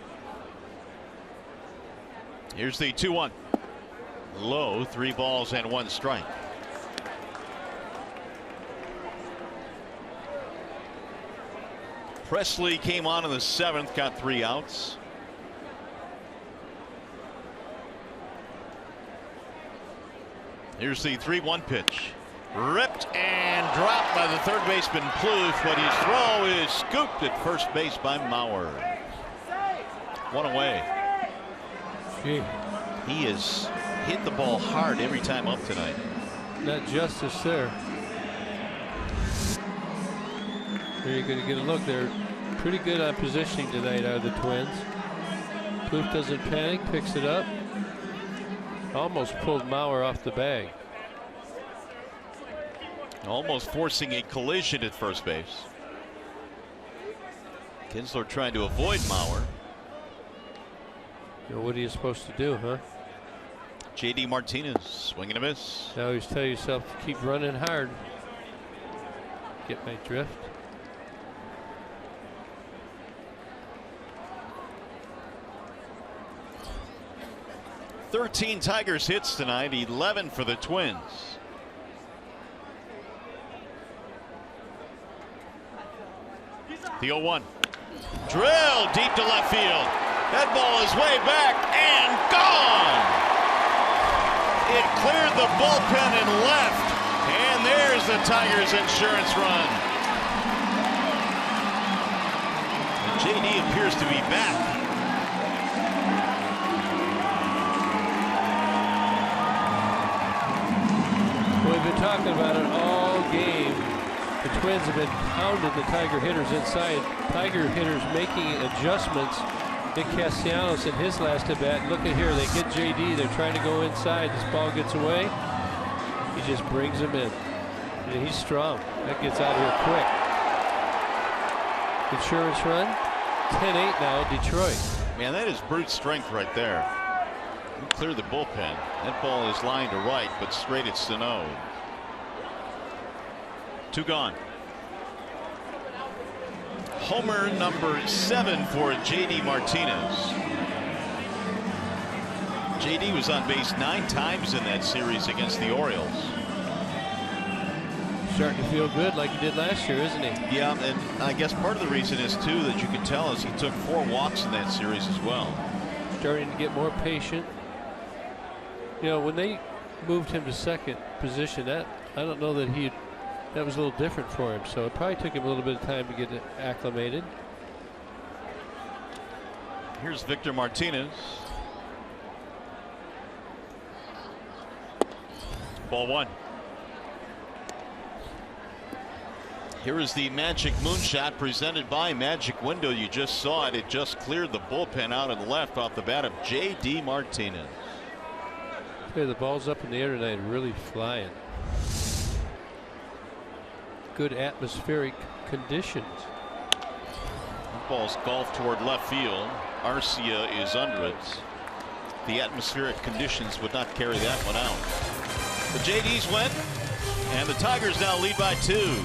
Here's the 2-1. Low, 3 balls and 1 strike. Presley came on in the 7th, got 3 outs. Here's the 3-1 pitch. Ripped and dropped by the third baseman Plouffe, but his throw is scooped at first base by Mauer. 1 away.
Gee.
He has hit the ball hard every time up tonight.
Not justice there. There you're going to get a look. They're pretty good on positioning tonight out of the Twins. Plouffe doesn't panic, picks it up. Almost pulled Mauer off the bag.
Almost forcing a collision at first base. Kinsler trying to avoid Mauer.
You know, what are you supposed to do, huh?
JD Martinez swinging a miss.
You always tell yourself to keep running hard. Get my drift.
"13 Tigers hits tonight, 11 for the Twins. The 0-1. Drill deep to left field. That ball is way back and gone. It cleared the bullpen and left. And there's the Tigers' insurance run. And JD appears to be back.
We've been talking about it all game. The Twins have been pounding the Tiger hitters inside. Tiger hitters making adjustments. Nick Castellanos in his last at bat. Look at here, they get JD. They're trying to go inside. This ball gets away. He just brings him in. And he's strong. That gets out of here quick. Insurance run. 10-8 now, Detroit.
Man, that is brute strength right there. You clear the bullpen. That ball is lined to right, but straight at Sano. 2 gone. Homer number 7 for JD Martinez. JD was on base 9 times in that series against the Orioles.
Starting to feel good like he did last year, isn't he?
Yeah, and I guess part of the reason is too that you can tell is he took 4 walks in that series as well.
Starting to get more patient. You know, when they moved him to second position, that I don't know that that was a little different for him. So it probably took him a little bit of time to get acclimated.
Here's Victor Martinez. Ball 1. Here is the Magic Moonshot presented by Magic Window. You just saw it. It just cleared the bullpen out and left off the bat of JD Martinez.
Okay, the ball's up in the air tonight, really flying. Good atmospheric conditions.
That ball's golfed toward left field. Arcia is under it. The atmospheric conditions would not carry that one out. The JDs win, and the Tigers now lead by 2.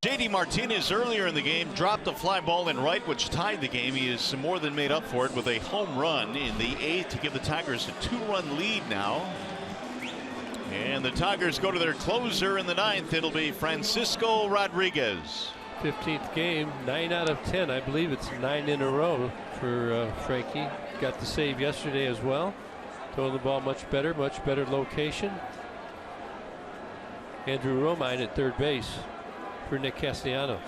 J.D. Martinez earlier in the game dropped a fly ball in right, which tied the game. He has more than made up for it with a home run in the 8th to give the Tigers a 2-run lead now. And the Tigers go to their closer in the 9th. It'll be Francisco Rodriguez.
15th game, 9 out of 10. I believe it's 9 in a row for Frankie. Got the save yesterday as well. Throwing the ball much better location. Andrew Romine at third base for Nick Castellanos.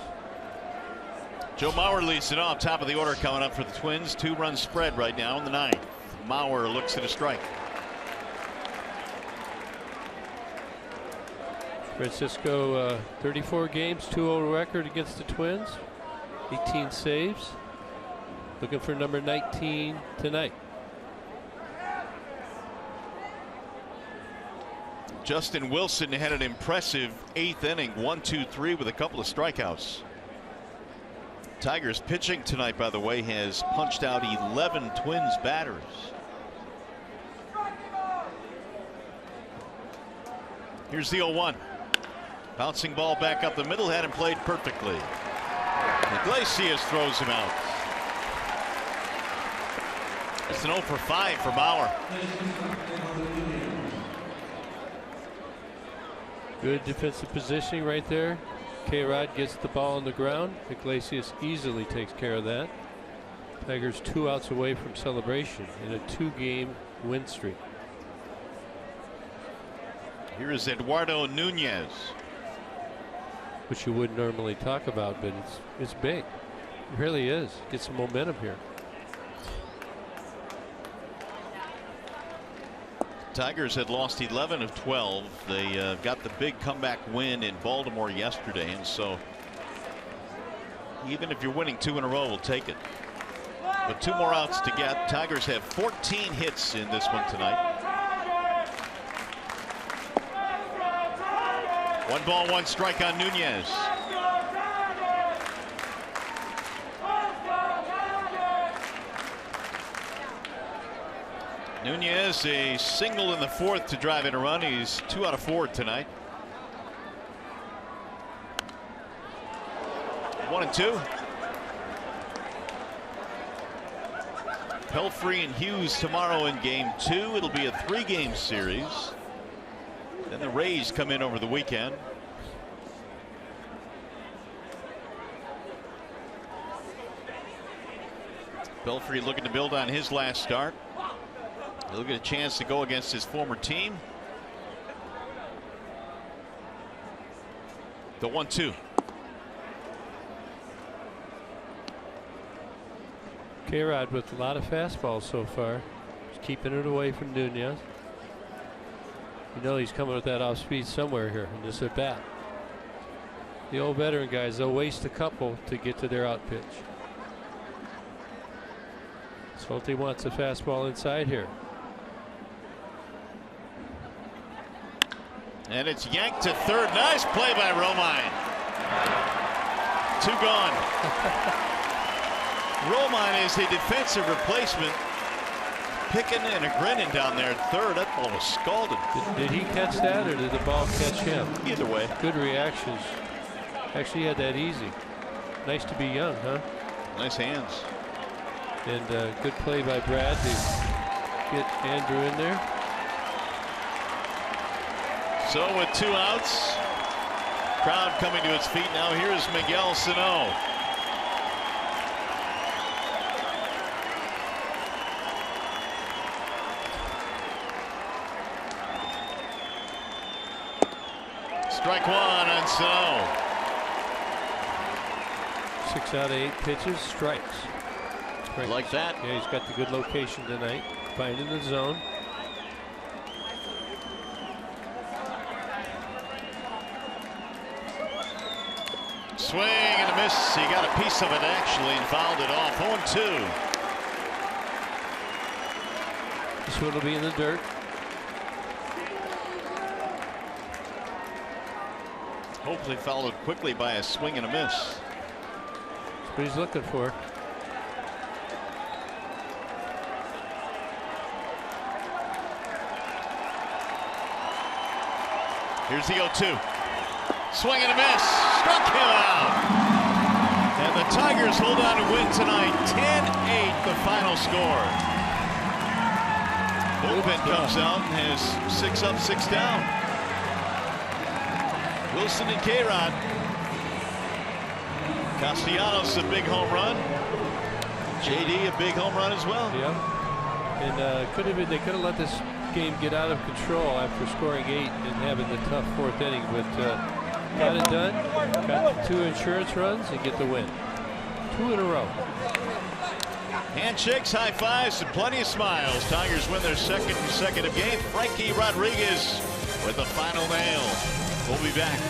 Joe Mauer leads it off. Top of the order coming up for the Twins. 2-run spread right now in the 9th. Mauer looks at a strike.
Francisco 34 games, 2-0 record against the Twins. 18 saves. Looking for number 19 tonight.
Justin Wilson had an impressive 8th inning, 1-2-3 with a couple of strikeouts. Tigers pitching tonight, by the way, has punched out 11 Twins batters. Here's the 0-1. Bouncing ball back up the middle, had him played perfectly. Iglesias throws him out. It's an 0 for 5 for Bauer.
Good defensive positioning right there. K-Rod gets the ball on the ground. Iglesias easily takes care of that. Tigers 2 outs away from celebration in a 2-game win streak.
Here is Eduardo Nunez.
Which you wouldn't normally talk about, but it's big. It really is. Get some momentum here.
Tigers had lost 11 of 12. They got the big comeback win in Baltimore yesterday, and so even if you're winning 2 in a row, we'll take it. But 2 more outs to get. Tigers have 14 hits in this one tonight. 1 ball, 1 strike on Nunez. Nunez a single in the 4th to drive in a run. He's 2 out of 4 tonight. 1-2. Pelfrey and Hughes tomorrow in game 2. It'll be a 3-game series. Then the Rays come in over the weekend. Pelfrey looking to build on his last start. He'll get a chance to go against his former team. The 1-2.
K-Rod with a lot of fastballs so far. He's keeping it away from Nunez. You know he's coming with that off speed somewhere here in this at bat. The old veteran guys, they'll waste a couple to get to their out pitch. Solte wants a fastball inside here.
And it's yanked to third. Nice play by Romine. 2 gone. Romine is a defensive replacement. Picking and a grinning down there at third. That ball was scalded.
Did he catch that or did the ball catch him?
Either way.
Good reactions. Actually he had that easy. Nice to be young, huh?
Nice hands.
And good play by Brad to get Andrew in there.
So with 2 outs, crowd coming to its feet now. Here's Miguel Sano. Strike 1 on Sano.
6 out of 8 pitches, strikes.
Like that.
Yeah, he's got the good location tonight. Finding the zone.
Swing and a miss. He got a piece of it actually and fouled it off. 0-2.
This one will be in the dirt.
Hopefully followed quickly by a swing and a miss.
That's what he's looking for.
Here's the 0-2. Swing and a miss. Struck him tonight. 10-8 the final score. Bullpen comes out and has 6 up, 6 down. Wilson and K-Rod. Castellanos a big home run. JD a big home run as well.
Yeah, and they could have let this game get out of control after scoring 8 and having the tough 4th inning, but got it done. Got 2 insurance runs and get the win. 2 in a row.
Handshakes, high fives, and plenty of smiles. Tigers win their 2nd consecutive game. Frankie Rodriguez with the final nail. We'll be back.